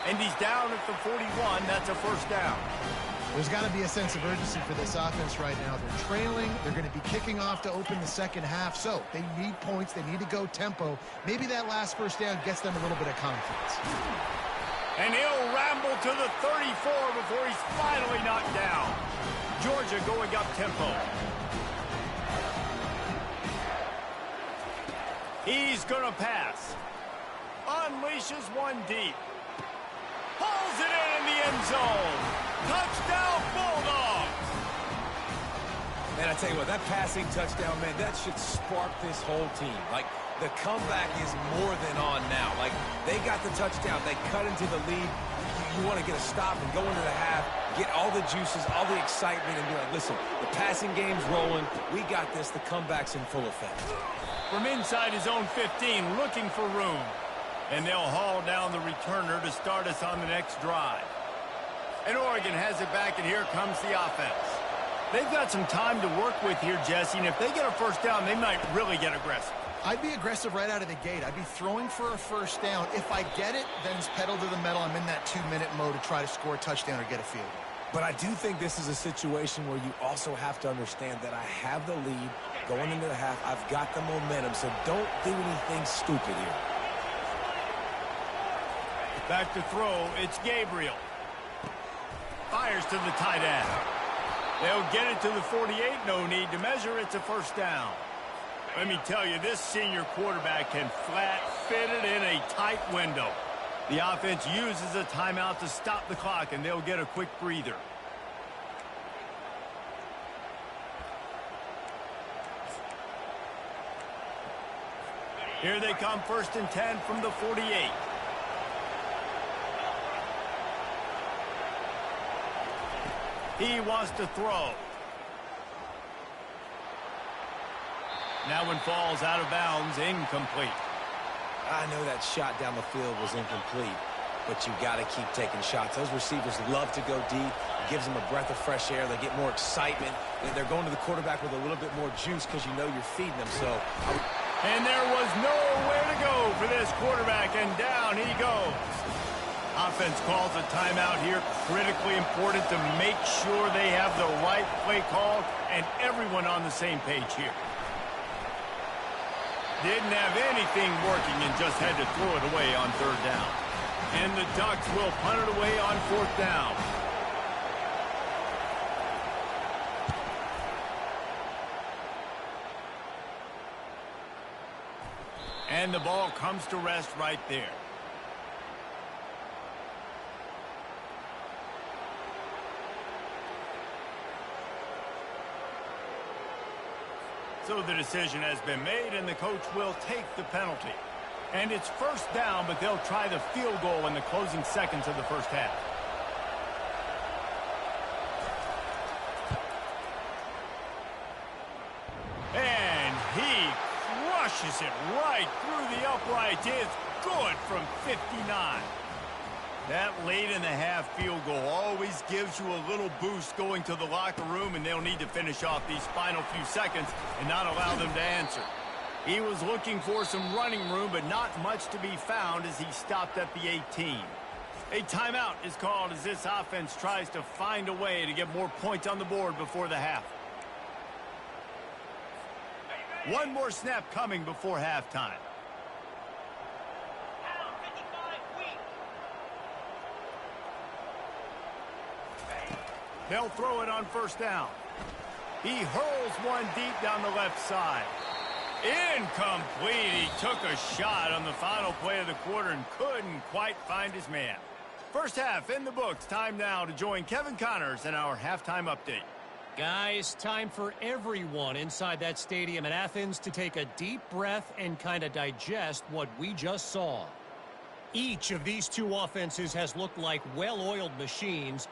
And he's down at the 41, that's a first down. There's got to be a sense of urgency for this offense right now. They're trailing. They're going to be kicking off to open the second half. So they need points. They need to go tempo. Maybe that last first down gets them a little bit of confidence. And he'll ramble to the 34 before he's finally knocked down. Georgia going up tempo. He's going to pass. Unleashes one deep. Pulls it in the end zone. Touchdown, Bulldogs. Man, I tell you what, that passing touchdown, man, that should spark this whole team. Like, the comeback is more than on now. Like, they got the touchdown. They cut into the lead. You want to get a stop and go into the half, get all the juices, all the excitement, and be like, listen, the passing game's rolling. We got this. The comeback's in full effect. From inside his own 15, looking for room. And they'll haul down the returner to start us on the next drive. And Oregon has it back, and here comes the offense. They've got some time to work with here, Jesse, and if they get a first down, they might really get aggressive. I'd be aggressive right out of the gate. I'd be throwing for a first down. If I get it, then it's pedal to the metal. I'm in that 2-minute mode to try to score a touchdown or get a field goal. But I do think this is a situation where you also have to understand that I have the lead going into the half. I've got the momentum, so don't do anything stupid here. Back to throw, it's Gabriel. Fires to the tight end. They'll get it to the 48, no need to measure, it's a first down. Let me tell you, this senior quarterback can flat fit it in a tight window. The offense uses a timeout to stop the clock, and they'll get a quick breather. Here they come, 1st and 10 from the 48. He wants to throw. That one falls out of bounds, incomplete. I know that shot down the field was incomplete, but you got to keep taking shots. Those receivers love to go deep. It gives them a breath of fresh air. They get more excitement. They're going to the quarterback with a little bit more juice because you know you're feeding them. And there was nowhere to go for this quarterback, and down he goes. Offense calls a timeout here. Critically important to make sure they have the right play call and everyone on the same page here. Didn't have anything working and just had to throw it away on 3rd down. And the Ducks will punt it away on 4th down. And the ball comes to rest right there. So the decision has been made, and the coach will take the penalty. And it's 1st down, but they'll try the field goal in the closing seconds of the first half. And he crushes it right through the uprights. It's good from 59. That late in the half field goal always gives you a little boost going to the locker room, and they'll need to finish off these final few seconds and not allow them to answer. He was looking for some running room, but not much to be found as he stopped at the 18. A timeout is called as this offense tries to find a way to get more points on the board before the half. One more snap coming before halftime. They'll throw it on 1st down. He hurls one deep down the left side. Incomplete. He took a shot on the final play of the quarter and couldn't quite find his man. First half in the books. Time now to join Kevin Connors in our halftime update. Guys, time for everyone inside that stadium in Athens to take a deep breath and kind of digest what we just saw. Each of these two offenses has looked like well-oiled machines,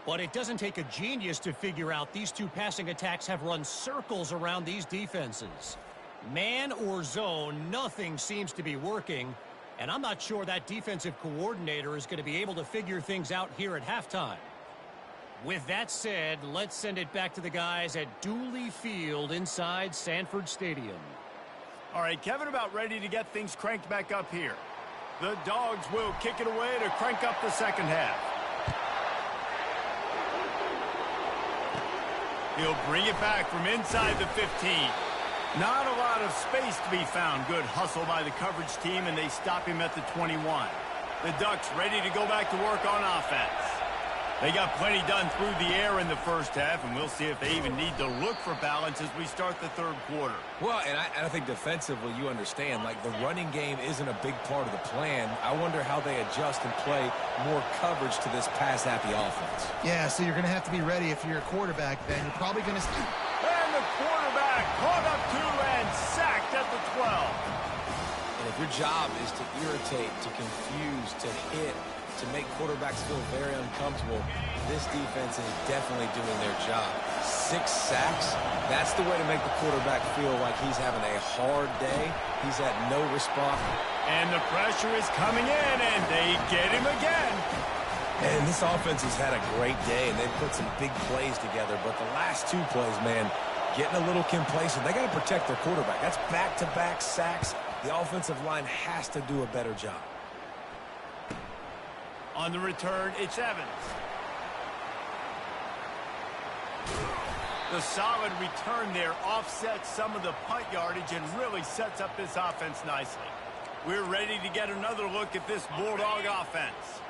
but it doesn't take a genius to figure out these two passing attacks have run circles around these defenses. Man or zone, nothing seems to be working, and I'm not sure that defensive coordinator is going to be able to figure things out here at halftime. With that said, let's send it back to the guys at Dooley Field inside Sanford Stadium. All right, Kevin, about ready to get things cranked back up here. The Dogs will kick it away to crank up the second half. He'll bring it back from inside the 15. Not a lot of space to be found. Good hustle by the coverage team, and they stop him at the 21. The Ducks ready to go back to work on offense. They got plenty done through the air in the first half, and we'll see if they even need to look for balance as we start the third quarter. Well, and I think defensively, you understand, like the running game isn't a big part of the plan. I wonder how they adjust and play more coverage to this pass-happy offense. Yeah, so you're going to have to be ready if you're a quarterback then. You're probably going to... And the quarterback caught up to and sacked at the 12. And if your job is to irritate, to confuse, to hit, to make quarterbacks feel very uncomfortable, this defense is definitely doing their job. 6 sacks, that's the way to make the quarterback feel like he's having a hard day. He's had no response. And the pressure is coming in, and they get him again. And this offense has had a great day, and they've put some big plays together. But the last 2 plays, man, getting a little complacent. They got to protect their quarterback. That's back-to-back sacks. The offensive line has to do a better job. On the return, it's Evans. The solid return there offsets some of the punt yardage and really sets up this offense nicely. We're ready to get another look at this Bulldog offense.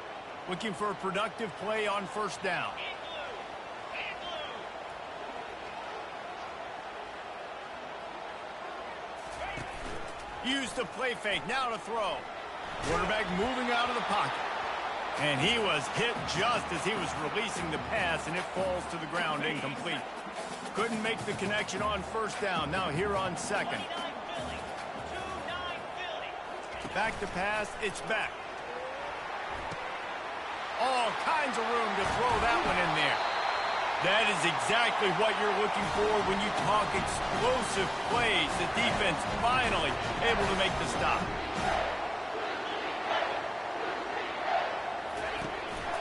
Looking for a productive play on first down. Use the play fake, now to throw. Quarterback moving out of the pocket. And he was hit just as he was releasing the pass, and it falls to the ground incomplete. Couldn't make the connection on first down. Now here on second. Back to pass, it's back. All kinds of room to throw that one in there. That is exactly what you're looking for when you talk explosive plays. The defense finally able to make the stop.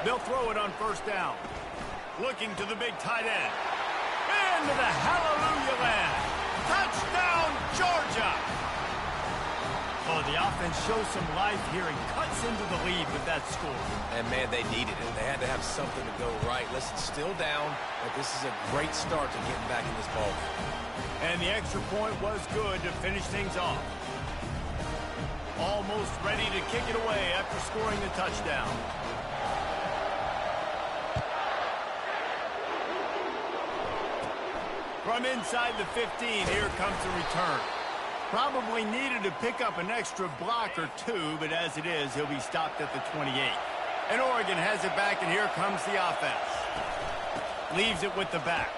They'll throw it on first down. Looking to the big tight end. Into the hallelujah land. Touchdown, Georgia! Oh, the offense shows some life here and cuts into the lead with that score. And, man, they needed it. They had to have something to go right. Listen, still down, but this is a great start to getting back in this ball game. And the extra point was good to finish things off. Almost ready to kick it away after scoring the touchdown. From inside the 15, here comes the return. Probably needed to pick up an extra block or 2, but as it is, he'll be stopped at the 28. And Oregon has it back, and here comes the offense. Leaves it with the back.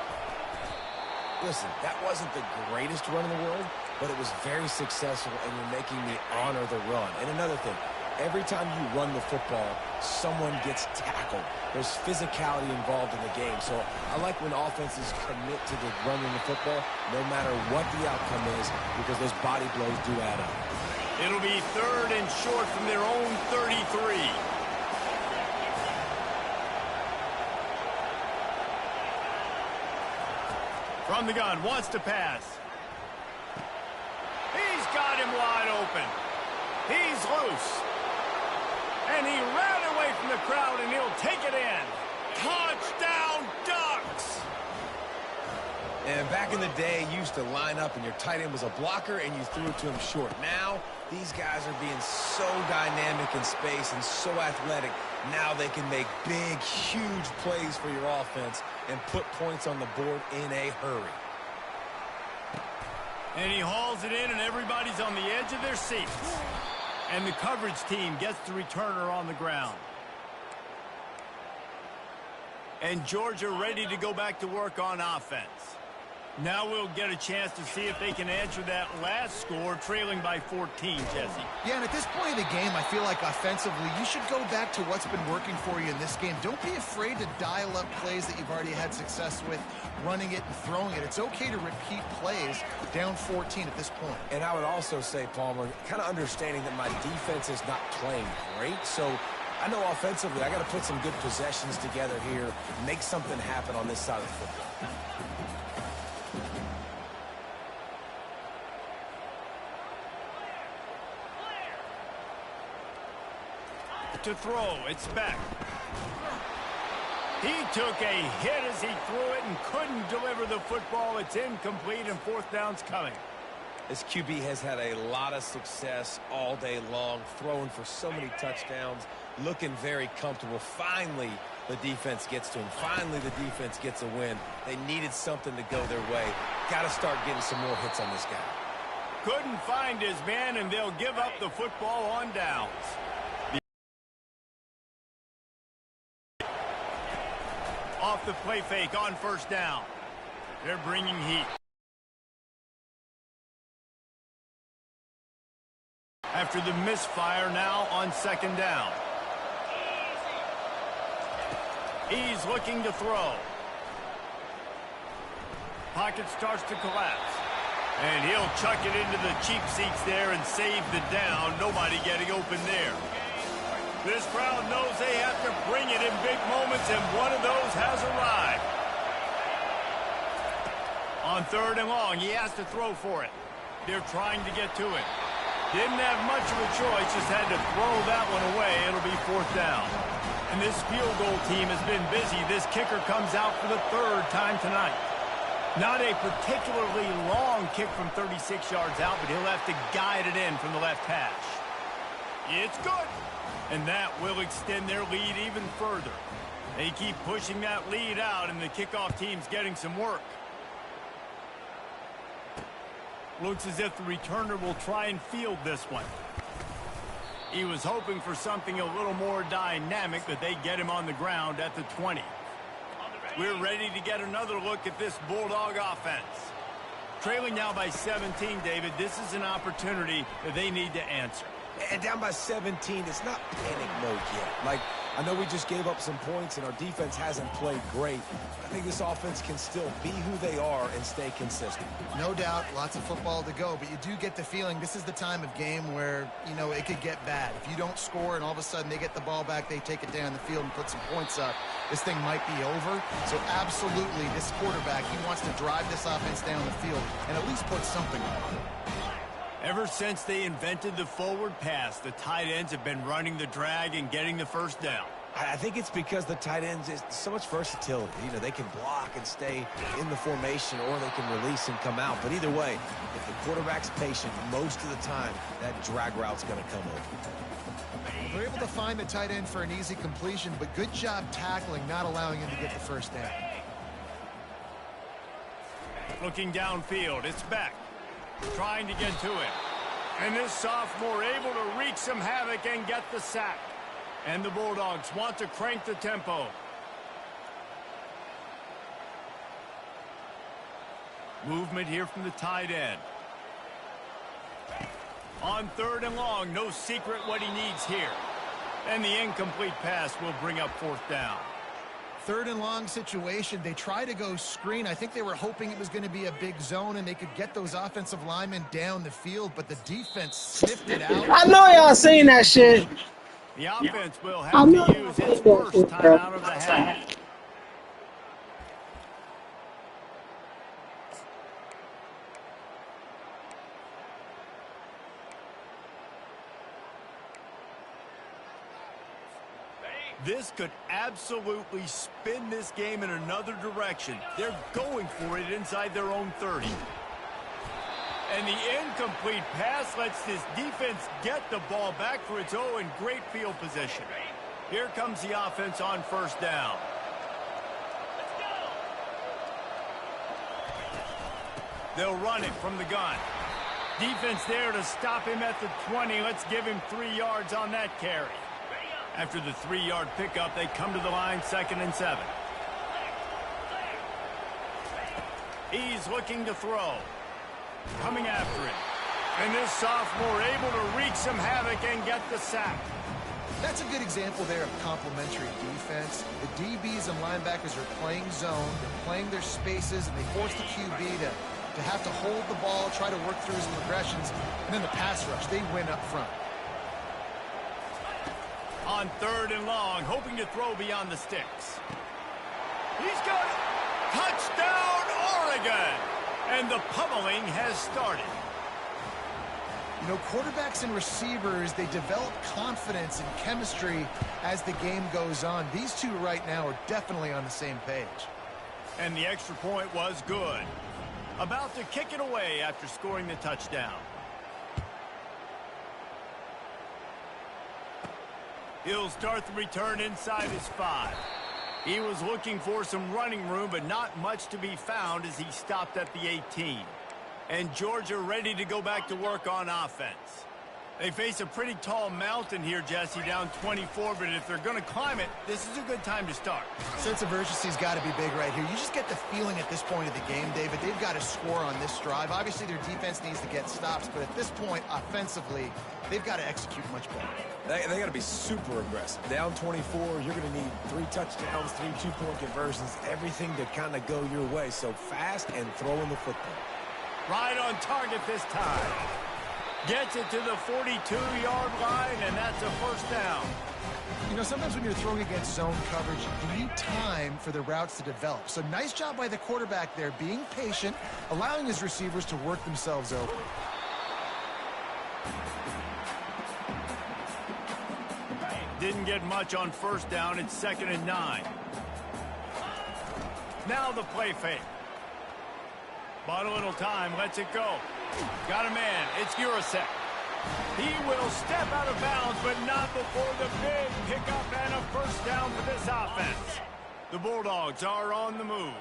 Listen, that wasn't the greatest run in the world, but it was very successful, and you're making me honor the run. And another thing, every time you run the football, someone gets tackled. There's physicality involved in the game. So I like when offenses commit to the running the football, no matter what the outcome is, because those body blows do add up. It'll be 3rd and short from their own 33. From the gun, wants to pass. He's got him wide open. He's loose. And he ran away from the crowd, and he'll take it in. Touchdown, Ducks! And back in the day, you used to line up, and your tight end was a blocker, and you threw it to him short. Now, these guys are being so dynamic in space and so athletic. Now they can make big, huge plays for your offense and put points on the board in a hurry. And he hauls it in, and everybody's on the edge of their seats. And the coverage team gets the returner on the ground. And Georgia ready to go back to work on offense. Now we'll get a chance to see if they can answer that last score, trailing by 14, Jesse. Yeah, and at this point of the game, I feel like offensively, you should go back to what's been working for you in this game. Don't be afraid to dial up plays that you've already had success with, running it and throwing it. It's okay to repeat plays down 14 at this point. And I would also say, Palmer, kind of understanding that my defense is not playing great, so I know offensively I got to put some good possessions together here, make something happen on this side of the football. To throw, it's back. He took a hit as he threw it and couldn't deliver the football. It's incomplete, and 4th down's coming. This QB has had a lot of success all day long, throwing for so many touchdowns, looking very comfortable. Finally, the defense gets to him. Finally, the defense gets a win. They needed something to go their way. Got to start getting some more hits on this guy. Couldn't find his man, and they'll give up the football on downs. Off the play fake on first down. They're bringing heat. After the misfire, now on second down. He's looking to throw. Pocket starts to collapse. And he'll chuck it into the cheap seats there and save the down. Nobody getting open there. This crowd knows they have to bring it in big moments, and one of those has arrived. On third and long, he has to throw for it. They're trying to get to it. Didn't have much of a choice, just had to throw that one away. It'll be fourth down. And this field goal team has been busy. This kicker comes out for the third time tonight. Not a particularly long kick from 36 yards out, but he'll have to guide it in from the left hash. It's good. And that will extend their lead even further. They keep pushing that lead out, and the kickoff team's getting some work. Looks as if the returner will try and field this one. He was hoping for something a little more dynamic, but they get him on the ground at the 20. We're ready to get another look at this Bulldog offense. Trailing now by 17, David, this is an opportunity that they need to answer. And down by 17, it's not panic mode yet. Like, I know we just gave up some points and our defense hasn't played great. I think this offense can still be who they are and stay consistent. No doubt, lots of football to go, but you do get the feeling this is the time of game where, you know, it could get bad. If you don't score and all of a sudden they get the ball back, they take it down the field and put some points up, this thing might be over. So absolutely, this quarterback, he wants to drive this offense down the field and at least put something on it. Ever since they invented the forward pass, the tight ends have been running the drag and getting the first down. I think it's because the tight ends is so much versatility. You know, they can block and stay in the formation, or they can release and come out. But either way, if the quarterback's patient, most of the time, that drag route's going to come over. They're able to find the tight end for an easy completion, but good job tackling, not allowing him to get the first down. Looking downfield, it's Beck. Trying to get to it. And this sophomore able to wreak some havoc and get the sack. And the Bulldogs want to crank the tempo. Movement here from the tight end. On third and long, no secret what he needs here. And the incomplete pass will bring up fourth down. Third and long situation. They try to go screen. I think they were hoping it was going to be a big zone and they could get those offensive linemen down the field, but the defense sniffed it out. I know y'all seen that shit. The offense will have to use its first time out of the half. This could absolutely spin this game in another direction. They're going for it inside their own 30. And the incomplete pass lets this defense get the ball back for its own great field position. Here comes the offense on first down. They'll run it from the gun. Defense there to stop him at the 20. Let's give him 3 yards on that carry. After the 3-yard pickup, they come to the line, 2nd and 7. He's looking to throw. Coming after it. And this sophomore able to wreak some havoc and get the sack. That's a good example there of complementary defense. The DBs and linebackers are playing zone. They're playing their spaces, and they force the QB to have to hold the ball, try to work through his progressions, and then the pass rush, they win up front. On third and long, hoping to throw beyond the sticks. He's got it. Touchdown, Oregon! And the pummeling has started. You know, quarterbacks and receivers, they develop confidence and chemistry as the game goes on. These two right now are definitely on the same page. And the extra point was good. About to kick it away after scoring the touchdown. He'll start the return inside his 5. He was looking for some running room, but not much to be found as he stopped at the 18. And Georgia ready to go back to work on offense. They face a pretty tall mountain here, Jesse, down 24, but if they're going to climb it, this is a good time to start. Sense of urgency's got to be big right here. You just get the feeling at this point of the game, David, they've got to score on this drive. Obviously, their defense needs to get stops, but at this point, offensively, they've got to execute much better. They got to be super aggressive. Down 24, you're going to need 3 touchdowns, 3 two-point conversions, everything to kind of go your way. So fast and throwing the football. Right on target this time. Gets it to the 42-yard line, and that's a first down. You know, sometimes when you're throwing against zone coverage, you need time for the routes to develop. So nice job by the quarterback there, being patient, allowing his receivers to work themselves open. Didn't get much on first down. It's 2nd and 9. Now the play fake. Bought a little time, lets it go. Got a man, it's Urasek. He will step out of bounds, but not before the big pickup and a first down for this offense. The Bulldogs are on the move.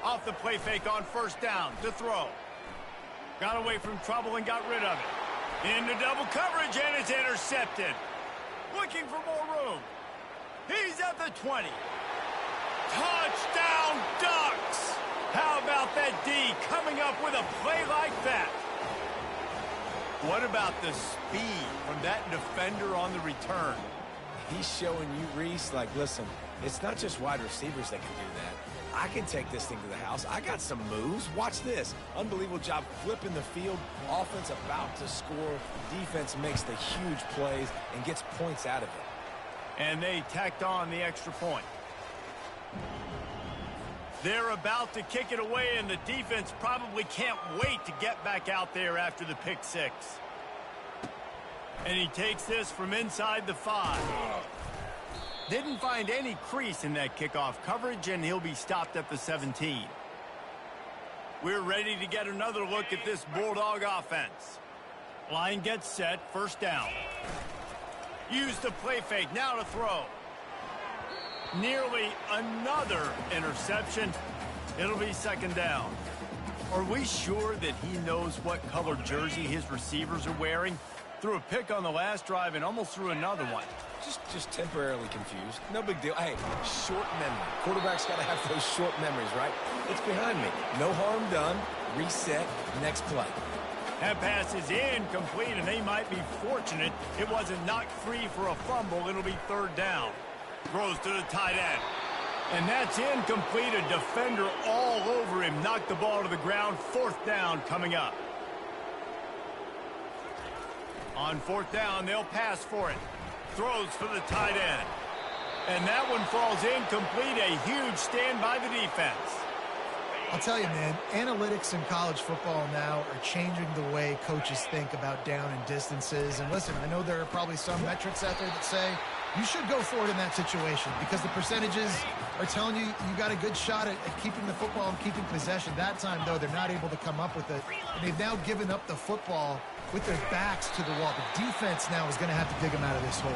Off the play fake on first down to throw. Got away from trouble and got rid of it. Into double coverage, and it's intercepted. Looking for more room. He's at the 20. Touchdown, Ducks! How about that D coming up with a play like that? What about the speed from that defender on the return? He's showing you, Reese, like, listen, it's not just wide receivers that can do that. I can take this thing to the house. I got some moves. Watch this. Unbelievable job flipping the field. Offense about to score. Defense makes the huge plays and gets points out of it. And they tacked on the extra point. They're about to kick it away, and the defense probably can't wait to get back out there after the pick six. And he takes this from inside the 5. Didn't find any crease in that kickoff coverage, and he'll be stopped at the 17. We're ready to get another look at this Bulldog offense. Line gets set, first down. Use the play fake, now to throw. Nearly another interception. It'll be 2nd down. Are we sure that he knows what color jersey his receivers are wearing? Threw a pick on the last drive and almost threw another one. Just temporarily confused. No big deal. Hey, short memory. Quarterback's got to have those short memories, right? It's behind me. No harm done. Reset. Next play. That pass is incomplete, and they might be fortunate it wasn't knocked free for a fumble. It'll be 3rd down. Throws to the tight end. And that's incomplete. A defender all over him. Knocked the ball to the ground. 4th down coming up. On 4th down, they'll pass for it. Throws for the tight end. And that one falls incomplete. A huge stand by the defense. I'll tell you, man, analytics in college football now are changing the way coaches think about down and distances. And listen, I know there are probably some metrics out there that say you should go for it in that situation because the percentages are telling you you got a good shot at keeping the football and keeping possession. That time, though, they're not able to come up with it. And they've now given up the football with their backs to the wall. The defense now is going to have to dig them out of this hole.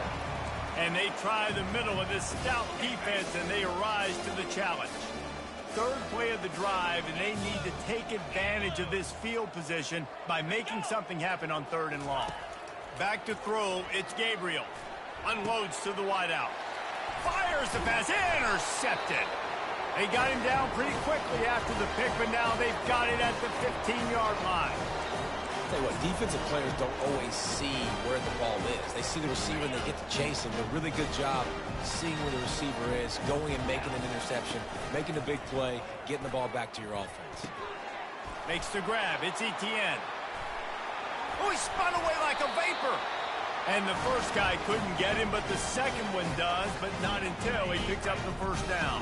And they try the middle of this stout defense, and they rise to the challenge. 3rd play of the drive, and they need to take advantage of this field position by making something happen on 3rd and long. Back to throw, it's Gabriel. Unloads to the wideout. Fires the pass, intercepted. They got him down pretty quickly after the pick, but now they've got it at the 15-yard line. Tell you what, defensive players don't always see where the ball is. They see the receiver and they get to chase him. A really good job seeing where the receiver is, going and making an interception, making a big play, getting the ball back to your offense. Makes the grab. It's Etienne. Oh, he spun away like a vapor. And the first guy couldn't get him, but the second one does, but not until he picks up the first down.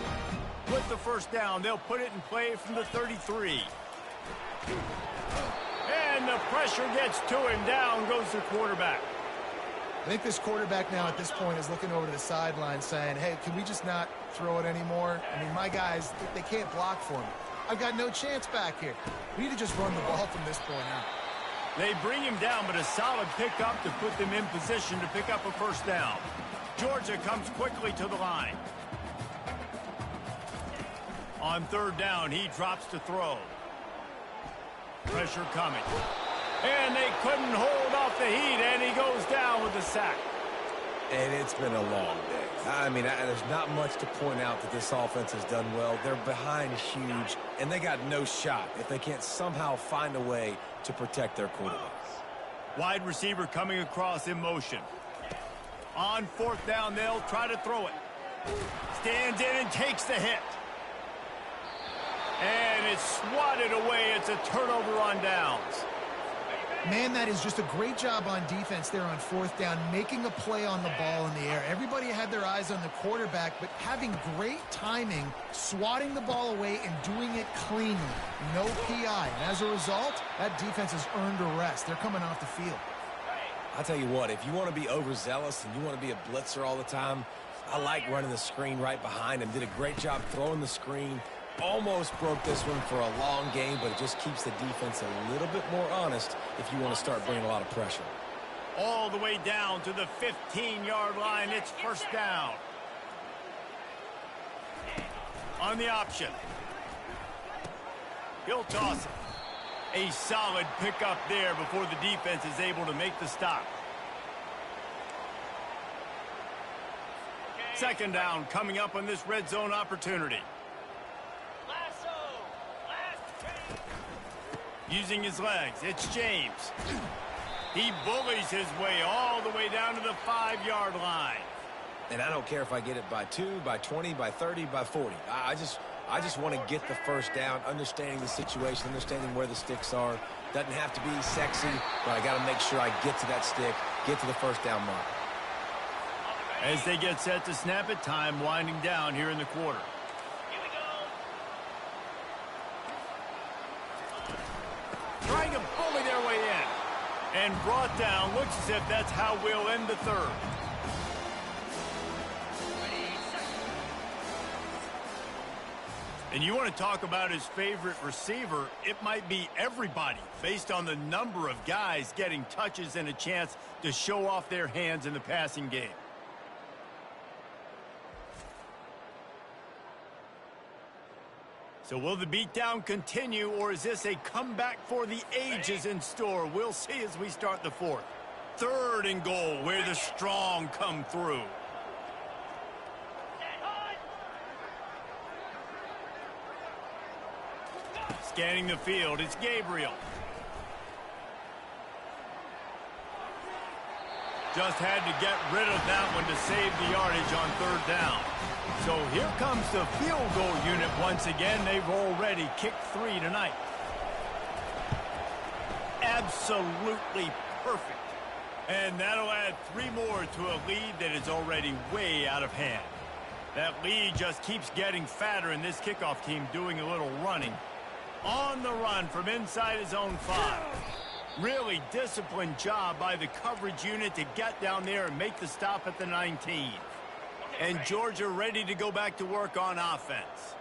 With the first down, they'll put it in play from the 33. And the pressure gets to him. Down goes the quarterback. I think this quarterback now at this point is looking over to the sideline saying, hey, can we just not throw it anymore? I mean, my guys, they can't block for me. I've got no chance back here. We need to just run the ball from this point out. They bring him down, but a solid pickup to put them in position to pick up a first down. Georgia comes quickly to the line. On third down, he drops to throw. Pressure coming. And they couldn't hold off the heat, and he goes down with a sack. And it's been a long day. I mean, there's not much to point out that this offense has done well. They're behind huge, and they got no shot if they can't somehow find a way to protect their quarterback. Wide receiver coming across in motion. On fourth down, they'll try to throw it. Stands in and takes the hit. And it's swatted away. It's a turnover on downs. Man, that is just a great job on defense there on fourth down, making a play on the ball in the air. Everybody had their eyes on the quarterback, but having great timing, swatting the ball away, and doing it cleanly. No PI. And as a result, that defense has earned a rest. They're coming off the field. I'll tell you what, if you want to be overzealous and you want to be a blitzer all the time, I like running the screen right behind him. Did a great job throwing the screen. Almost broke this one for a long game, but it just keeps the defense a little bit more honest if you want to start bringing a lot of pressure. All the way down to the 15-yard line. It's first down. On the option. He'll toss it. A solid pickup there before the defense is able to make the stop. Second down coming up on this red zone opportunity. Using his legs, it's James. He bullies his way all the way down to the 5-yard line. And I don't care if I get it by 2, by 20, by 30, by 40. I just want to get the first down, understanding the situation, understanding where the sticks are. Doesn't have to be sexy, but I got to make sure I get to that stick, get to the first down mark. As they get set to snap it, time winding down here in the quarter. Trying to bully their way in. And brought down. Looks as if that's how we'll end the third. And you want to talk about his favorite receiver, it might be everybody based on the number of guys getting touches and a chance to show off their hands in the passing game. So will the beatdown continue, or is this a comeback for the ages in store? We'll see as we start the fourth. Third and goal, where the strong come through. Scanning the field, it's Gabriel. Just had to get rid of that one to save the yardage on third down. So here comes the field goal unit once again. They've already kicked 3 tonight. Absolutely perfect. And that'll add 3 more to a lead that is already way out of hand. That lead just keeps getting fatter, and this kickoff team doing a little running. On the run from inside his own 5. Really disciplined job by the coverage unit to get down there and make the stop at the 19. And Georgia ready to go back to work on offense.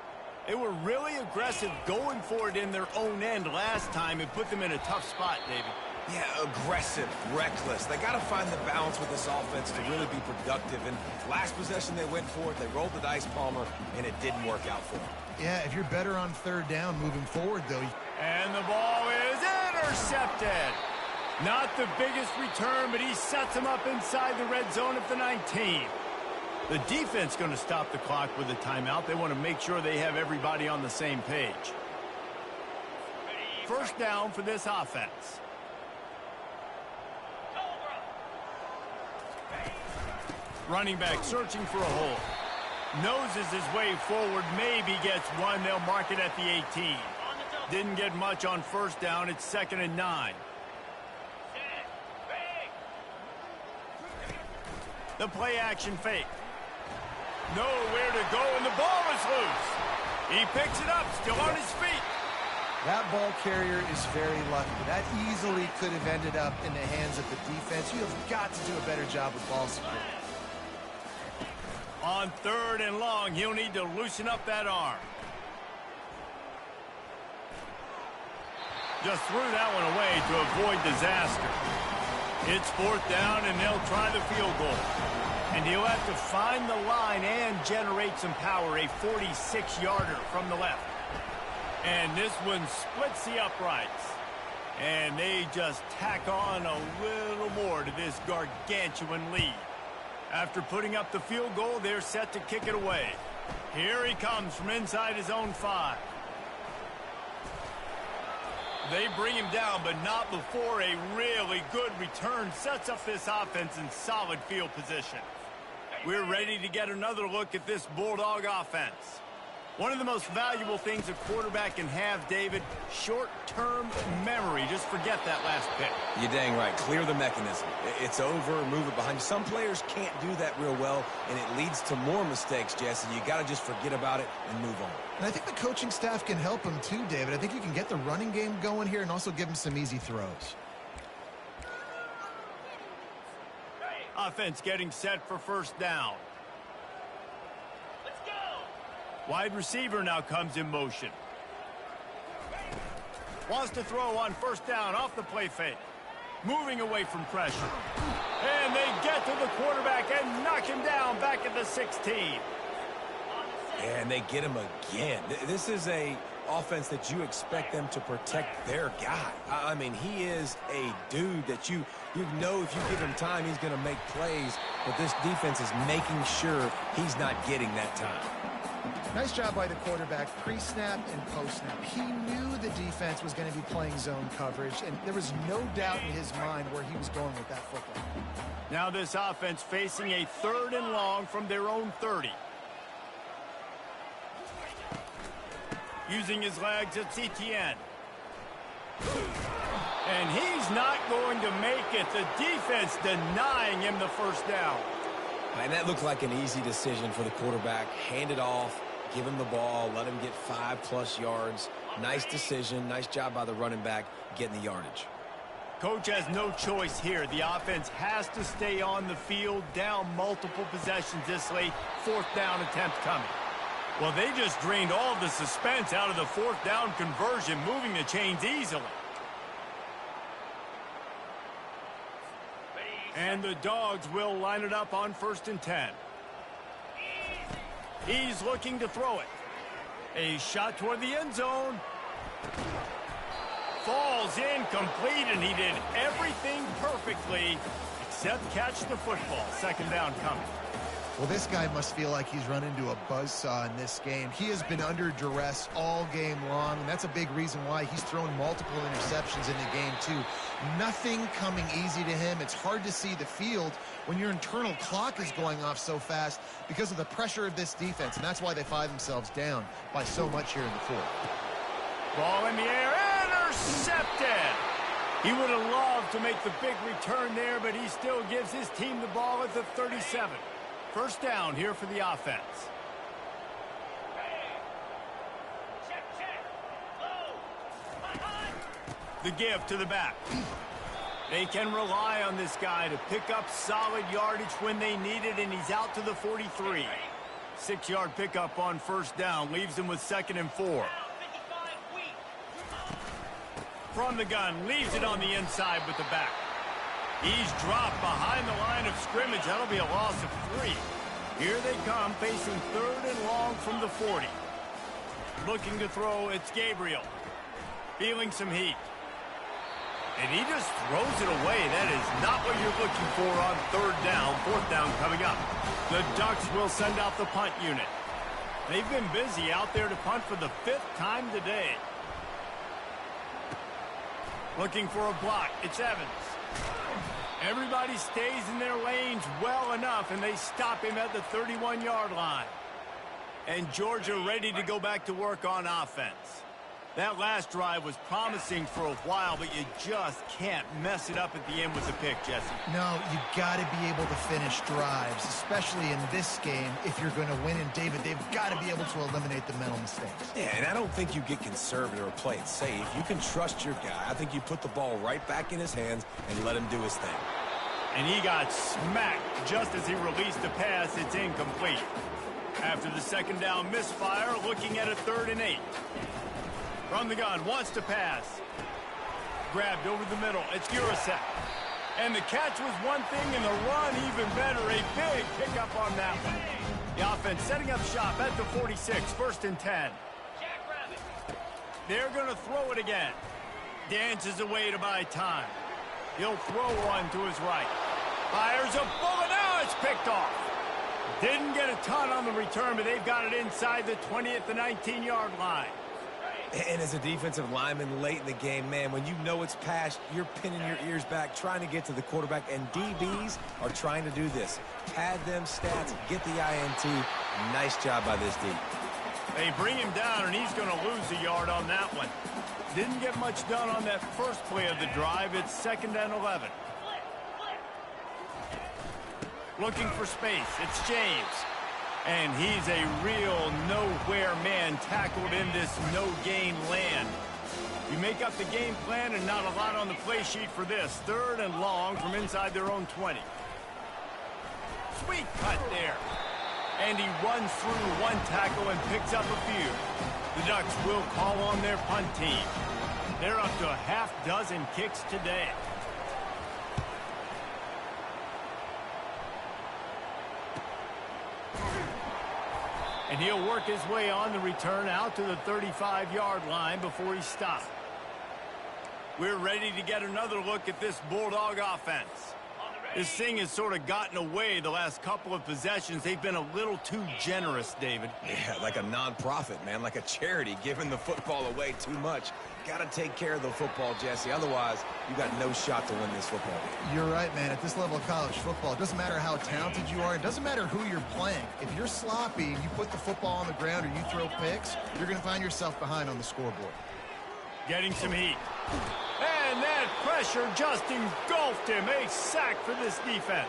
They were really aggressive going for it in their own end last time and put them in a tough spot, David. Yeah, aggressive, reckless. They got to find the balance with this offense to really be productive. And last possession they went for it, they rolled the dice, Palmer, and it didn't work out for them. Yeah, if you're better on third down moving forward, though. And the ball is intercepted. Not the biggest return, but he sets him up inside the red zone at the 19. The defense going to stop the clock with a timeout. They want to make sure they have everybody on the same page. First down for this offense. Running back searching for a hole. Noses his way forward, maybe gets one. They'll mark it at the 18. Didn't get much on first down. It's 2nd and 9. The play action fake. Nowhere to go, and the ball is loose. He picks it up, still on his feet. That ball carrier is very lucky. That easily could have ended up in the hands of the defense. You have got to do a better job with ball security. On third and long, he'll need to loosen up that arm. Just threw that one away to avoid disaster. It's 4th down, and they'll try the field goal. And he'll have to find the line and generate some power. A 46-yarder from the left. And this one splits the uprights. And they just tack on a little more to this gargantuan lead. After putting up the field goal, they're set to kick it away. Here he comes from inside his own 5. They bring him down, but not before a really good return sets up this offense in solid field position. We're ready to get another look at this Bulldog offense. One of the most valuable things a quarterback can have, David, short-term memory. Just forget that last pick. You're dang right. Clear the mechanism. It's over, move it behind you. Some players can't do that real well, and it leads to more mistakes, Jesse. You got to just forget about it and move on. And I think the coaching staff can help him too, David. I think you can get the running game going here and also give him some easy throws. Offense getting set for first down. Wide receiver now comes in motion. Wants to throw on first down off the play fake. Moving away from pressure. And they get to the quarterback and knock him down back at the 16. And they get him again. This is a offense that you expect them to protect their guy. I mean, he is a dude that you know if you give him time, he's going to make plays. But this defense is making sure he's not getting that time. Nice job by the quarterback, pre-snap and post-snap. He knew the defense was going to be playing zone coverage, and there was no doubt in his mind where he was going with that football. Now this offense facing a 3rd and long from their own 30. Using his legs, it's Etienne. And he's not going to make it. The defense denying him the first down. And that looked like an easy decision for the quarterback. Hand it off, give him the ball, let him get 5+ yards. Nice decision. Nice job by the running back getting the yardage. Coach has no choice here. The offense has to stay on the field, down multiple possessions this late. 4th down attempt coming. Well, they just drained all the suspense out of the 4th down conversion, moving the chains easily. And the Dogs will line it up on 1st and 10. He's looking to throw it. A shot toward the end zone. Falls incomplete, and he did everything perfectly except catch the football. 2nd down coming. Well, this guy must feel like he's run into a buzzsaw in this game. He has been under duress all game long, and that's a big reason why he's thrown multiple interceptions in the game, too. Nothing coming easy to him. It's hard to see the field when your internal clock is going off so fast because of the pressure of this defense, and that's why they find themselves down by so much here in the 4th. Ball in the air, intercepted! He would have loved to make the big return there, but he still gives his team the ball at the 37. First down here for the offense. The give to the back. They can rely on this guy to pick up solid yardage when they need it, and he's out to the 43. 6-yard pickup on first down leaves him with 2nd and 4. From the gun, leaves it on the inside with the back. He's dropped behind the line of scrimmage. That'll be a loss of 3. Here they come, facing 3rd and long from the 40. Looking to throw, it's Gabriel. Feeling some heat. And he just throws it away. That is not what you're looking for on 3rd down. 4th down coming up. The Ducks will send out the punt unit. They've been busy out there to punt for the 5th time today. Looking for a block, it's Evans. Everybody stays in their lanes well enough, and they stop him at the 31-yard line. And Georgia ready to go back to work on offense. That last drive was promising for a while, but you just can't mess it up at the end with the pick, Jesse. No, you got to be able to finish drives, especially in this game if you're going to win. And, David, they've got to be able to eliminate the mental mistakes. Yeah, and I don't think you get conservative or play it safe. You can trust your guy. I think you put the ball right back in his hands and let him do his thing. And he got smacked just as he released the pass. It's incomplete. After the 2nd down misfire, looking at a 3rd and 8. From the gun, wants to pass. Grabbed over the middle. It's Urasek. And the catch was one thing, and the run even better. A big pickup on that one. The offense setting up shop at the 46, 1st and 10. They're going to throw it again. Dances away to buy time. He'll throw one to his right. Fires a bullet. Now it's picked off. Didn't get a ton on the return, but they've got it inside the 20 at the 19-yard line. And as a defensive lineman late in the game, man, when you know it's passed, you're pinning your ears back, trying to get to the quarterback, and DBs are trying to do this. Pad them stats, get the INT. Nice job by this D. They bring him down, and he's going to lose a yard on that one. Didn't get much done on that first play of the drive. It's 2nd and 11. Looking for space. It's James. And he's a real nowhere man tackled in this no-gain land. You make up the game plan and not a lot on the play sheet for this. 3rd and long from inside their own 20. Sweet cut there. And he runs through one tackle and picks up a few. The Ducks will call on their punt team. They're up to a half-dozen kicks today. And he'll work his way on the return out to the 35-yard line before he's stopped. We're ready to get another look at this Bulldog offense. This thing has sort of gotten away the last couple of possessions. They've been a little too generous, David. Yeah, like a non-profit, man, like a charity, giving the football away too much. Got to take care of the football, Jesse. Otherwise, you got no shot to win this football game. You're right, man. At this level of college football, it doesn't matter how talented you are. It doesn't matter who you're playing. If you're sloppy and you put the football on the ground or you throw picks, you're going to find yourself behind on the scoreboard. Getting some heat. And that pressure just engulfed him. A sack for this defense.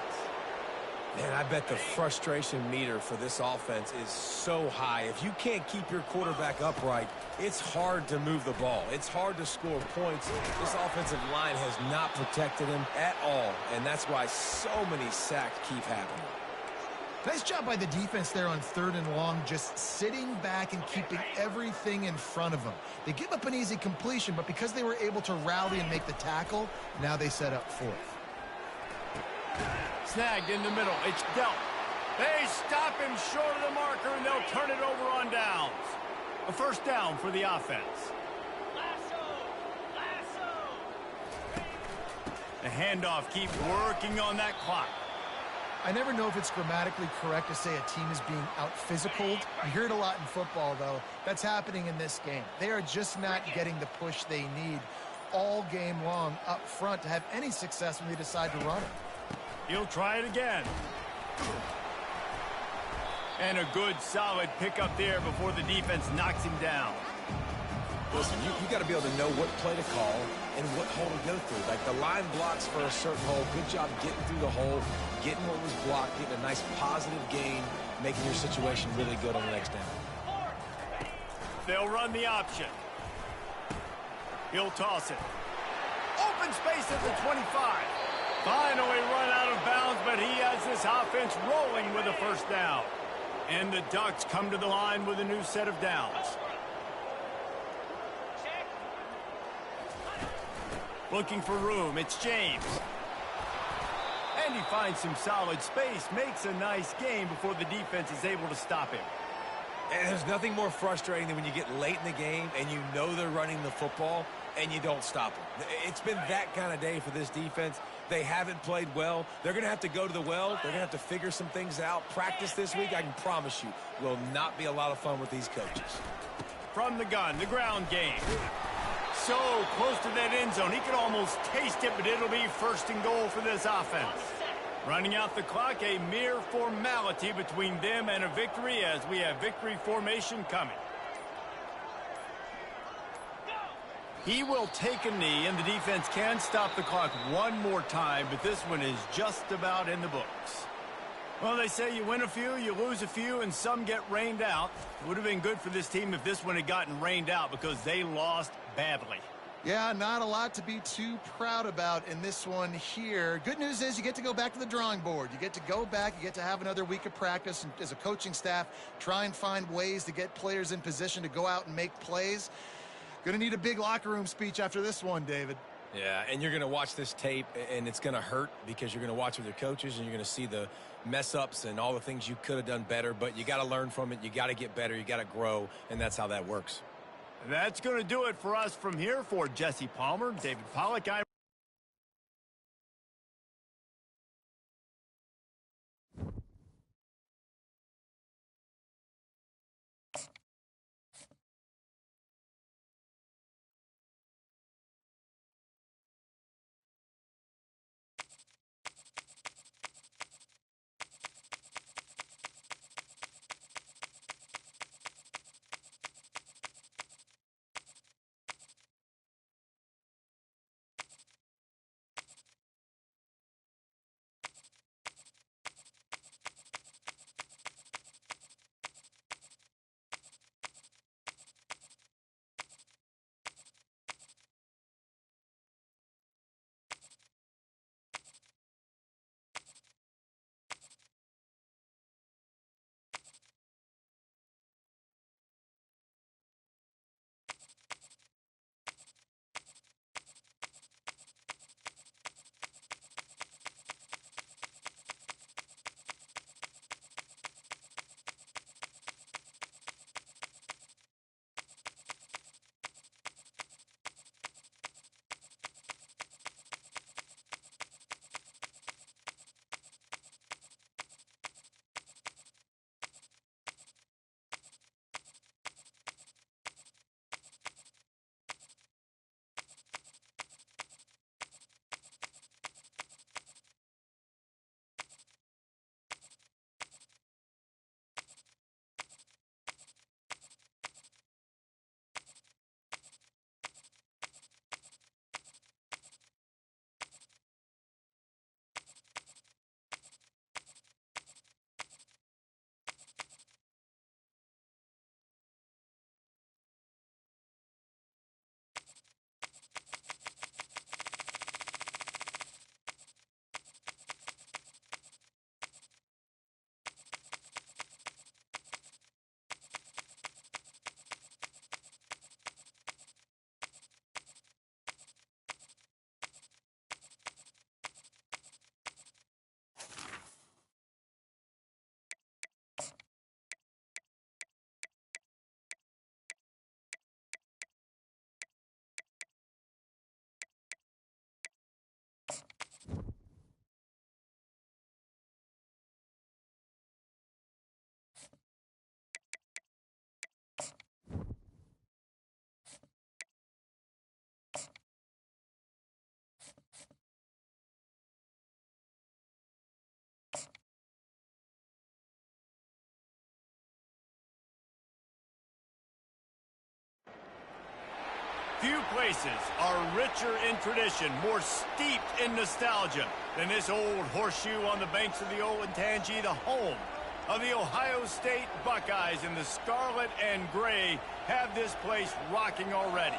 Man, I bet the frustration meter for this offense is so high. If you can't keep your quarterback upright, it's hard to move the ball. It's hard to score points. This offensive line has not protected him at all, and that's why so many sacks keep happening. Nice job by the defense there on 3rd and long, just sitting back and keeping everything in front of them. They give up an easy completion, but because they were able to rally and make the tackle, now they set up 4th. Snagged in the middle. It's dealt. They stop him short of the marker, and they'll turn it over on downs. A 1st down for the offense. The handoff keeps working on that clock. I never know if it's grammatically correct to say a team is being out-physicaled. You hear it a lot in football, though. That's happening in this game. They are just not getting the push they need all game long up front to have any success when they decide to run it. He'll try it again. And a good, solid pickup there before the defense knocks him down. Listen, you got to be able to know what play to call and what hole to go through. Like the line blocks for a certain hole. Good job getting through the hole, getting what was blocked, getting a nice positive gain, making your situation really good on the next down. They'll run the option. He'll toss it. Open space at the 25. Finally run out of bounds, but he has this offense rolling with a 1st down. And the Ducks come to the line with a new set of downs. Looking for room. It's James. And he finds some solid space, makes a nice gain before the defense is able to stop him. And there's nothing more frustrating than when you get late in the game and you know they're running the football and you don't stop them. It's been that kind of day for this defense. They haven't played well. They're going to have to go to the well. They're going to have to figure some things out. Practice this week, I can promise you, will not be a lot of fun with these coaches. From the gun, the ground game. So close to that end zone. He could almost taste it, but it'll be 1st and goal for this offense. Running out the clock, a mere formality between them and a victory as we have victory formation coming. He will take a knee, and the defense can stop the clock one more time, but this one is just about in the books. Well, they say you win a few, you lose a few, and some get rained out. It would have been good for this team if this one had gotten rained out because they lost badly. Yeah, not a lot to be too proud about in this one here. Good news is you get to go back to the drawing board. You get to go back, you get to have another week of practice, and as a coaching staff, try and find ways to get players in position to go out and make plays. Going to need a big locker room speech after this one, David. Yeah, and you're going to watch this tape, and it's going to hurt because you're going to watch with your coaches, and you're going to see the mess-ups and all the things you could have done better, but you got to learn from it. You got to get better. You got to grow, and that's how that works. And that's going to do it for us from here. For Jesse Palmer, David Pollack, few places are richer in tradition, more steeped in nostalgia than this old horseshoe on the banks of the Olentangy, the home of the Ohio State Buckeyes. And the scarlet and gray have this place rocking already.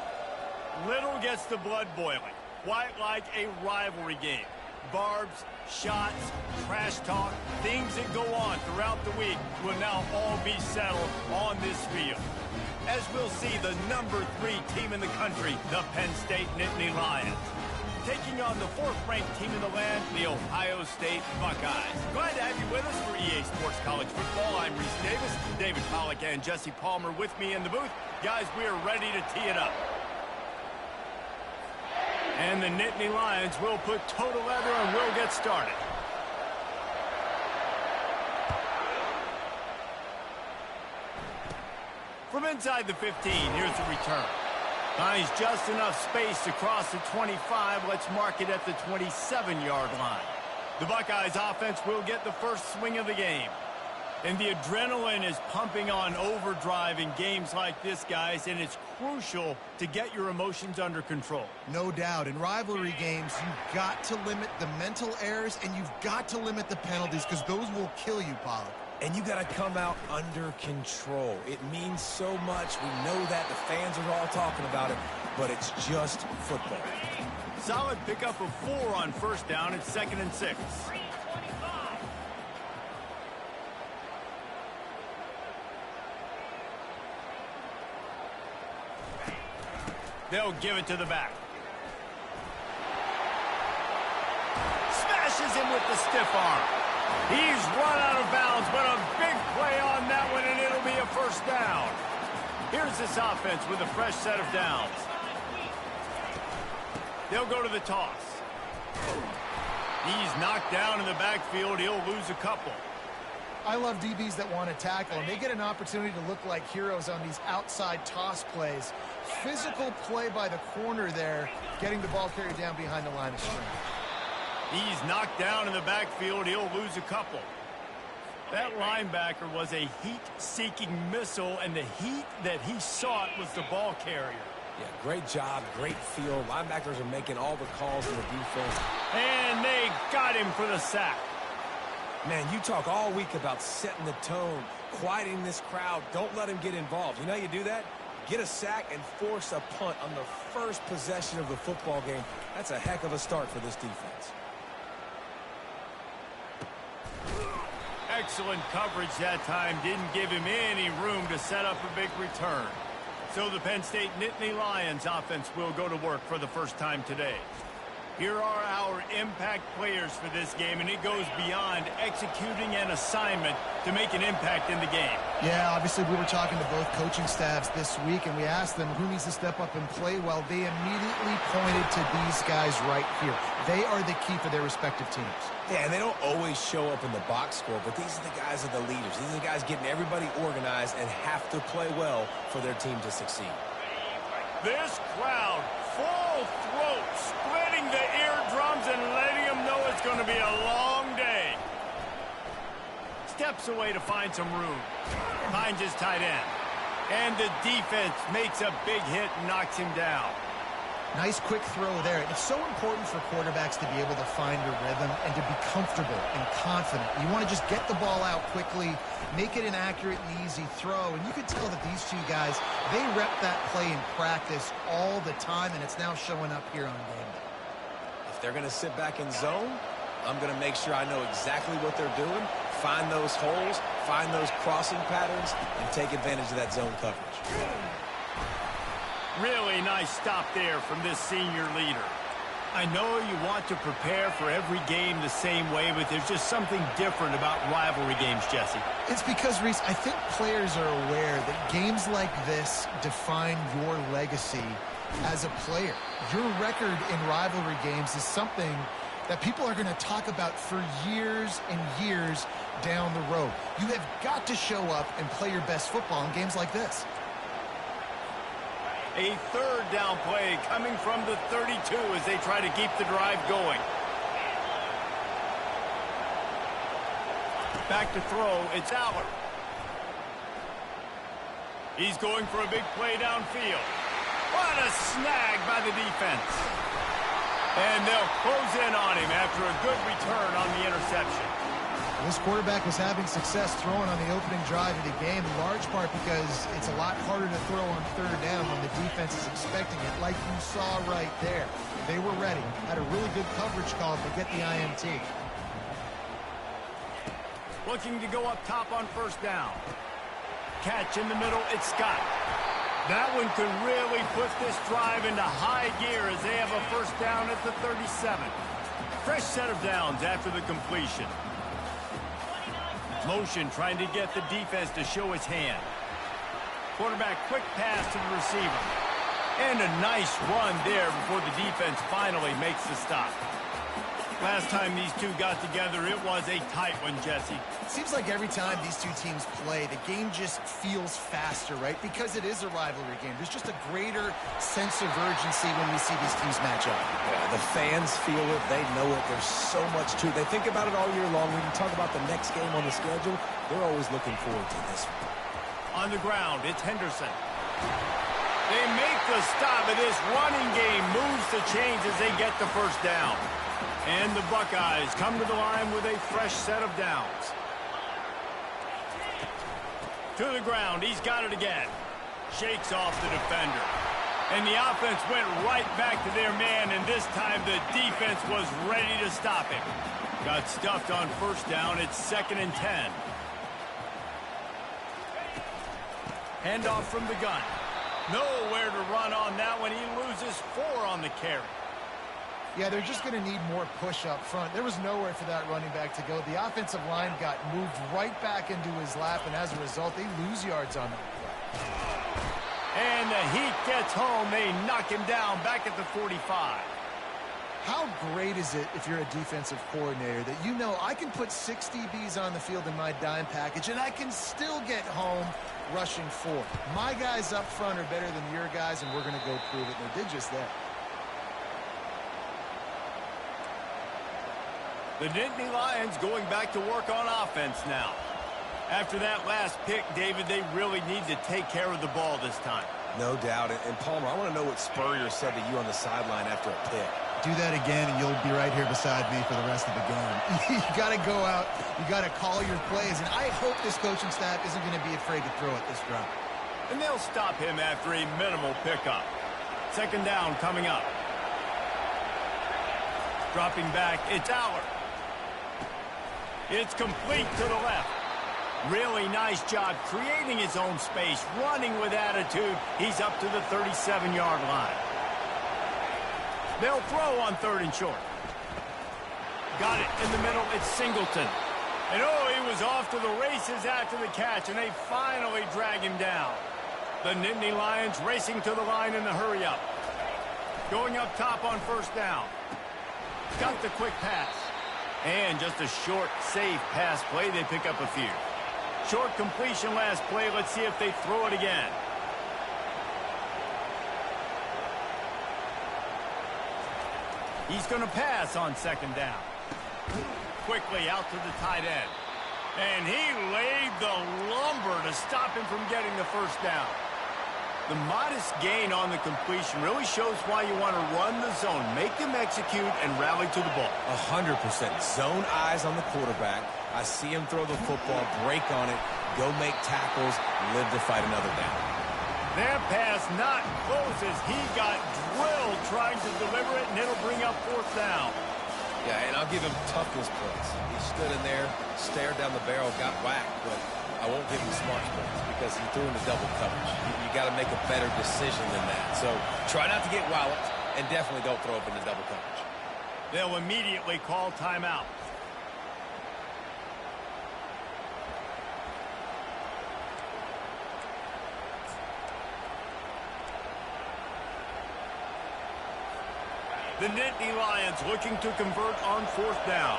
Little gets the blood boiling, quite like a rivalry game. Barbs, shots, trash talk, things that go on throughout the week will now all be settled on this field. As we'll see the #3 team in the country, the Penn State Nittany Lions, taking on the 4th-ranked team in the land, the Ohio State Buckeyes. Glad to have you with us for EA Sports College Football. I'm Reese Davis, David Pollack and Jesse Palmer with me in the booth. Guys, we are ready to tee it up. And the Nittany Lions will put total leather and we'll get started. From inside the 15, here's the return. Finds just enough space across the 25. Let's mark it at the 27-yard line. The Buckeyes offense will get the first swing of the game. And the adrenaline is pumping on overdrive in games like this, guys, and it's crucial to get your emotions under control. No doubt. In rivalry games, you've got to limit the mental errors, and you've got to limit the penalties because those will kill you, Pollack. And you got to come out under control. It means so much. We know that. The fans are all talking about it, but it's just football. Solid pickup of 4 on first down. It's 2nd and 6. They'll give it to the back. the stiff arm. He's run out of bounds, but a big play on that one, and it'll be a first down. Here's this offense with a fresh set of downs. They'll go to the toss. He's knocked down in the backfield. He'll lose a couple. I love DBs that want to tackle, and they get an opportunity to look like heroes on these outside toss plays. Physical play by the corner there, getting the ball carried down behind the line of scrimmage. He's knocked down in the backfield. He'll lose a couple. That linebacker was a heat-seeking missile, and the heat that he sought was the ball carrier. Yeah, great job, great feel. Linebackers are making all the calls in the defense. And they got him for the sack. Man, you talk all week about setting the tone, quieting this crowd. Don't let him get involved. You know how you do that? Get a sack and force a punt on the first possession of the football game. That's a heck of a start for this defense. Excellent coverage that time. Didn't give him any room to set up a big return. So the Penn State Nittany Lions offense will go to work for the first time today. Here are our impact players for this game, and it goes beyond executing an assignment to make an impact in the game. Yeah, obviously we were talking to both coaching staffs this week, and we asked them who needs to step up and play well. They immediately pointed to these guys right here. They are the key for their respective teams. Yeah, and they don't always show up in the box score, but these are the guys that are the leaders. These are the guys getting everybody organized and have to play well for their team to succeed. This crowd, full throat, splitting the eardrums and letting them know it's going to be a long day. Steps away to find some room. Finds his tight end. And the defense makes a big hit and knocks him down. Nice quick throw there. It's so important for quarterbacks to be able to find a rhythm and to be comfortable and confident. You want to just get the ball out quickly, make it an accurate and easy throw. And you can tell that these two guys, they rep that play in practice all the time, and it's now showing up here on game day. If they're going to sit back in zone, I'm going to make sure I know exactly what they're doing, find those holes, find those crossing patterns, and take advantage of that zone coverage. Really nice stop there from this senior leader. I know you want to prepare for every game the same way, but there's just something different about rivalry games, Jesse. It's because, Reese, I think players are aware that games like this define your legacy as a player. Your record in rivalry games is something that people are going to talk about for years and years down the road. You have got to show up and play your best football in games like this. A third down play coming from the 32 as they try to keep the drive going. Back to throw, it's Aller. He's going for a big play downfield. What a snag by the defense. And they'll close in on him after a good return on the interception. This quarterback was having success throwing on the opening drive of the game, in large part because it's a lot harder to throw on third down when the defense is expecting it, like you saw right there. They were ready, had a really good coverage call to get the INT. Looking to go up top on first down. Catch in the middle, it's Scott. That one could really put this drive into high gear as they have a first down at the 37. Fresh set of downs after the completion. Motion trying to get the defense to show his hand. Quarterback quick pass to the receiver. And a nice run there before the defense finally makes the stop. Last time these two got together, it was a tight one, Jesse. Seems like every time these two teams play, the game just feels faster, right? Because it is a rivalry game. There's just a greater sense of urgency when we see these teams match up. Yeah, the fans feel it. They know it. There's so much to it. They think about it all year long. When you talk about the next game on the schedule, they're always looking forward to this one. On the ground, it's Henderson. They make the stop, and this running game moves the chains as they get the first down. And the Buckeyes come to the line with a fresh set of downs. To the ground, he's got it again. Shakes off the defender. And the offense went right back to their man, and this time the defense was ready to stop him. Got stuffed on first down. It's 2nd and 10. Handoff from the gun. Nowhere to run on that one. He loses 4 on the carry. Yeah, they're just going to need more push up front. There was nowhere for that running back to go. The offensive line got moved right back into his lap, and as a result, they lose yards on that play. And the Heat gets home. They knock him down back at the 45. How great is it if you're a defensive coordinator that you know I can put 6 DBs on the field in my dime package and I can still get home rushing 4. My guys up front are better than your guys, and we're going to go prove it. And they did just that. The Nittany Lions going back to work on offense now. After that last pick, David, they really need to take care of the ball this time. No doubt. And Palmer, I want to know what Spurrier said to you on the sideline after a pick. Do that again, and you'll be right here beside me for the rest of the game. You got to go out. You got to call your plays, and I hope this coaching staff isn't going to be afraid to throw it this drive. And they'll stop him after a minimal pickup. Second down coming up. Dropping back, it's Allard. It's complete to the left. Really nice job creating his own space, running with attitude. He's up to the 37-yard line. They'll throw on 3rd and short. Got it in the middle. It's Singleton. And oh, he was off to the races after the catch, and they finally drag him down. The Nittany Lions racing to the line in the hurry-up. Going up top on 1st down. Got the quick pass. And just a short, safe pass play. They pick up a few. Short completion last play. Let's see if they throw it again. He's going to pass on 2nd down. Quickly out to the tight end. And he laid the lumber to stop him from getting the 1st down. The modest gain on the completion really shows why you want to run the zone. Make them execute and rally to the ball. 100%. Zone eyes on the quarterback. I see him throw the football, break on it, go make tackles, live to fight another down. That pass not close as he got drilled trying to deliver it, and it'll bring up 4th down. Yeah, and I'll give him toughness points. He stood in there, stared down the barrel, got whacked, but I won't give him smart points because he threw into double coverage. You got to make a better decision than that. So try not to get walloped, and definitely don't throw up into double coverage. They'll immediately call timeout. The Nittany Lions looking to convert on 4th down.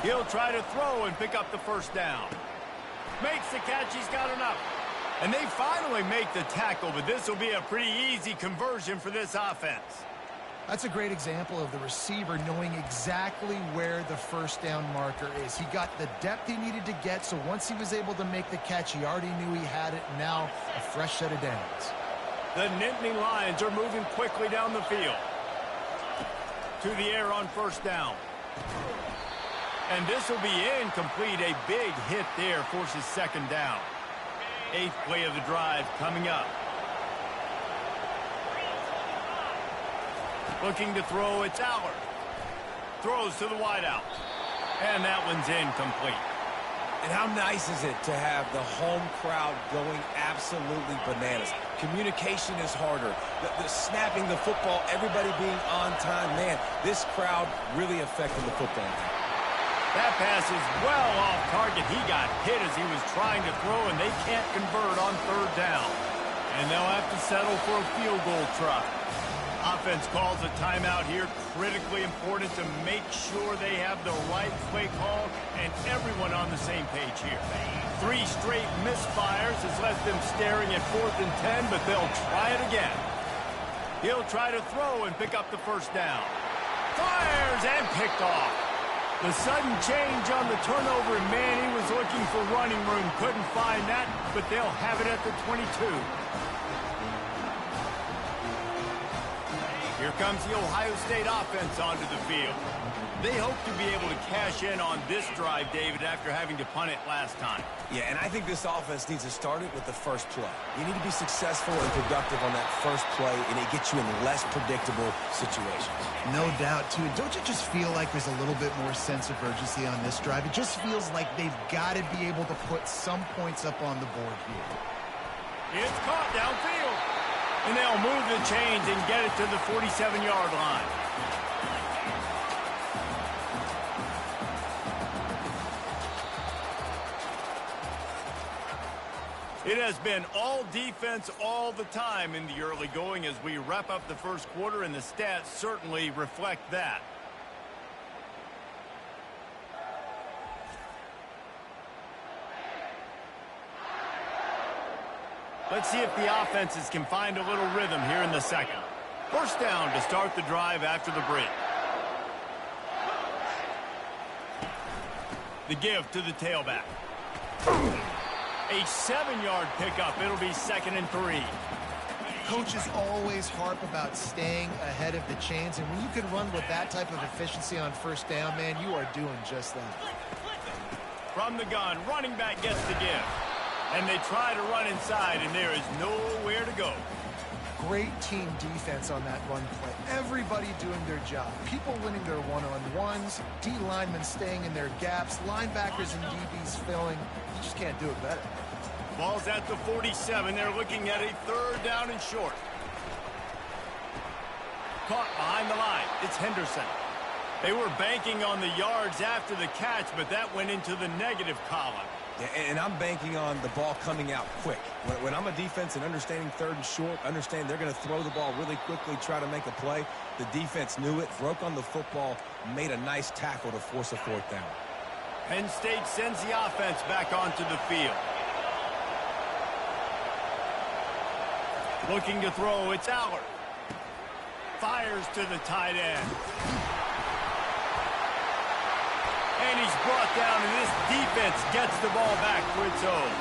He'll try to throw and pick up the 1st down. Makes the catch. He's got enough. And they finally make the tackle, but this will be a pretty easy conversion for this offense. That's a great example of the receiver knowing exactly where the 1st down marker is. He got the depth he needed to get, so once he was able to make the catch, he already knew he had it. Now a fresh set of downs. The Nittany Lions are moving quickly down the field. To the air on 1st down. And this will be incomplete. A big hit there forces 2nd down. 8th play of the drive coming up. Looking to throw, it's Allard. Throws to the wideout. And that one's incomplete. And how nice is it to have the home crowd going absolutely bananas? Communication is harder. The snapping the football, everybody being on time. Man, this crowd really affecting the football game. That pass is well off target. He got hit as he was trying to throw, and they can't convert on 3rd down. And they'll have to settle for a field goal try. Offense calls a timeout here. Critically important to make sure they have the right play call and everyone on the same page here. 3 straight misfires has left them staring at 4th and 10, but they'll try it again. He'll try to throw and pick up the 1st down. Fires and picked off. The sudden change on the turnover, and man, he was looking for running room. Couldn't find that, but they'll have it at the 22. Here comes the Ohio State offense onto the field. They hope to be able to cash in on this drive, David, after having to punt it last time. Yeah, and I think this offense needs to start it with the first play. You need to be successful and productive on that first play, and it gets you in less predictable situations. No doubt, too. Don't you just feel like there's a little bit more sense of urgency on this drive? It just feels like they've got to be able to put some points up on the board here. It's caught downfield. And they'll move the chains and get it to the 47-yard line. It has been all defense all the time in the early going as we wrap up the first quarter, and the stats certainly reflect that. Let's see if the offenses can find a little rhythm here in the second. First down to start the drive after the break. The give to the tailback. A 7-yard pickup. It'll be 2nd and 3. Coaches always harp about staying ahead of the chains, and when you can run with that type of efficiency on first down, man, you are doing just that. From the gun, running back gets the give. And they try to run inside, and there is nowhere to go. Great team defense on that run play. Everybody doing their job. People winning their one-on-ones, D linemen staying in their gaps, linebackers and DBs filling. You just can't do it better. Ball's at the 47. They're looking at a 3rd down and short. Caught behind the line. It's Henderson. They were banking on the yards after the catch, but that went into the negative column. Yeah, and I'm banking on the ball coming out quick. When I'm a defense and understanding 3rd and short, understand they're going to throw the ball really quickly, try to make a play. The defense knew it, broke on the football, made a nice tackle to force a 4th down. Penn State sends the offense back onto the field. Looking to throw, it's Allard. Fires to the tight end. And he's brought down, and this defense gets the ball back for its own.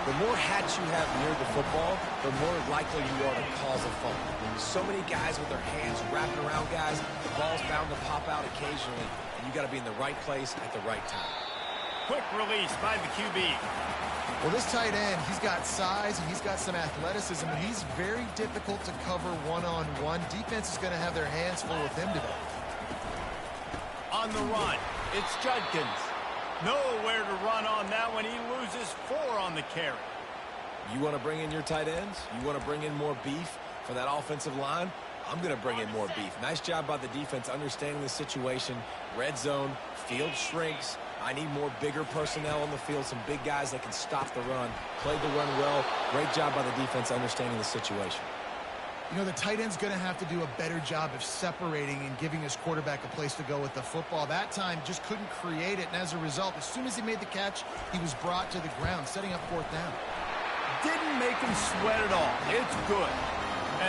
The more hats you have near the football, the more likely you are to cause a fumble. So many guys with their hands wrapping around guys, the ball's bound to pop out occasionally, and you got to be in the right place at the right time. Quick release by the QB. Well, this tight end, he's got size and he's got some athleticism, and he's very difficult to cover one-on-one. Defense is going to have their hands full with him today. On the run, it's Judkins. Nowhere to run on that one. He loses 4 on the carry. You want to bring in your tight ends? You want to bring in more beef for that offensive line? I'm going to bring in more beef. Nice job by the defense understanding the situation. Red zone, field shrinks. I need more bigger personnel on the field, some big guys that can stop the run. Played the run well. Great job by the defense understanding the situation. You know, the tight end's going to have to do a better job of separating and giving his quarterback a place to go with the football. That time just couldn't create it, and as a result, as soon as he made the catch, he was brought to the ground, setting up 4th down. Didn't make him sweat at all. It's good.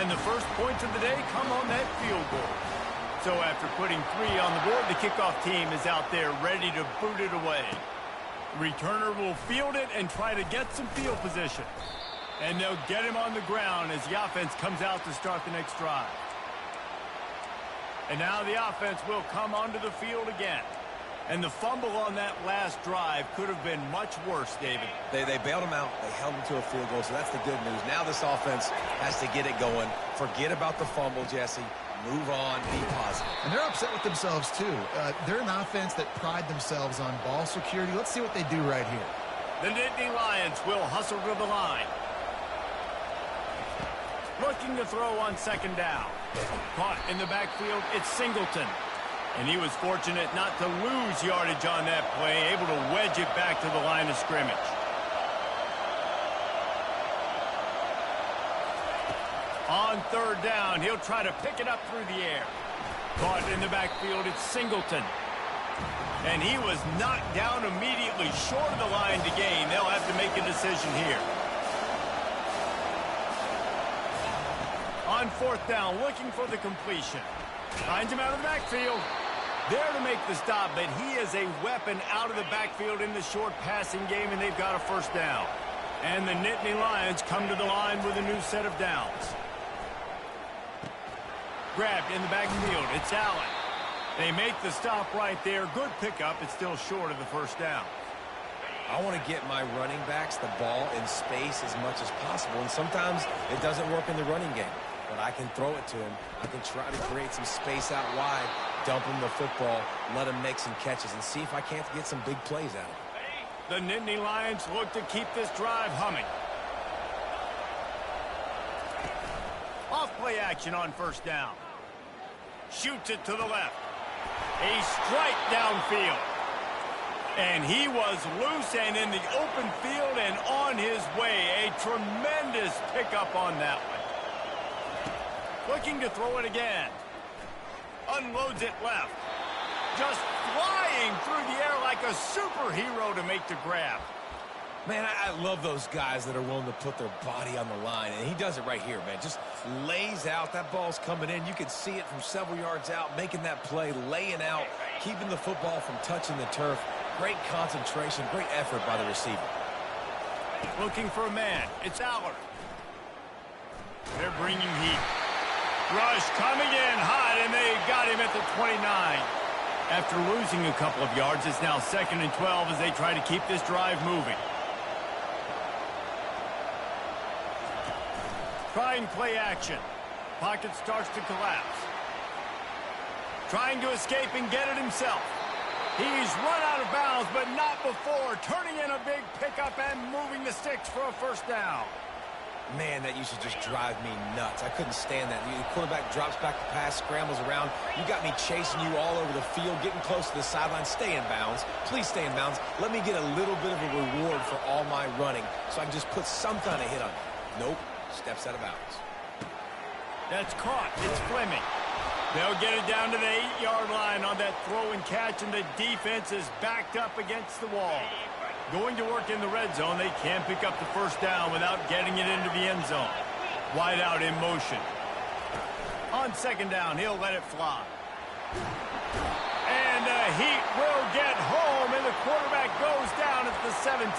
And the first points of the day come on that field goal. So after putting 3 on the board, the kickoff team is out there ready to boot it away. Returner will field it and try to get some field position. And they'll get him on the ground as the offense comes out to start the next drive. And now the offense will come onto the field again. And the fumble on that last drive could have been much worse, David. They bailed him out. They held him to a field goal, so that's the good news. Now this offense has to get it going. Forget about the fumble, Jesse. Move on. Be positive. And they're upset with themselves, too. They're an offense that pride themselves on ball security. Let's see what they do right here. The Nittany Lions will hustle to the line. Looking to throw on 2nd down. Caught in the backfield, it's Singleton. And he was fortunate not to lose yardage on that play, able to wedge it back to the line of scrimmage. On 3rd down, he'll try to pick it up through the air. Caught in the backfield, it's Singleton. And he was knocked down immediately short of the line to gain. They'll have to make a decision here. On 4th down, looking for the completion. Finds him out of the backfield. There to make the stop, but he is a weapon out of the backfield in the short passing game, and they've got a 1st down. And the Nittany Lions come to the line with a new set of downs. Grabbed in the backfield, it's Allen. They make the stop right there. Good pickup. It's still short of the 1st down. I want to get my running backs the ball in space as much as possible, and sometimes it doesn't work in the running game. But I can throw it to him. I can try to create some space out wide, dump him the football, let him make some catches, and see if I can't get some big plays out of him. The Nittany Lions look to keep this drive humming. play action on first down. Shoots it to the left. A strike downfield. And he was loose and in the open field and on his way. A tremendous pickup on that one. Looking to throw it again. Unloads it left. Just flying through the air like a superhero to make the grab. Man, I love those guys that are willing to put their body on the line, and he does it right here, man. Just lays out. That ball's coming in. You can see it from several yards out, making that play, laying out, keeping the football from touching the turf. Great concentration, great effort by the receiver. Looking for a man. It's Allard. They're bringing heat. Rush coming in hot, and they got him at the 29. After losing a couple of yards, it's now 2nd and 12 as they try to keep this drive moving. Trying play action. Pocket starts to collapse. Trying to escape and get it himself. He's run out of bounds, but not before. Turning in a big pickup and moving the sticks for a first down. Man, that used to just drive me nuts. I couldn't stand that. The quarterback drops back the pass, scrambles around. You got me chasing you all over the field, getting close to the sideline. Stay in bounds. Please stay in bounds. Let me get a little bit of a reward for all my running so I can just put some kind of hit on you. Nope. Steps out of bounds. That's caught. It's Fleming. They'll get it down to the 8-yard line on that throw and catch, and the defense is backed up against the wall. Going to work in the red zone. They can't pick up the first down without getting it into the end zone. Wide out in motion. On second down, he'll let it fly. And the Heat will get home, and the quarterback goes down at the 17.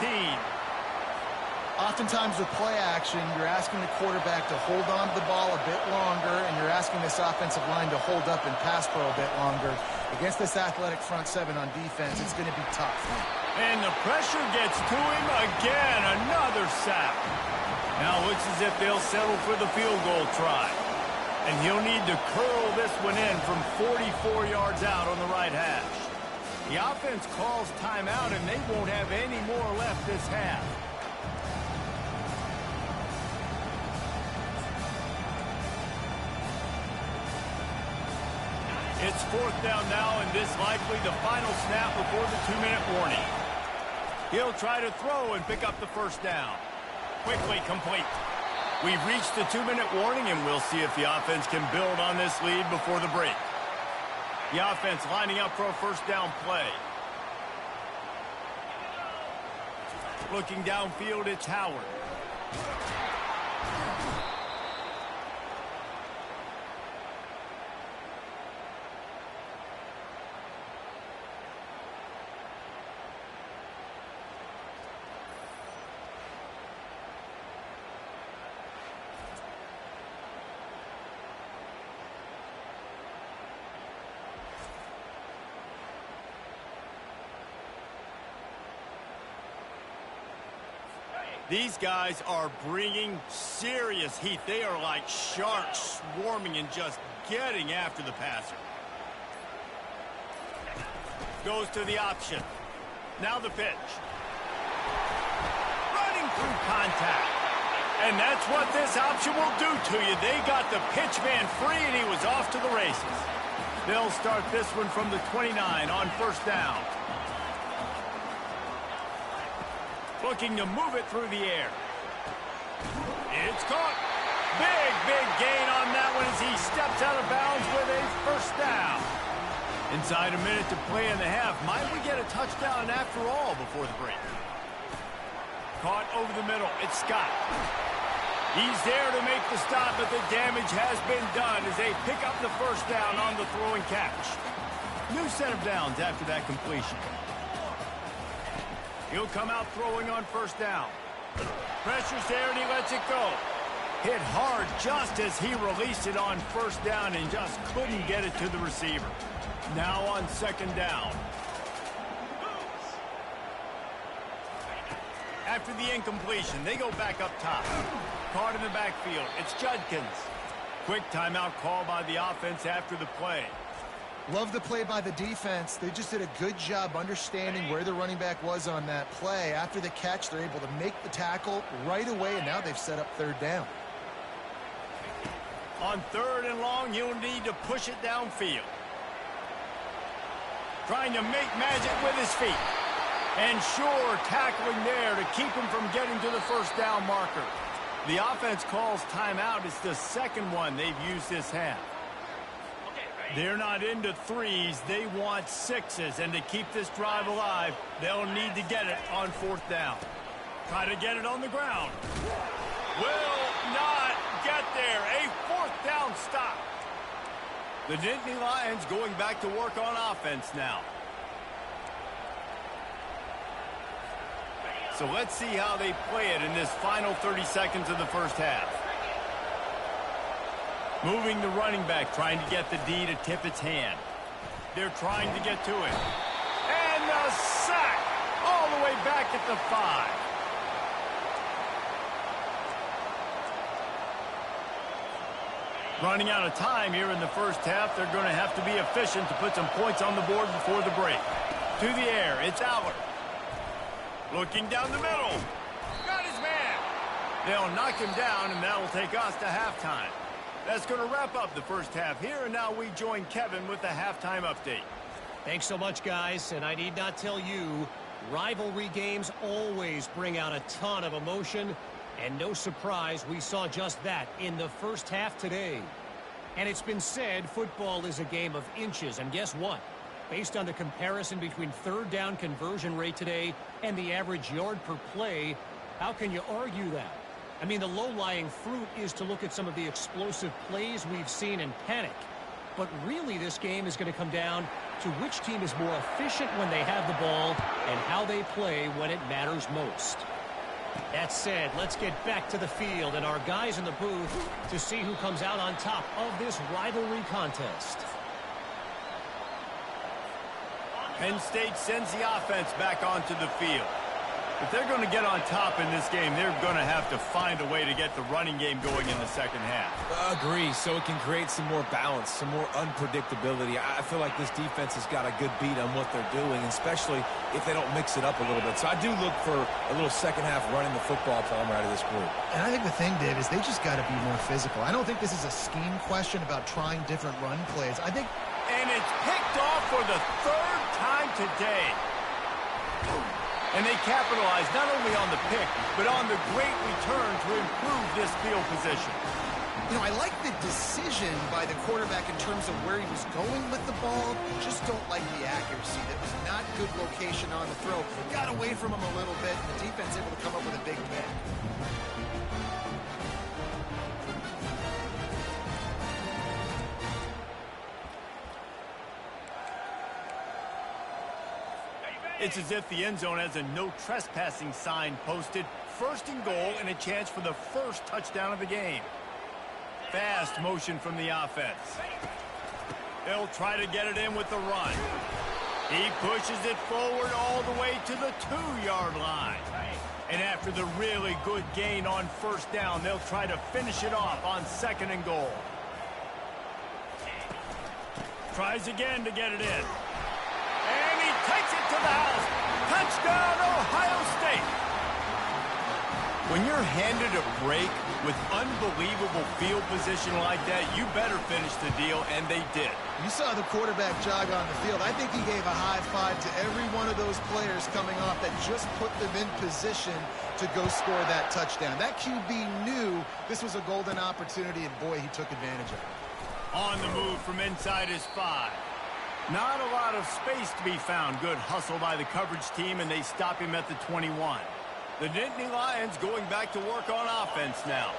Oftentimes with play action, you're asking the quarterback to hold on to the ball a bit longer, and you're asking this offensive line to hold up and pass pro a bit longer. Against this athletic front seven on defense, it's going to be tough. And the pressure gets to him again. Another sack. Now it looks as if they'll settle for the field goal try. And he'll need to curl this one in from 44 yards out on the right hash. The offense calls timeout, and they won't have any more left this half. It's fourth down now, and this likely the final snap before the 2-minute warning. He'll try to throw and pick up the first down. Quickly complete. We've reached the 2-minute warning, and we'll see if the offense can build on this lead before the break. The offense lining up for a first down play. Looking downfield, it's Howard. These guys are bringing serious heat. They are like sharks swarming and just getting after the passer. Goes to the option. Now the pitch. Running through contact. And that's what this option will do to you. They got the pitch man free, and he was off to the races. They'll start this one from the 29 on first down. Looking to move it through the air. It's caught. Big gain on that one as he steps out of bounds with a first down. Inside a minute to play in the half. Might we get a touchdown after all before the break? Caught over the middle. It's Scott. He's there to make the stop, but the damage has been done as they pick up the first down on the throw and catch. New set of downs after that completion. He'll come out throwing on first down. Pressure's there, and he lets it go. Hit hard just as he released it on first down and just couldn't get it to the receiver. Now on second down. After the incompletion, they go back up top. Caught in the backfield. It's Judkins. Quick timeout call by the offense after the play. Love the play by the defense. They just did a good job understanding where the running back was on that play. After the catch, they're able to make the tackle right away, and now they've set up third down. On 3rd and long, he'll need to push it downfield. Trying to make magic with his feet. And sure, tackling there to keep him from getting to the first down marker. The offense calls timeout. It's the second one they've used this half. They're not into threes. They want sixes. And to keep this drive alive, they'll need to get it on 4th down. Try to get it on the ground. Will not get there. A 4th down stop. The Nittany Lions going back to work on offense now. So let's see how they play it in this final 30 seconds of the first half. Moving the running back, trying to get the D to tip its hand. They're trying to get to it. And the sack all the way back at the 5. Running out of time here in the first half. They're going to have to be efficient to put some points on the board before the break. To the air, it's Allard. Looking down the middle. Got his man. They'll knock him down, and that'll take us to halftime. That's going to wrap up the first half here, and now we join Kevin with the halftime update. Thanks so much, guys. And I need not tell you, rivalry games always bring out a ton of emotion. And no surprise, we saw just that in the first half today. And it's been said football is a game of inches. And guess what? Based on the comparison between 3rd down conversion rate today and the average yard per play, how can you argue that? I mean, the low-lying fruit is to look at some of the explosive plays we've seen and panic. But really, this game is going to come down to which team is more efficient when they have the ball and how they play when it matters most. That said, let's get back to the field and our guys in the booth to see who comes out on top of this rivalry contest. Penn State sends the offense back onto the field. If they're going to get on top in this game, they're going to have to find a way to get the running game going in the second half. Agree, so it can create some more balance, some more unpredictability. I feel like this defense has got a good beat on what they're doing, especially if they don't mix it up a little bit. So I do look for a little second half running the football Palmer out of this group. And I think the thing, Dave, is they just got to be more physical. I don't think this is a scheme question about trying different run plays. I think... And it's picked off for the 3rd time today. And they capitalize not only on the pick, but on the great return to improve this field position. You know, I like the decision by the quarterback in terms of where he was going with the ball. Just don't like the accuracy. That was not good location on the throw. Got away from him a little bit, and the defense able to come up with a big pick. It's as if the end zone has a no trespassing sign posted. 1st and goal and a chance for the first touchdown of the game. Fast motion from the offense. They'll try to get it in with the run. He pushes it forward all the way to the 2-yard line. And after the really good gain on 1st down, they'll try to finish it off on 2nd and goal. Tries again to get it in. And he takes it to the house. Touchdown, Ohio State. When you're handed a break with unbelievable field position like that, you better finish the deal, and they did. You saw the quarterback jog on the field. I think he gave a high five to every one of those players coming off that just put them in position to go score that touchdown. That QB knew this was a golden opportunity, and boy, he took advantage of it. On the move from inside his 5. Not a lot of space to be found. Good hustle by the coverage team, and they stop him at the 21. The Nittany Lions going back to work on offense now.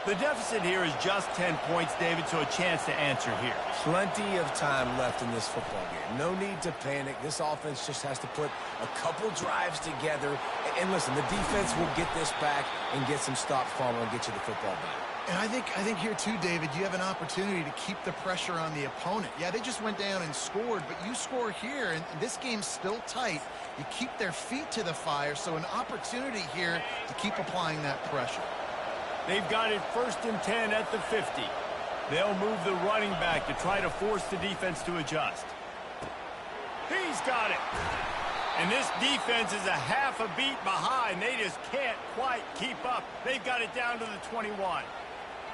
The deficit here is just 10 points, David, so a chance to answer here. Plenty of time left in this football game. No need to panic. This offense just has to put a couple drives together. And listen, the defense will get this back and get some stops, Palmer, and get you the football back. And I think here too, David, you have an opportunity to keep the pressure on the opponent. Yeah, they just went down and scored, but you score here, and this game's still tight. You keep their feet to the fire, so an opportunity here to keep applying that pressure. They've got it 1st and 10 at the 50. They'll move the running back to try to force the defense to adjust. He's got it. And this defense is a half a beat behind. They just can't quite keep up. They've got it down to the 21.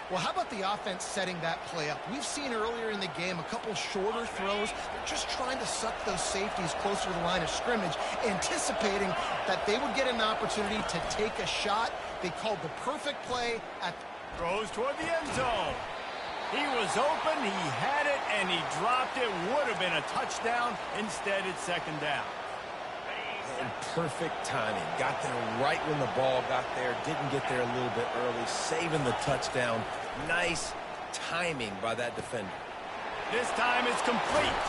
Well, how about the offense setting that play up? We've seen earlier in the game a couple shorter throws. They're just trying to suck those safeties closer to the line of scrimmage, anticipating that they would get an opportunity to take a shot. They called the perfect play at Throws toward the end zone. He was open, he had it, and he dropped it. Would have been a touchdown. Instead, it's second down. And perfect timing. Got there right when the ball got there. Didn't get there a little bit early. Saving the touchdown. Nice timing by that defender. This time it's complete.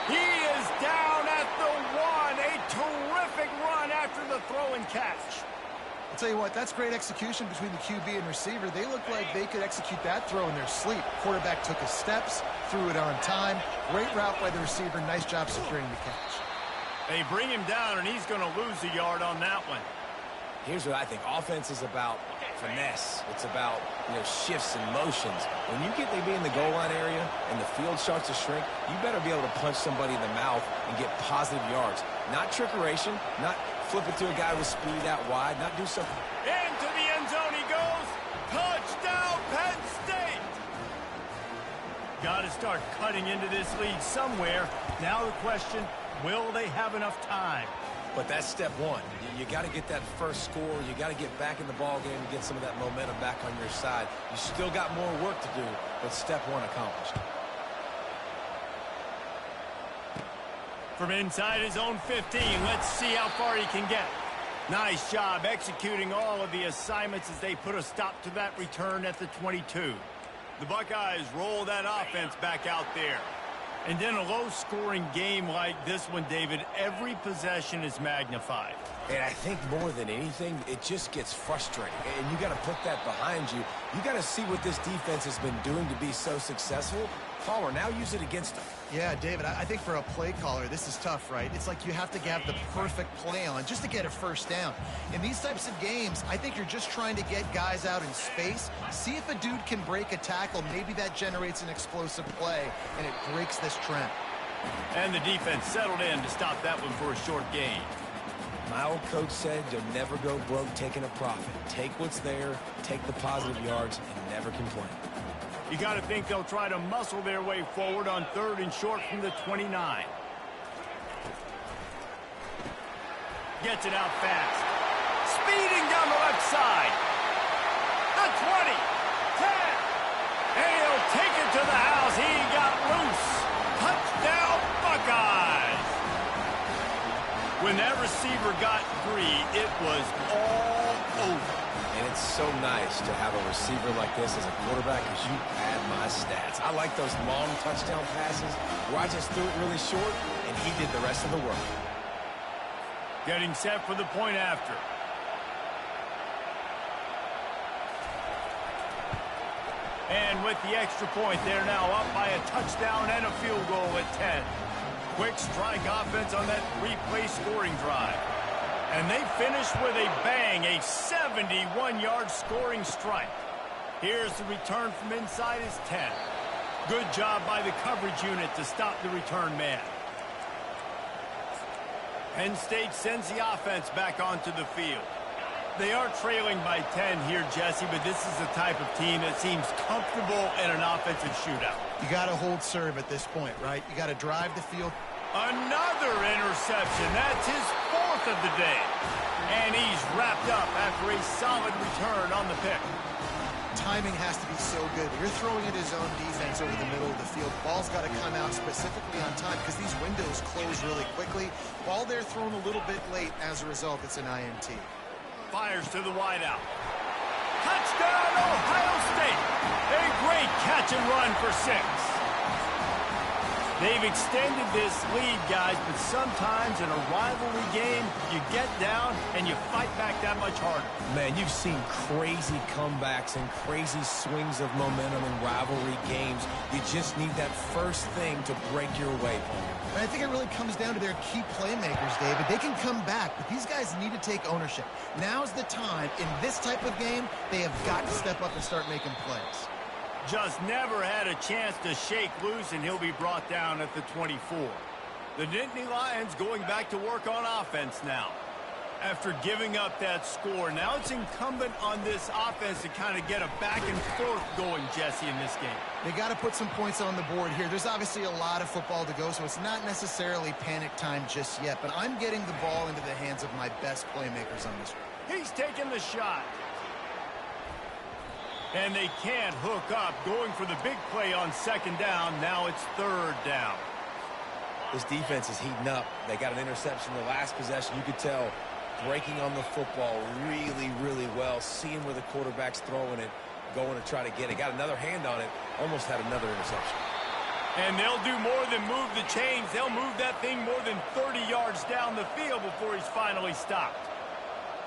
He is down at the 1. A terrific run after the throw and catch. I'll tell you what, that's great execution between the QB and receiver. They looked like they could execute that throw in their sleep. Quarterback took his steps, threw it on time. Great route by the receiver. Nice job securing the catch. They bring him down, and he's going to lose a yard on that one. Here's what I think. Offense is about finesse. It's about, shifts and motions. When you get to be in the goal line area and the field starts to shrink, you better be able to punch somebody in the mouth and get positive yards. Not trickeration, not flip it to a guy with speed out wide, not do something. Into the end zone he goes. Touchdown, Penn State. Got to start cutting into this lead somewhere. Now the question, will they have enough time? But that's step one. You got to get that first score. You got to get back in the ball game and get some of that momentum back on your side. You still got more work to do, but step one accomplished. From inside his own 15, let's see how far he can get. Nice job executing all of the assignments as they put a stop to that return at the 22. The Buckeyes roll that offense back out there. And in a low-scoring game like this one, David, every possession is magnified. And I think more than anything, it just gets frustrating. And you got to put that behind you. You got to see what this defense has been doing to be so successful. Caller, now use it against them. Yeah, David, I think for a play caller, this is tough, right? It's like you have to have the perfect play on just to get a first down. In these types of games, I think you're just trying to get guys out in space, see if a dude can break a tackle. Maybe that generates an explosive play, and it breaks this trend. And the defense settled in to stop that one for a short gain. My old coach said you'll never go broke taking a profit. Take what's there, take the positive yards, and never complain. You got to think they'll try to muscle their way forward on 3rd and short from the 29. Gets it out fast. Speeding down the left side. The 20. 10. And he'll take it to the house. He got loose. Touchdown, Buckeyes. When that receiver got free, it was all over. And it's so nice to have a receiver like this as a quarterback because you add my stats. I like those long touchdown passes where I just threw it really short and he did the rest of the work. Getting set for the point after. And with the extra point, they're now up by a touchdown and a field goal at 10. Quick strike offense on that 3-play scoring drive. And they finished with a bang, a 71-yard scoring strike. Here's the return from inside his 10. Good job by the coverage unit to stop the return man. Penn State sends the offense back onto the field. They are trailing by 10 here, Jesse, but this is the type of team that seems comfortable in an offensive shootout. You got to hold serve at this point, right? You got to drive the field. Another interception. That's his 4th of the day. And he's wrapped up after a solid return on the pick. Timing has to be so good. You're throwing at his own defense over the middle of the field. Ball's got to come out specifically on time because these windows close really quickly. Ball there thrown a little bit late. As a result, it's an INT. Fires to the wideout. Touchdown, Ohio State. A great catch and run for 6. They've extended this lead, guys, but sometimes in a rivalry game, you get down and you fight back that much harder. Man, you've seen crazy comebacks and crazy swings of momentum in rivalry games. You just need that first thing to break your way, Paul. And I think it really comes down to their key playmakers, David. They can come back, but these guys need to take ownership. Now's the time. In this type of game, they have got to step up and start making plays. Just never had a chance to shake loose, and he'll be brought down at the 24. The Nittany Lions going back to work on offense now. After giving up that score, now it's incumbent on this offense to kind of get a back and forth going, Jesse, in this game. They got to put some points on the board here. There's obviously a lot of football to go, so it's not necessarily panic time just yet, but I'm getting the ball into the hands of my best playmakers on this one. He's taking the shot. And they can't hook up, going for the big play on second down. Now it's third down. This defense is heating up. They got an interception the last possession. You could tell breaking on the football really, really well, seeing where the quarterback's throwing it, going to try to get it. Got another hand on it, almost had another interception. And they'll do more than move the chains. They'll move that thing more than 30 yards down the field before he's finally stopped.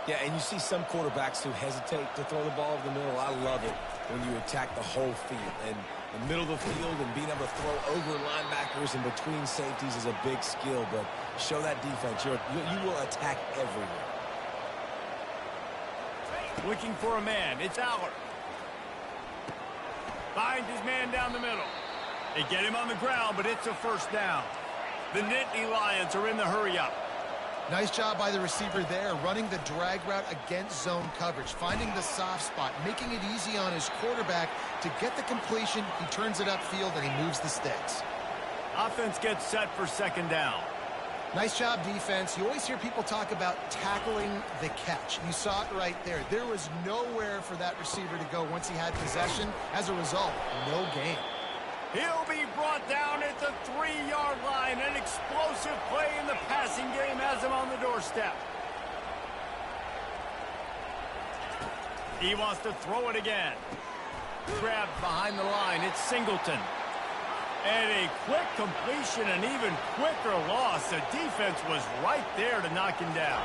Yeah, and you see some quarterbacks who hesitate to throw the ball over the middle. I love it when you attack the whole field. And the middle of the field and being able to throw over linebackers and between safeties is a big skill, but show that defense. You will attack everywhere. Looking for a man. It's Aller. Finds his man down the middle. They get him on the ground, but it's a first down. The Nittany Lions are in the hurry-up. Nice job by the receiver there, running the drag route against zone coverage, finding the soft spot, making it easy on his quarterback to get the completion. He turns it upfield, and he moves the sticks. Offense gets set for second down. Nice job, defense. You always hear people talk about tackling the catch. You saw it right there. There was nowhere for that receiver to go once he had possession. As a result, no gain. He'll be brought down at the 3-yard line. An explosive play in the passing game has him on the doorstep. He wants to throw it again. Grabbed behind the line. It's Singleton. And a quick completion, an even quicker loss. The defense was right there to knock him down.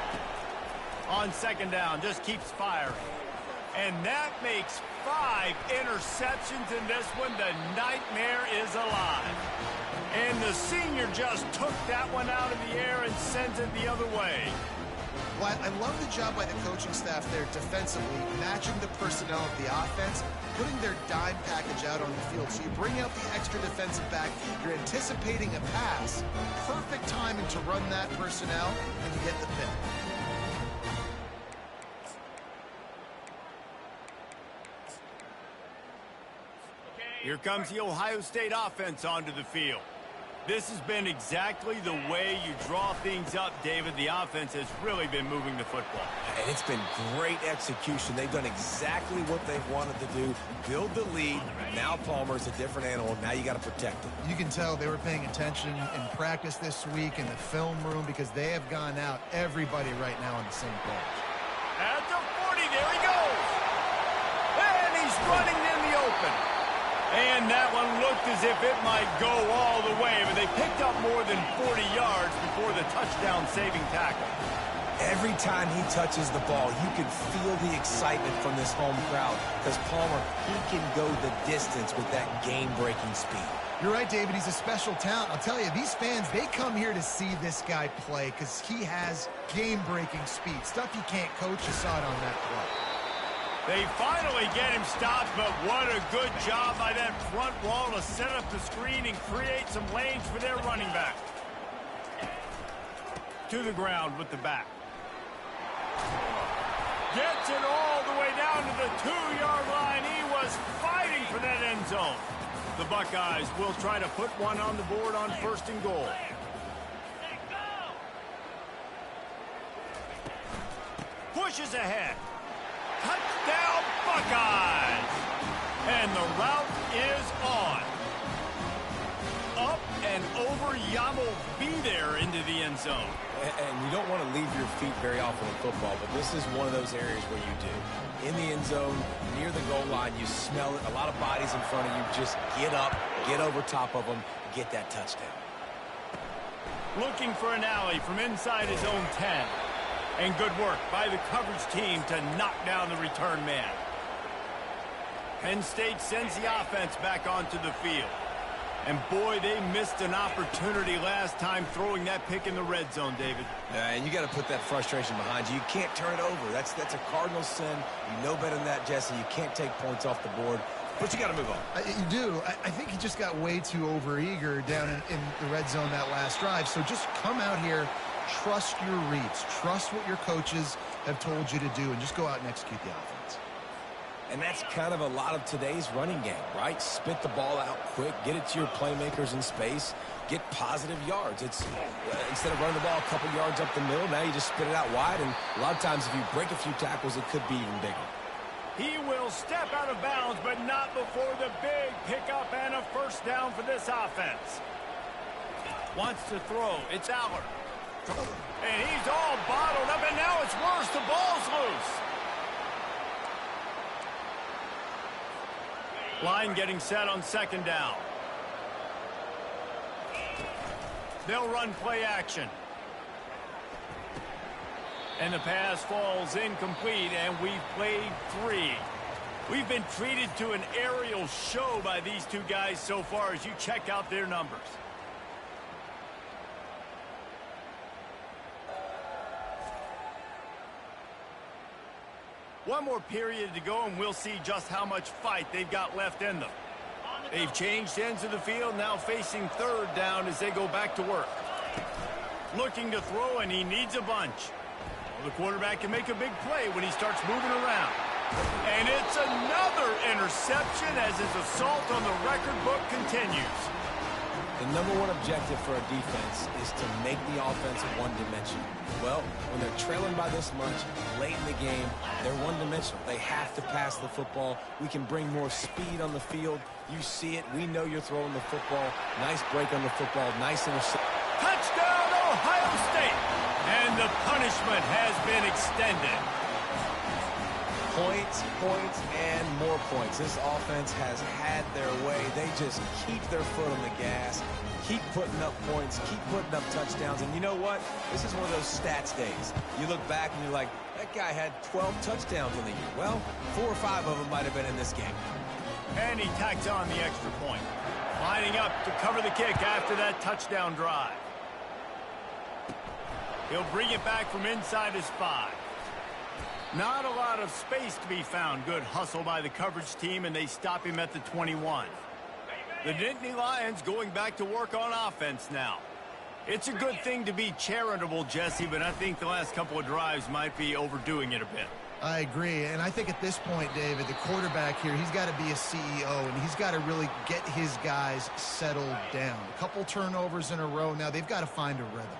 On second down, just keeps firing. And that makes 5 interceptions in this one. The nightmare is alive. And the senior just took that one out of the air and sends it the other way. Well, I love the job by the coaching staff there defensively, matching the personnel of the offense, putting their dime package out on the field. So you bring out the extra defensive back, you're anticipating a pass, perfect timing to run that personnel, and you get the pick. Here comes the Ohio State offense onto the field. This has been exactly the way you draw things up, David. The offense has really been moving the football. And it's been great execution. They've done exactly what they've wanted to do. Build the lead. Now Palmer's a different animal. Now you got to protect him. You can tell they were paying attention in practice this week in the film room because they have gone out everybody right now on the same page. At the 40, there he goes. And he's running in the open. And that one looked as if it might go all the way, but they picked up more than 40 yards before the touchdown-saving tackle. Every time he touches the ball, you can feel the excitement from this home crowd because Palmer, he can go the distance with that game-breaking speed. You're right, David. He's a special talent. I'll tell you, these fans, they come here to see this guy play because he has game-breaking speed. Stuff you can't coach. You saw it on that play. They finally get him stopped, but what a good job by that front wall to set up the screen and create some lanes for their running back. To the ground with the back. Gets it all the way down to the 2-yard line. He was fighting for that end zone. The Buckeyes will try to put one on the board on first and goal. Pushes ahead. Touchdown, Buckeyes! And the route is on. Up and over, Yamo be there into the end zone. And you don't want to leave your feet very often in football, but this is one of those areas where you do. In the end zone, near the goal line, you smell it. A lot of bodies in front of you. Just get up, get over top of them, get that touchdown. Looking for an alley from inside his own 10. And good work by the coverage team to knock down the return man. Penn State sends the offense back onto the field. And boy, they missed an opportunity last time throwing that pick in the red zone, David. And you got to put that frustration behind you. You can't turn it over. That's a cardinal sin. You know better than that, Jesse. You can't take points off the board. But you got to move on. You do. I think he just got way too overeager down in the red zone that last drive. So just come out here, trust your reads. Trust what your coaches have told you to do, and just go out and execute the offense. And that's kind of a lot of today's running game, right? Spit the ball out quick, get it to your playmakers in space, get positive yards. It's instead of running the ball a couple yards up the middle, now you just spit it out wide, and a lot of times if you break a few tackles, it could be even bigger. He will step out of bounds, but not before the big pickup and a first down for this offense. Wants to throw. It's Aller. And he's all bottled up, and now it's worse. The ball's loose. Line getting set on second down. They'll run play action. And the pass falls incomplete, and we've played 3. We've been treated to an aerial show by these two guys so far as you check out their numbers. One more period to go, and we'll see just how much fight they've got left in them. They've changed ends of the field, now facing third down as they go back to work. Looking to throw, and he needs a bunch. The quarterback can make a big play when he starts moving around. And it's another interception as his assault on the record book continues. The #1 objective for a defense is to make the offense one-dimensional. Well, when they're trailing by this much, late in the game, they're one-dimensional. They have to pass the football. We can bring more speed on the field. You see it. We know you're throwing the football. Nice break on the football. Nice interception. Touchdown, Ohio State! And the punishment has been extended. Points, points, and more points. This offense has had their way. They just keep their foot on the gas, keep putting up points, keep putting up touchdowns. And you know what? This is one of those stats days. You look back and you're like, that guy had 12 touchdowns in the year. Well, 4 or 5 of them might have been in this game. And he tacks on the extra point. Lining up to cover the kick after that touchdown drive. He'll bring it back from inside his 5. Not a lot of space to be found. Good hustle by the coverage team, and they stop him at the 21. The Nittany Lions going back to work on offense now. It's a good thing to be charitable, Jesse, but I think the last couple of drives might be overdoing it a bit. I agree, and I think at this point, David, the quarterback here, he's got to be a CEO, and he's got to really get his guys settled down. A couple turnovers in a row. Now they've got to find a rhythm.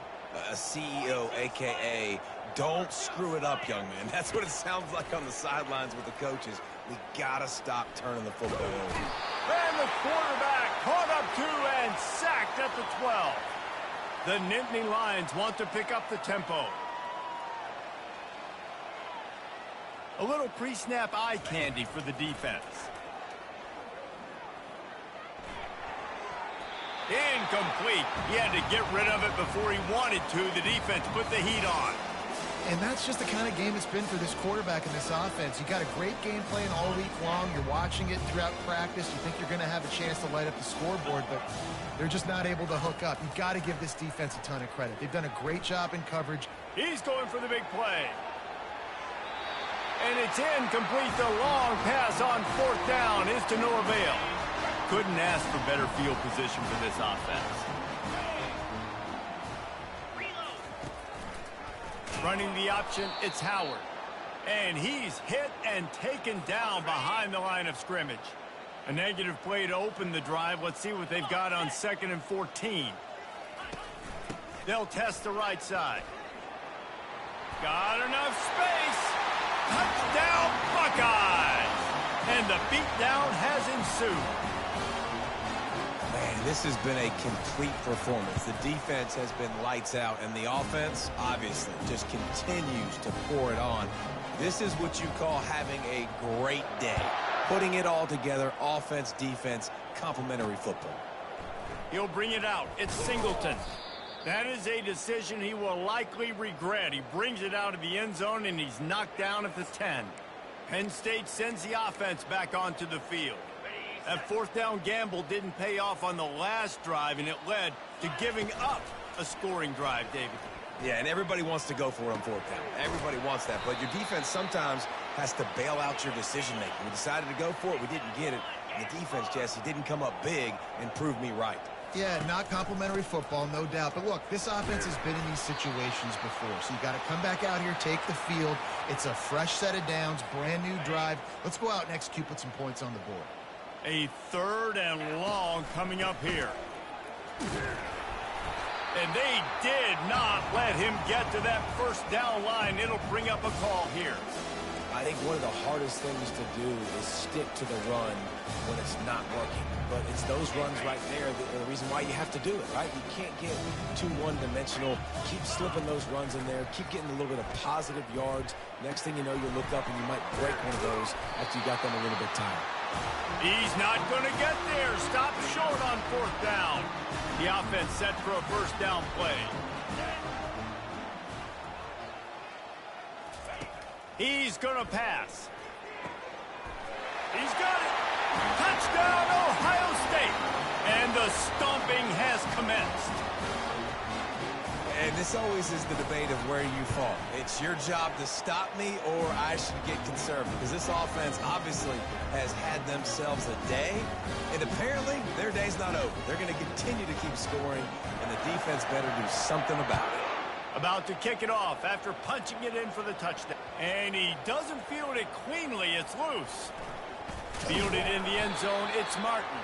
A CEO, a.k.a. don't screw it up, young man. That's what it sounds like on the sidelines with the coaches. We got to stop turning the football over. And the quarterback caught up 2 and sacked at the 12. The Nittany Lions want to pick up the tempo. A little pre-snap eye candy for the defense. Incomplete. He had to get rid of it before he wanted to. The defense put the heat on. And that's just the kind of game it's been for this quarterback in this offense. You got a great game plan all week long. You're watching it throughout practice. You think you're going to have a chance to light up the scoreboard, but they're just not able to hook up. You've got to give this defense a ton of credit. They've done a great job in coverage. He's going for the big play. And it's incomplete. The long pass on 4th down is to no avail. Couldn't ask for better field position for this offense. Running the option, it's Howard. And he's hit and taken down behind the line of scrimmage. A negative play to open the drive. Let's see what they've got on 2nd and 14. They'll test the right side. Got enough space. Touchdown, Buckeyes! And the beatdown has ensued. Man, this has been a complete performance. The defense has been lights out, and the offense, obviously, just continues to pour it on. This is what you call having a great day. Putting it all together, offense, defense, complementary football. He'll bring it out. It's Singleton. That is a decision he will likely regret. He brings it out of the end zone, and he's knocked down at the 10. Penn State sends the offense back onto the field. That 4th down gamble didn't pay off on the last drive, and it led to giving up a scoring drive, David. Yeah, and everybody wants to go for it on 4th down. Everybody wants that, but your defense sometimes has to bail out your decision-making. We decided to go for it. We didn't get it. And the defense, Jesse, didn't come up big and prove me right. Yeah, not complimentary football, no doubt. But look, this offense has been in these situations before. So you got to come back out here, take the field. It's a fresh set of downs, brand new drive. Let's go out and execute, put some points on the board. A 3rd and long coming up here. And they did not let him get to that first down line. It'll bring up a call here. I think one of the hardest things to do is stick to the run when it's not working. But it's those runs right there the reason why you have to do it, right? You can't get too one-dimensional. Keep slipping those runs in there. Keep getting a little bit of positive yards. Next thing you know, you look up and you might break one of those after you got them a little bit tired. He's not going to get there. Stop short on 4th down. The offense set for a first down play. He's going to pass. He's got it. Touchdown, Ohio State. And the stomping has commenced. And this always is the debate of where you fall. It's your job to stop me or I should get conservative. Because this offense obviously has had themselves a day. And apparently their day's not over. They're going to continue to keep scoring. And the defense better do something about it. About to kick it off after punching it in for the touchdown. And he doesn't field it cleanly. It's loose. Fielded in the end zone. It's Martin.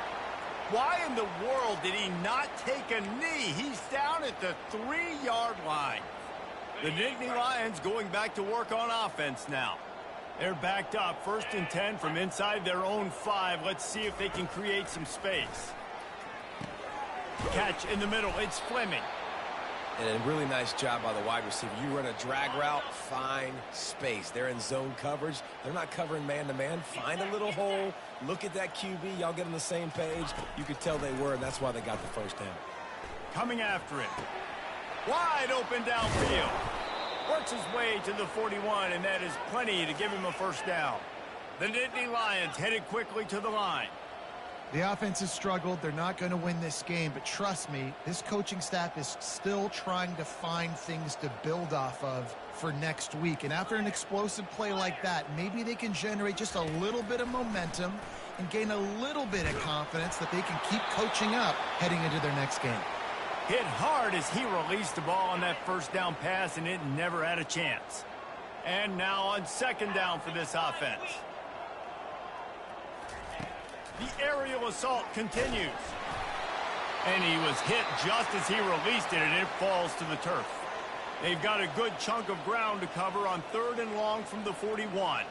Why in the world did he not take a knee? He's down at the 3-yard line. The Nittany Lions going back to work on offense now. They're backed up. 1st and 10 from inside their own 5. Let's see if they can create some space. Catch in the middle. It's Fleming. And a really nice job by the wide receiver. You run a drag route, find space. They're in zone coverage. They're not covering man-to-man. Find a little hole. Look at that QB. Y'all get on the same page. You could tell they were, and that's why they got the first down. Coming after it. Wide open downfield. Works his way to the 41, and that is plenty to give him a first down. The Nittany Lions headed quickly to the line. The offense has struggled. They're not going to win this game, but trust me, this coaching staff is still trying to find things to build off of for next week. And after an explosive play like that, maybe they can generate just a little bit of momentum and gain a little bit of confidence that they can keep coaching up heading into their next game. Hit hard as he released the ball on that first down pass, and it never had a chance. And now on 2nd down for this offense. The aerial assault continues. And he was hit just as he released it, and it falls to the turf. They've got a good chunk of ground to cover on 3rd and long from the 41.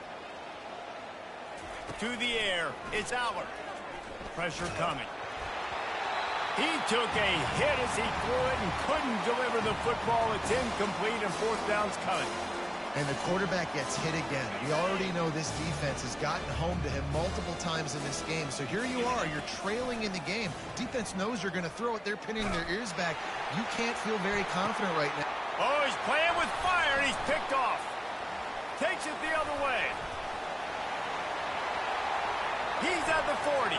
To the air, it's Aller. Pressure coming. He took a hit as he threw it and couldn't deliver the football. It's incomplete, and 4th down's coming. And the quarterback gets hit again. We already know this defense has gotten home to him multiple times in this game. So here you are, you're trailing in the game. Defense knows you're going to throw it. They're pinning their ears back. You can't feel very confident right now. Oh, he's playing with fire, and he's picked off. Takes it the other way. He's at the 40.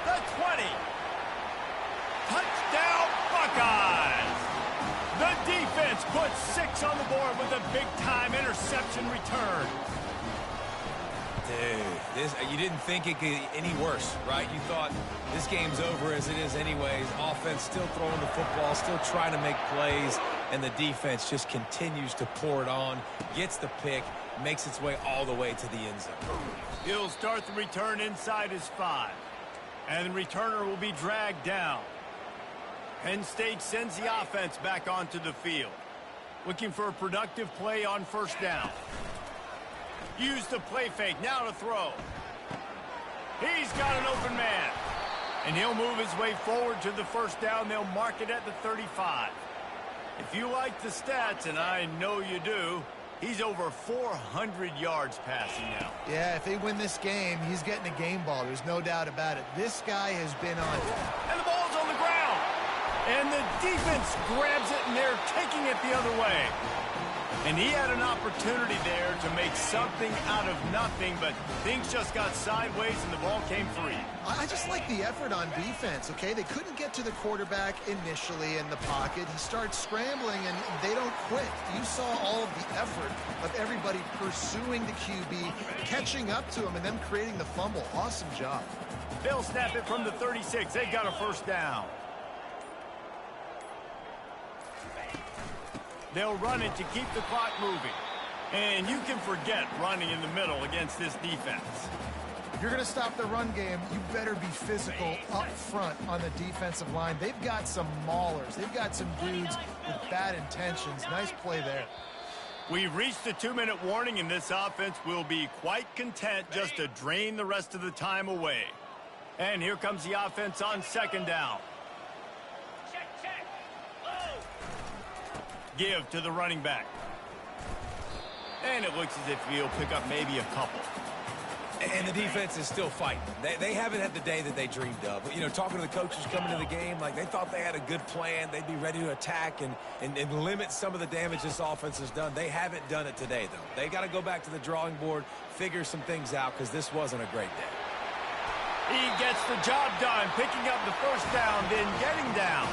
The 20. Touchdown, Buckeyes! The defense puts 6 on the board with a big-time interception return. Dude, you didn't think it could get any worse, right? You thought this game's over as it is anyways. Offense still throwing the football, still trying to make plays, and the defense just continues to pour it on, gets the pick, makes its way all the way to the end zone. He'll start the return inside his 5. And the returner will be dragged down. Penn State sends the offense back onto the field. Looking for a productive play on 1st down. Use the play fake, now to throw. He's got an open man. And he'll move his way forward to the 1st down. They'll mark it at the 35. If you like the stats, and I know you do, he's over 400 yards passing now. Yeah, if they win this game, he's getting a game ball. There's no doubt about it. This guy has been on. And the ball's on the ground. And the defense grabs it, and they're taking it the other way. And he had an opportunity there to make something out of nothing, but things just got sideways and the ball came free. I just like the effort on defense, okay? They couldn't get to the quarterback initially in the pocket. He starts scrambling, and they don't quit. You saw all of the effort of everybody pursuing the QB, catching up to him, and then creating the fumble. Awesome job. They'll snap it from the 36. They've got a first down. They'll run it to keep the clock moving. And you can forget running in the middle against this defense. If you're going to stop the run game, you better be physical up front on the defensive line. They've got some maulers. They've got some dudes with bad intentions. Nice play there. We've reached the 2-minute warning, and this offense will be quite content just to drain the rest of the time away. And here comes the offense on second down. Give to the running back. And it looks as if he'll pick up maybe a couple. And the defense is still fighting. They haven't had the day that they dreamed of. You know, talking to the coaches coming to the game, like they thought they had a good plan. They'd be ready to attack and limit some of the damage this offense has done. They haven't done it today, though. They got to go back to the drawing board, figure some things out, because this wasn't a great day. He gets the job done, picking up the first down, then getting down.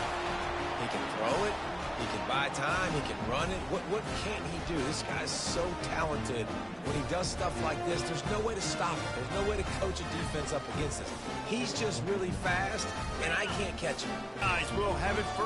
He can throw it. He can buy time. He can run it. What can't he do? This guy's so talented. When he does stuff like this, there's no way to stop him. There's no way to coach a defense up against this. He's just really fast, and I can't catch him. Guys, we'll have it first.